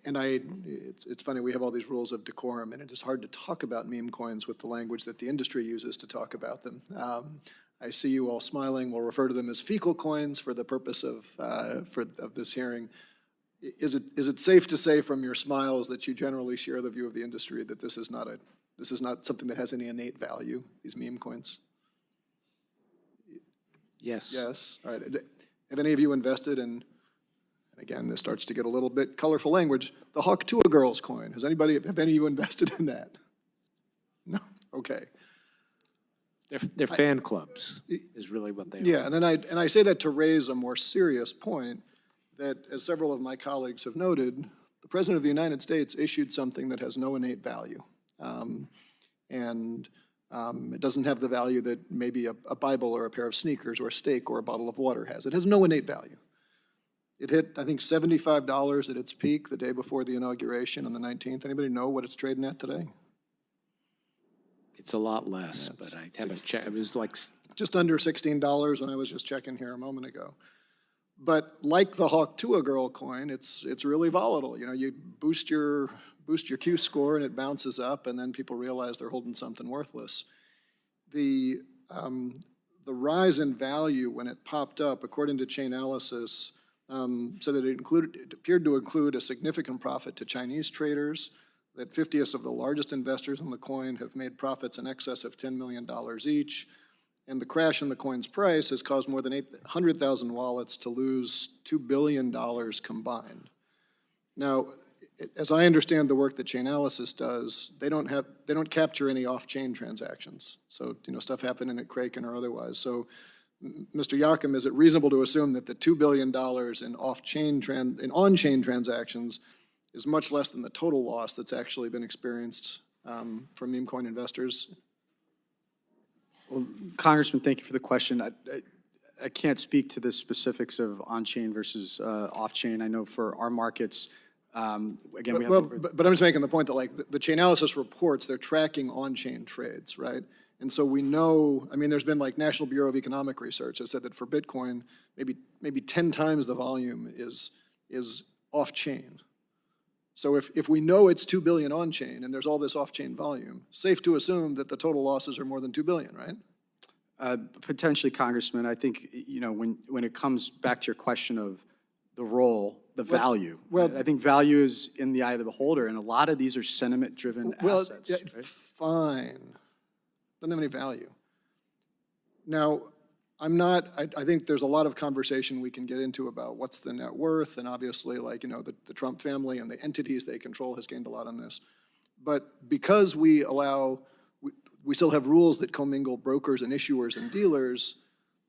it's funny, we have all these rules of decorum, and it is hard to talk about meme coins with the language that the industry uses to talk about them. I see you all smiling. We'll refer to them as fecal coins for the purpose of this hearing. Is it safe to say from your smiles that you generally share the view of the industry that this is not something that has any innate value, these meme coins? Yes. Yes. All right. Have any of you invested in, and again, this starts to get a little bit colorful language, the Hawk Tuah Girls coin? Have any of you invested in that? No? Okay. They're fan clubs is really what they are. Yeah, and I say that to raise a more serious point that, as several of my colleagues have noted, President of the United States issued something that has no innate value. It doesn't have the value that maybe a Bible or a pair of sneakers or a steak or a bottle of water has. It has no innate value. It hit, I think, $75 at its peak the day before the inauguration on the 19th. Anybody know what it's trading at today? It's a lot less, but I haven't checked. It was like Just under $16 when I was just checking here a moment ago. But like the Hawk Tuah Girl coin, it's really volatile. You know, you boost your Q score and it bounces up, and then people realize they're holding something worthless. The rise in value when it popped up, according to Chainalysis, so that it appeared to include a significant profit to Chinese traders, that 50th of the largest investors in the coin have made profits in excess of $10 million each, and the crash in the coin's price has caused more than 800,000 wallets to lose $2 billion combined. Now, as I understand the work that Chainalysis does, they don't capture any off-chain transactions. So, you know, stuff happening at Kraken or otherwise. So, Mr. Yakum, is it reasonable to assume that the $2 billion in on-chain transactions is much less than the total loss that's actually been experienced from meme coin investors? Well, Congressman, thank you for the question. I can't speak to the specifics of on-chain versus off-chain. I know for our markets, again, we have but I'm just making the point that, like, the Chainalysis reports, they're tracking on-chain trades, right? And so we know, I mean, there's been like National Bureau of Economic Research that said that for Bitcoin, maybe 10 times the volume is off-chain. So if we know it's 2 billion on-chain and there's all this off-chain volume, safe to assume that the total losses are more than 2 billion, right? Potentially, Congressman. I think, you know, when it comes back to your question of the role, the value. Well, I think value is in the eye of the beholder, and a lot of these are sentiment-driven assets. Right? Fine. Doesn't have any value. Now, I think there's a lot of conversation we can get into about what's the net worth, and obviously, like, you know, the Trump family and the entities they control has gained a lot on this. But because we still have rules that commingle brokers and issuers and dealers,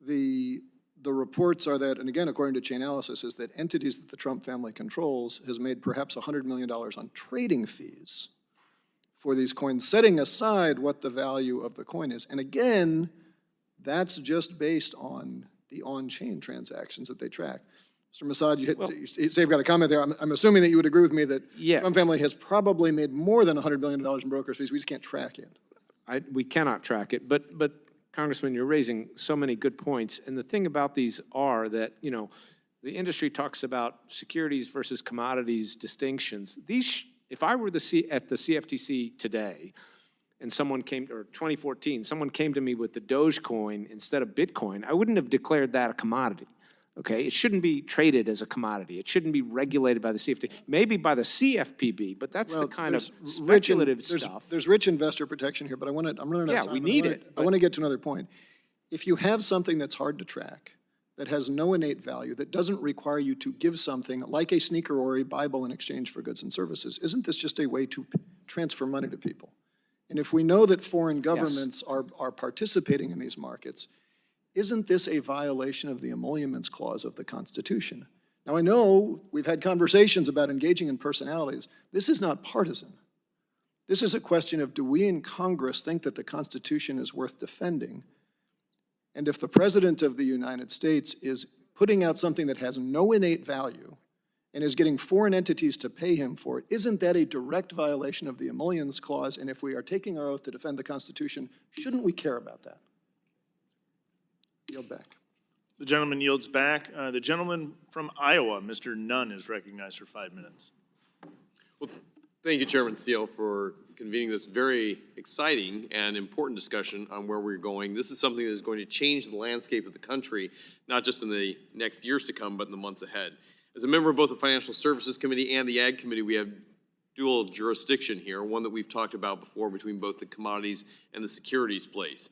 the reports are that, and again, according to Chainalysis, is that entities that the Trump family controls has made perhaps $100 million on trading fees for these coins, setting aside what the value of the coin is. And again, that's just based on the on-chain transactions that they track. Mr. Massad, you say you've got a comment there. I'm assuming that you would agree with me that the Trump family has probably made more than $100 billion in broker fees. We just can't track it. we cannot track it. But Congressman, you're raising so many good points. And the thing about these are that, you know, the industry talks about securities versus commodities distinctions. These, if I were at the CFTC today, and someone came, or 2014, someone came to me with the Dogecoin instead of Bitcoin, I wouldn't have declared that a commodity. Okay, it shouldn't be traded as a commodity. It shouldn't be regulated by the CFTC, maybe by the CFPB, but that's the kind of speculative stuff. There's rich investor protection here, but I'm running out of time. We need it. I want to get to another point. If you have something that's hard to track, that has no innate value, that doesn't require you to give something like a sneaker or a Bible in exchange for goods and services, isn't this just a way to transfer money to people? And if we know that foreign governments are participating in these markets, isn't this a violation of the emoluments clause of the Constitution? Now, I know we've had conversations about engaging in personalities. This is not partisan. This is a question of, do we in Congress think that the Constitution is worth defending? And if the President of the United States is putting out something that has no innate value and is getting foreign entities to pay him for it, isn't that a direct violation of the emoluments clause? And if we are taking our oath to defend the Constitution, shouldn't we care about that? Yield back. The gentleman yields back. The gentleman from Iowa, Mr. Nunn, is recognized for 5 minutes. Well, thank you, Chairman Steele, for convening this very exciting and important discussion on where we're going. This is something that is going to change the landscape of the country, not just in the next years to come, but in the months ahead. As a member of both the Financial Services Committee and the Ag Committee, we have dual jurisdiction here, one that we've talked about before between both the commodities and the securities place.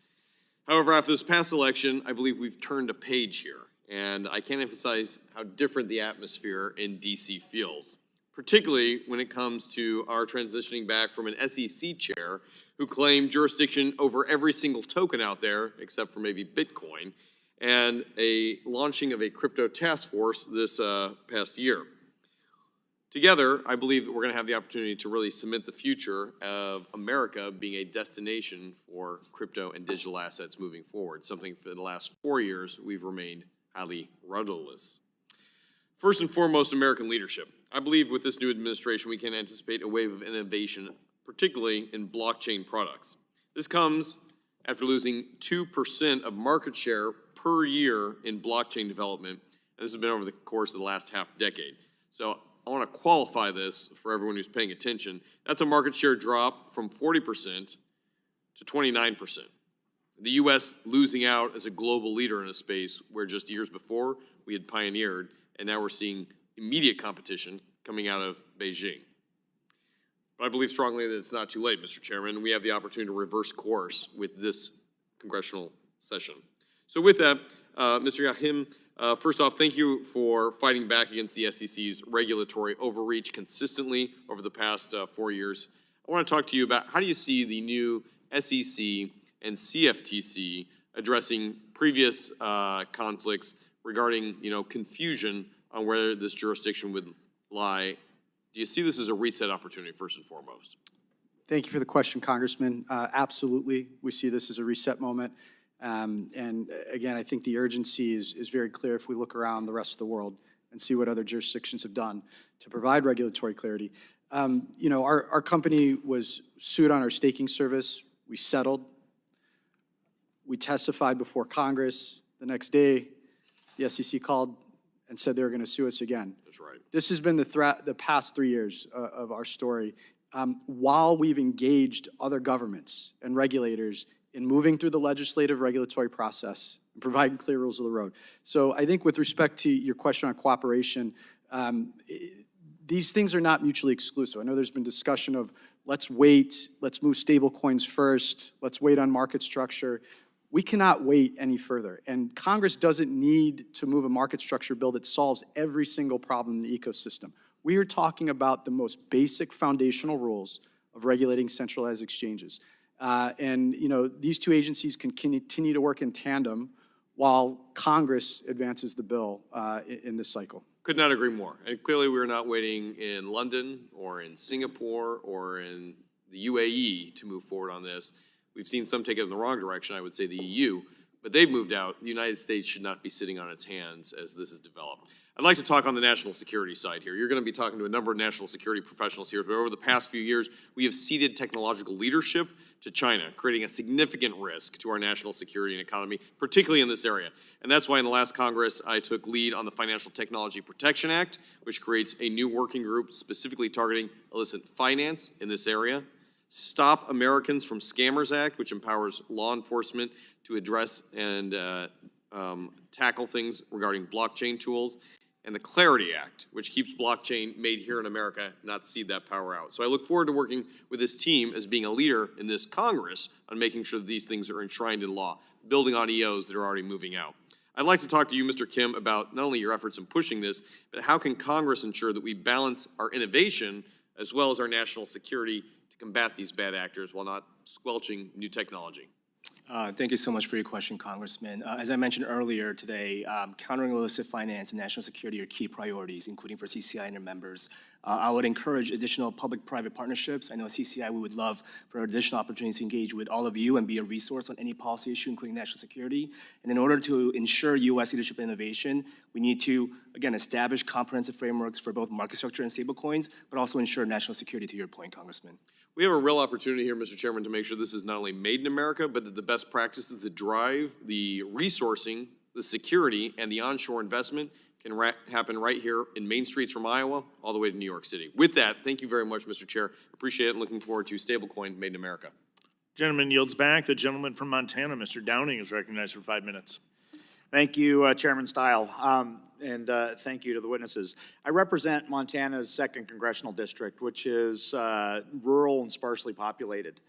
However, after this past election, I believe we've turned a page here, and I can't emphasize how different the atmosphere in D.C. feels, particularly when it comes to our transitioning back from an SEC chair who claimed jurisdiction over every single token out there, except for maybe Bitcoin, and a launching of a crypto task force this past year. Together, I believe that we're going to have the opportunity to really cement the future of America being a destination for crypto and digital assets moving forward, something for the last 4 years we've remained highly rudderless. First and foremost, American leadership. I believe with this new administration, we can anticipate a wave of innovation, particularly in blockchain products. This comes after losing 2% of market share per year in blockchain development, and this has been over the course of the last half decade. So I want to qualify this for everyone who's paying attention. That's a market share drop from 40% to 29%. The U.S. losing out as a global leader in a space where just years before we had pioneered, and now we're seeing immediate competition coming out of Beijing. But I believe strongly that it's not too late, Mr. Chairman. We have the opportunity to reverse course with this congressional session. So with that, Mr. Yahim, first off, thank you for fighting back against the SEC's regulatory overreach consistently over the past 4 years. I want to talk to you about how do you see the new SEC and CFTC addressing previous conflicts regarding, confusion on where this jurisdiction would lie. Do you see this as a reset opportunity, first and foremost? Thank you for the question, Congressman. Absolutely, we see this as a reset moment. And again, I think the urgency is very clear if we look around the rest of the world and see what other jurisdictions have done to provide regulatory clarity. Our company was sued on our staking service. We settled. We testified before Congress. The next day, the SEC called and said they were going to sue us again. That's right. This has been the past 3 years of our story. While we've engaged other governments and regulators in moving through the legislative regulatory process and providing clear rules of the road. So I think with respect to your question on cooperation, these things are not mutually exclusive. I know there's been discussion of let's wait, let's move stablecoins first, let's wait on market structure. We cannot wait any further. And Congress doesn't need to move a market structure bill that solves every single problem in the ecosystem. We are talking about the most basic foundational rules of regulating centralized exchanges. These two agencies can continue to work in tandem while Congress advances the bill in this cycle. Could not agree more. And clearly we're not waiting in London or in Singapore or in the UAE to move forward on this. We've seen some take it in the wrong direction, I would say the EU, but they've moved out. The United States should not be sitting on its hands as this is developed. I'd like to talk on the national security side here. You're going to be talking to a number of national security professionals here, but over the past few years, we have ceded technological leadership to China, creating a significant risk to our national security and economy, particularly in this area. And that's why in the last Congress, I took lead on the Financial Technology Protection Act, which creates a new working group specifically targeting illicit finance in this area. Stop Americans from Scammers Act, which empowers law enforcement to address and tackle things regarding blockchain tools. And the Clarity Act, which keeps blockchain made here in America, not cede that power out. So I look forward to working with this team as being a leader in this Congress on making sure that these things are enshrined in law, building on EOs that are already moving out. I'd like to talk to you, Mr. Kim, about not only your efforts in pushing this, but how can Congress ensure that we balance our innovation as well as our national security to combat these bad actors while not squelching new technology? Thank you so much for your question, Congressman. As I mentioned earlier today, countering illicit finance and national security are key priorities, including for CCI and their members. I would encourage additional public-private partnerships. I know at CCI we would love for additional opportunities to engage with all of you and be a resource on any policy issue, including national security. And in order to ensure U.S. leadership innovation, we need to, again, establish comprehensive frameworks for both market structure and stablecoins, but also ensure national security, to your point, Congressman. We have a real opportunity here, Mr. Chairman, to make sure this is not only made in America, but that the best practices that drive the resourcing, the security, and the onshore investment can happen right here in main streets from Iowa all the way to New York City. With that, thank you very much, Mr. Chair. Appreciate it and looking forward to stablecoin made in America. Gentleman yields back. The gentleman from Montana, Mr. Downing, is recognized for 5 minutes. Thank you, Chairman Stile, and thank you to the witnesses. I represent Montana's 2nd Congressional District, which is rural and sparsely populated.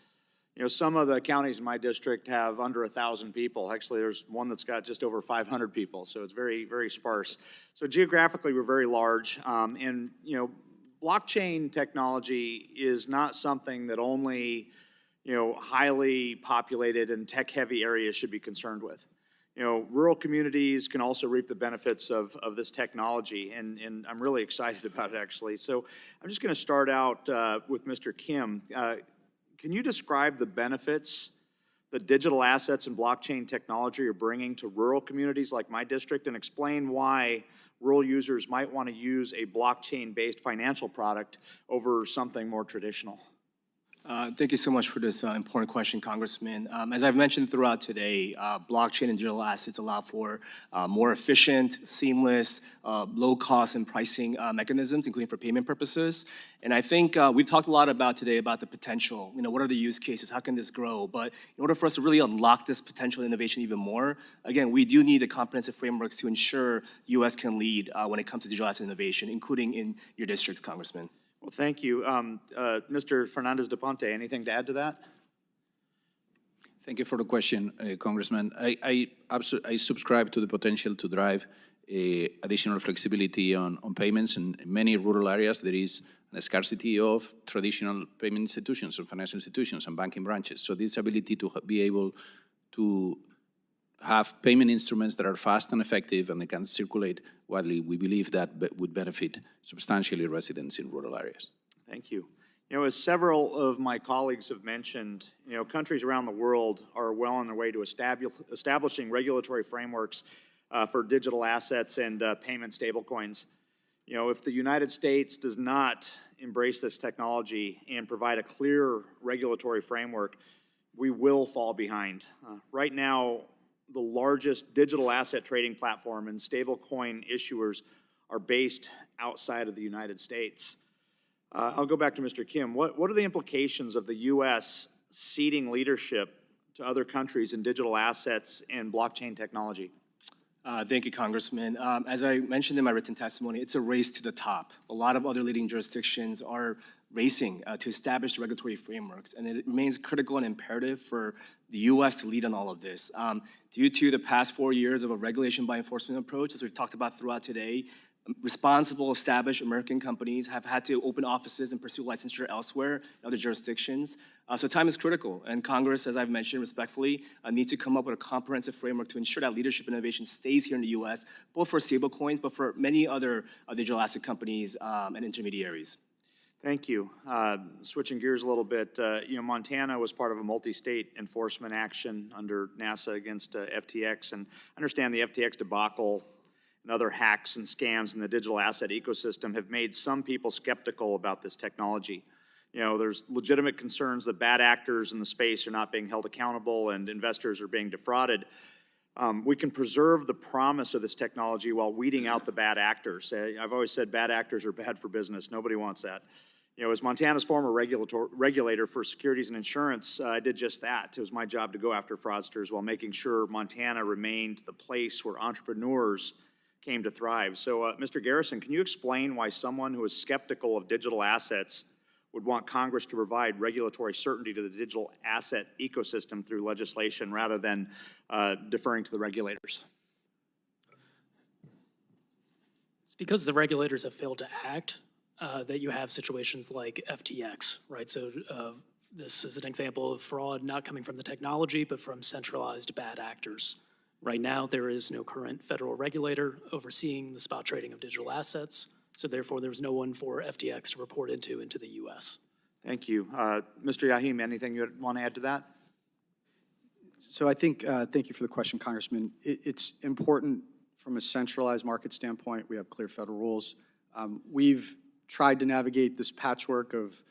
You know, some of the counties in my district have under 1,000 people. Actually, there's one that's got just over 500 people, so it's very, very sparse. So geographically, we're very large, and, you know, blockchain technology is not something that only, highly populated and tech-heavy areas should be concerned with. rural communities can also reap the benefits of this technology, and I'm really excited about it, actually. So I'm just going to start out with Mr. Kim. Can you describe the benefits that digital assets and blockchain technology are bringing to rural communities like my district, and explain why rural users might want to use a blockchain-based financial product over something more traditional? Thank you so much for this important question, Congressman. As I've mentioned throughout today, blockchain and digital assets allow for more efficient, seamless, low cost and pricing mechanisms, including for payment purposes. And I think we've talked a lot about today about the potential. What are the use cases? How can this grow? But in order for us to really unlock this potential innovation even more, again, we do need the comprehensive frameworks to ensure the U.S. can lead when it comes to digital asset innovation, including in your districts, Congressman. Well, thank you. Mr. Fernandez de Ponte, anything to add to that? Thank you for the question, Congressman. I subscribe to the potential to drive additional flexibility on payments. In many rural areas, there is a scarcity of traditional payment institutions or financial institutions and banking branches. So this ability to be able to have payment instruments that are fast and effective and they can circulate widely, we believe that would benefit substantially residents in rural areas. Thank you. As several of my colleagues have mentioned, countries around the world are well on their way to establishing regulatory frameworks for digital assets and payment stablecoins. If the United States does not embrace this technology and provide a clear regulatory framework, we will fall behind. Right now, the largest digital asset trading platform and stablecoin issuers are based outside of the United States. I'll go back to Mr. Kim. What are the implications of the U.S. ceding leadership to other countries in digital assets and blockchain technology? Thank you, Congressman. As I mentioned in my written testimony, it's a race to the top. A lot of other leading jurisdictions are racing to establish regulatory frameworks, and it remains critical and imperative for the U.S. to lead on all of this. Due to the past 4 years of a regulation by enforcement approach, as we've talked about throughout today, responsible, established American companies have had to open offices and pursue licensure elsewhere in other jurisdictions. So time is critical, and Congress, as I've mentioned respectfully, needs to come up with a comprehensive framework to ensure that leadership innovation stays here in the U.S., both for stablecoins, but for many other digital asset companies and intermediaries. Thank you. Switching gears a little bit, Montana was part of a multi-state enforcement action under NASA against FTX, and I understand the FTX debacle and other hacks and scams in the digital asset ecosystem have made some people skeptical about this technology. There's legitimate concerns that bad actors in the space are not being held accountable and investors are being defrauded. We can preserve the promise of this technology while weeding out the bad actors. I've always said bad actors are bad for business. Nobody wants that. As Montana's former regulator for securities and insurance, I did just that. It was my job to go after fraudsters while making sure Montana remained the place where entrepreneurs came to thrive. So, Mr. Garrison, can you explain why someone who is skeptical of digital assets would want Congress to provide regulatory certainty to the digital asset ecosystem through legislation rather than deferring to the regulators? It's because the regulators have failed to act that you have situations like FTX, right? So this is an example of fraud not coming from the technology, but from centralized bad actors. Right now, there is no current federal regulator overseeing the spot trading of digital assets, so therefore there's no one for FTX to report into the U.S. Thank you. Mr. Yahim, anything you want to add to that? So I think, thank you for the question, Congressman. It's important from a centralized market standpoint. We have clear federal rules. We've tried to navigate this patchwork of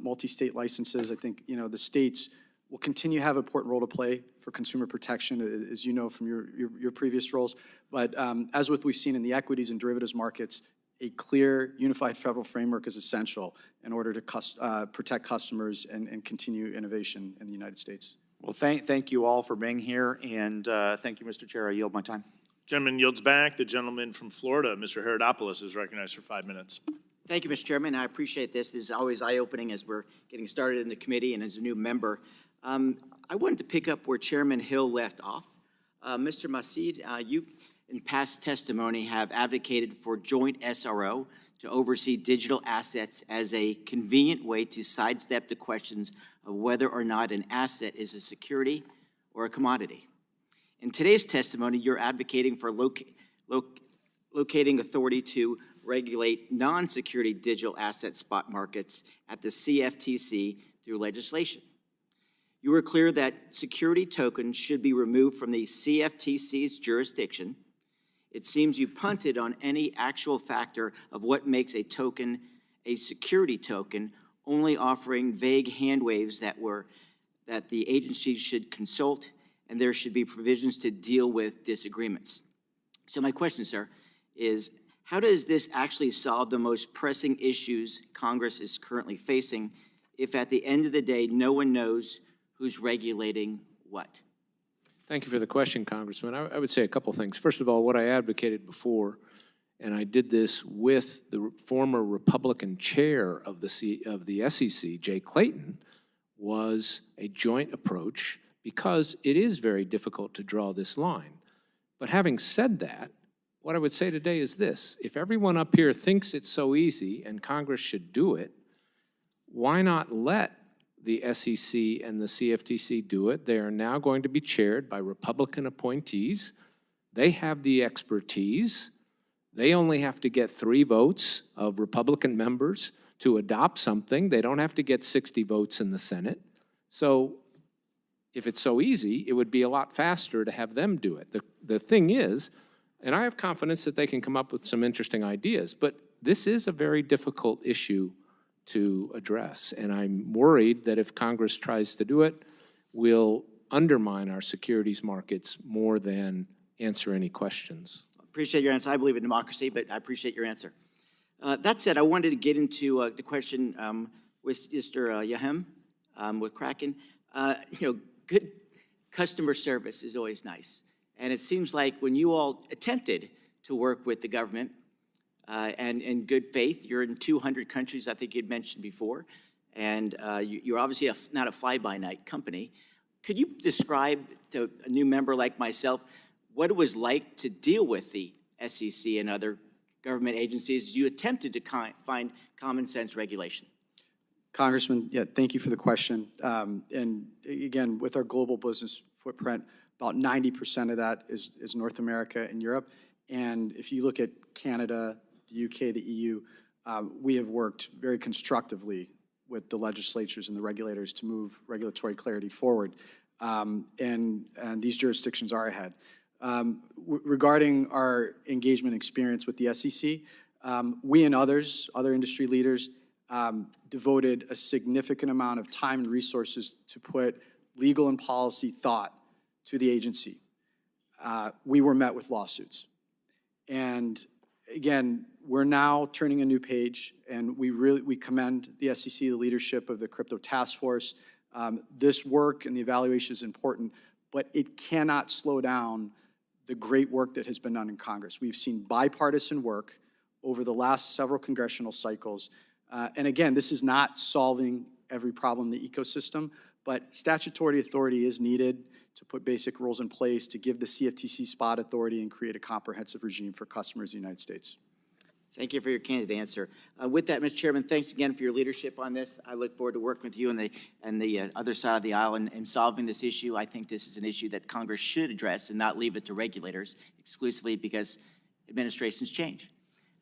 multi-state licenses. I think, the states will continue to have an important role to play for consumer protection, as you know from your previous roles. But as we've seen in the equities and derivatives markets, a clear, unified federal framework is essential in order to protect customers and continue innovation in the United States. Well, thank you all for being here, and thank you, Mr. Chair. I yield my time. Gentleman yields back. The gentleman from Florida, Mr. Herodopoulos, is recognized for 5 minutes. Thank you, Mr. Chairman. I appreciate this. This is always eye-opening as we're getting started in the committee and as a new member. I wanted to pick up where Chairman Hill left off. Mr. Masid, you in past testimony have advocated for joint SRO to oversee digital assets as a convenient way to sidestep the questions of whether or not an asset is a security or a commodity. In today's testimony, you're advocating for locating authority to regulate non-security digital asset spot markets at the CFTC through legislation. You were clear that security tokens should be removed from the CFTC's jurisdiction. It seems you punted on any actual factor of what makes a token a security token, only offering vague hand waves that the agency should consult, and there should be provisions to deal with disagreements. So my question, sir, is how does this actually solve the most pressing issues Congress is currently facing if at the end of the day, no one knows who's regulating what? Thank you for the question, Congressman. I would say a couple things. First of all, what I advocated before, and I did this with the former Republican chair of the SEC, Jay Clayton, was a joint approach because it is very difficult to draw this line. But having said that, what I would say today is this: if everyone up here thinks it's so easy and Congress should do it, why not let the SEC and the CFTC do it? They are now going to be chaired by Republican appointees. They have the expertise. They only have to get 3 votes of Republican members to adopt something. They don't have to get 60 votes in the Senate. So if it's so easy, it would be a lot faster to have them do it. The thing is, and I have confidence that they can come up with some interesting ideas, but this is a very difficult issue to address. And I'm worried that if Congress tries to do it, we'll undermine our securities markets more than answer any questions. Appreciate your answer. I believe in democracy, but I appreciate your answer. That said, I wanted to get into the question with Mr. Yahem, with Kraken. Good customer service is always nice. And it seems like when you all attempted to work with the government and in good faith, you're in 200 countries, I think you'd mentioned before, and you're obviously not a fly-by-night company. Could you describe to a new member like myself what it was like to deal with the SEC and other government agencies as you attempted to find common sense regulation? Congressman, yeah, thank you for the question. And again, with our global business footprint, about 90% of that is North America and Europe. And if you look at Canada, the UK, the EU, we have worked very constructively with the legislatures and the regulators to move regulatory clarity forward. And these jurisdictions are ahead. Regarding our engagement experience with the SEC, we and other industry leaders devoted a significant amount of time and resources to put legal and policy thought to the agency. We were met with lawsuits. And again, we're now turning a new page, and we commend the SEC, the leadership of the Crypto Task Force. This work and the evaluation is important, but it cannot slow down the great work that has been done in Congress. We've seen bipartisan work over the last several congressional cycles. And again, this is not solving every problem in the ecosystem, but statutory authority is needed to put basic rules in place to give the CFTC spot authority and create a comprehensive regime for customers in the United States. Thank you for your candid answer. With that, Mr. Chairman, thanks again for your leadership on this. I look forward to working with you and the other side of the aisle in solving this issue. I think this is an issue that Congress should address and not leave it to regulators exclusively because administrations change.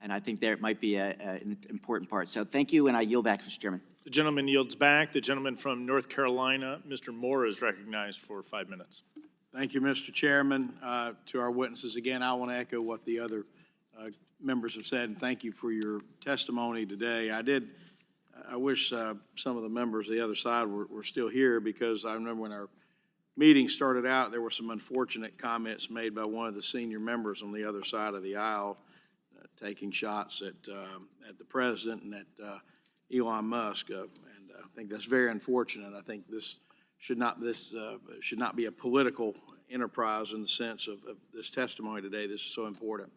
And I think there might be an important part. So thank you, and I yield back, Mr. Chairman. The gentleman yields back. The gentleman from North Carolina, Mr. Moore, is recognized for 5 minutes. Thank you, Mr. Chairman. To our witnesses, again, I want to echo what the other members have said, and thank you for your testimony today. I wish some of the members of the other side were still here, because I remember when our meeting started out, there were some unfortunate comments made by one of the senior members on the other side of the aisle, taking shots at the president and at Elon Musk, and I think that's very unfortunate. I think this should not be a political enterprise in the sense of this testimony today. This is so important.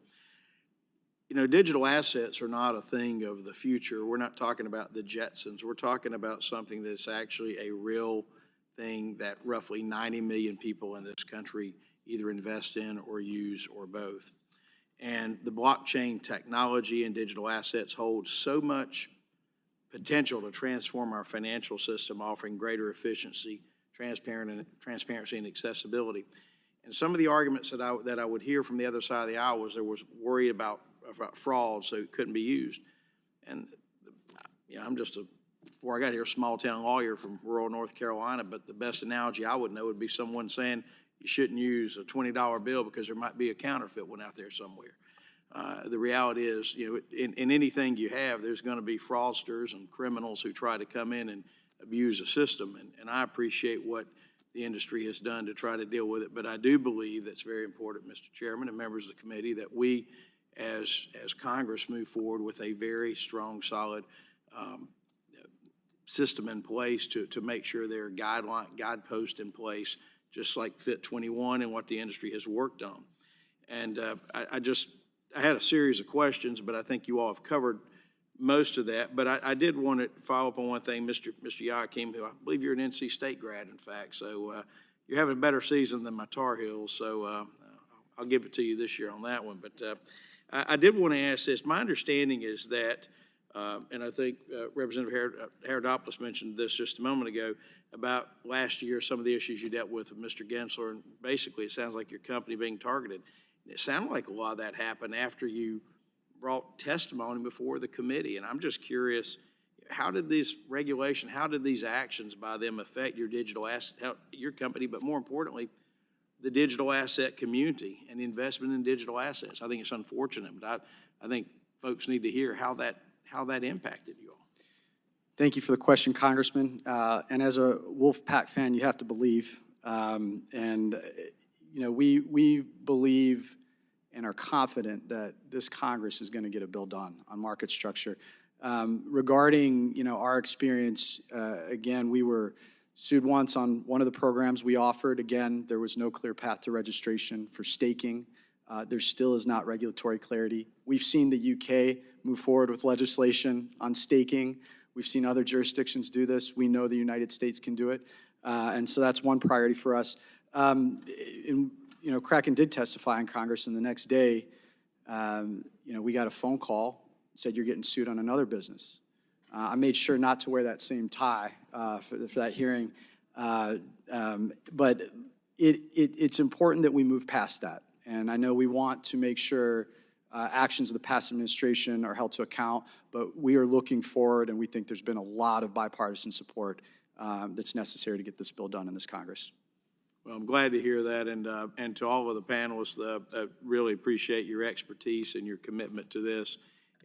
You know, digital assets are not a thing of the future. We're not talking about the Jetsons. We're talking about something that's actually a real thing that roughly 90 million people in this country either invest in or use or both. And the blockchain technology and digital assets hold so much potential to transform our financial system, offering greater efficiency, transparency, and accessibility. And some of the arguments that I would hear from the other side of the aisle was there was worry about fraud, so it couldn't be used. And, I'm just before I got here, a small-town lawyer from rural North Carolina, but the best analogy I would know would be someone saying you shouldn't use a $20 bill because there might be a counterfeit one out there somewhere. The reality is, in anything you have, there's going to be fraudsters and criminals who try to come in and abuse the system. And I appreciate what the industry has done to try to deal with it. But I do believe that's very important, Mr. Chairman and members of the committee, that we, as Congress, move forward with a very strong, solid system in place to make sure there are guideposts in place, just like Fit 21 and what the industry has worked on. And I had a series of questions, but I think you all have covered most of that. But I did want to follow up on one thing, Mr. Yakim, who I believe you're an NC State grad, in fact. So you're having a better season than my Tar Heels. So I'll give it to you this year on that one. But I did want to ask this. My understanding is that, and I think Representative Herodopoulos mentioned this just a moment ago, about last year, some of the issues you dealt with Mr. Gensler, and basically it sounds like your company being targeted. And it sounded like a lot of that happened after you brought testimony before the committee. And I'm just curious, how did these actions by them affect your digital asset, your company, but more importantly, the digital asset community and the investment in digital assets? I think it's unfortunate, but I think folks need to hear how that impacted you all. Thank you for the question, Congressman. And as a Wolfpack fan, you have to believe. We believe and are confident that this Congress is going to get a bill done on market structure. Regarding, our experience, again, we were sued once on one of the programs we offered. Again, there was no clear path to registration for staking. There still is not regulatory clarity. We've seen the UK move forward with legislation on staking. We've seen other jurisdictions do this. We know the United States can do it. And so that's one priority for us. Kraken did testify in Congress, and the next day, we got a phone call, said you're getting sued on another business. I made sure not to wear that same tie for that hearing. But it's important that we move past that. And I know we want to make sure actions of the past administration are held to account, but we are looking forward, and we think there's been a lot of bipartisan support that's necessary to get this bill done in this Congress. Well, I'm glad to hear that, and to all of the panelists, I really appreciate your expertise and your commitment to this,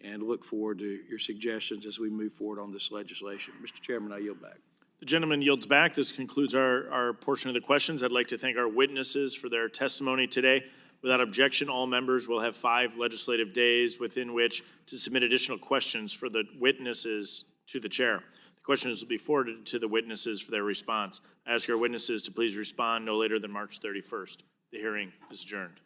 and look forward to your suggestions as we move forward on this legislation. Mr. Chairman, I yield back. The gentleman yields back. This concludes our portion of the questions. I'd like to thank our witnesses for their testimony today. Without objection, all members will have 5 legislative days within which to submit additional questions for the witnesses to the chair. The questions will be forwarded to the witnesses for their response. I ask our witnesses to please respond no later than March 31st. The hearing is adjourned.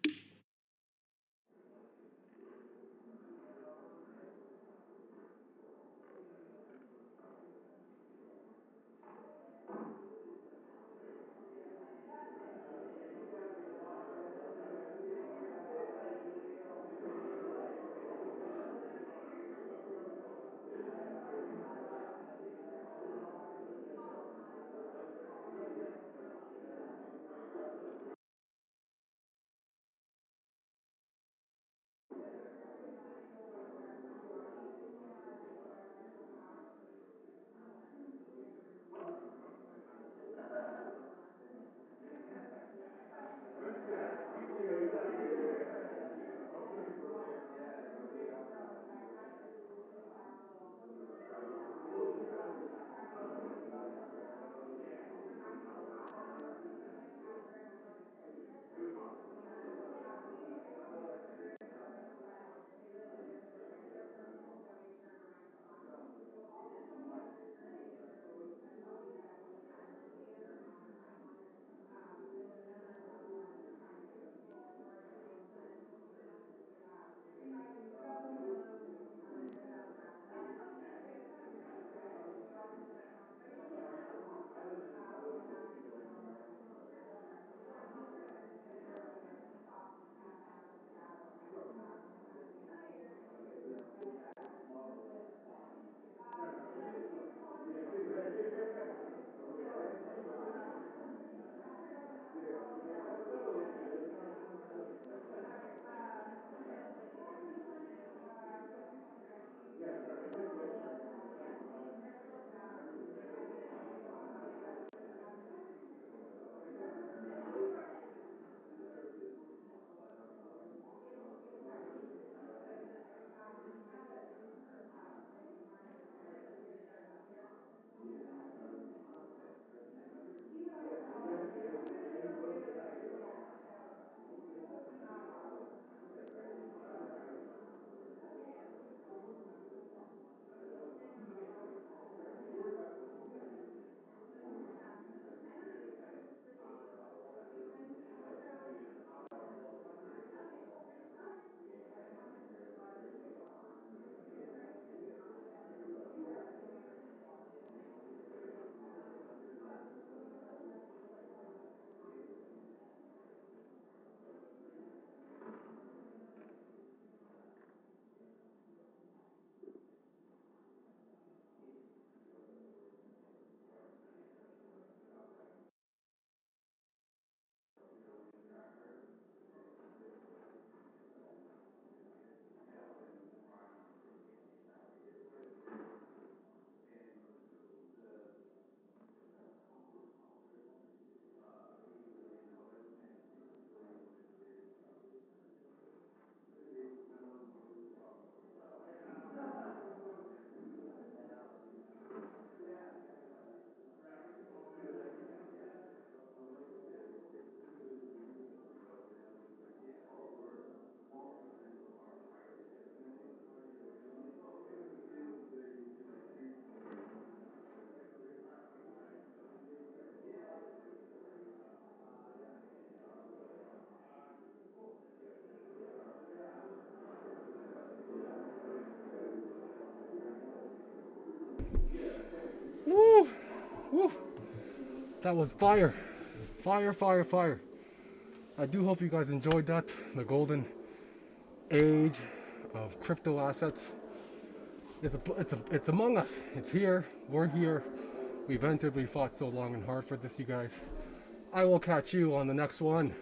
Woo! Woo! That was fire. Fire, fire, fire. I do hope you guys enjoyed that. The golden age of crypto assets. It's among us. It's here. We're here. We've entered. We fought so long and hard for this, you guys. I will catch you on the next one.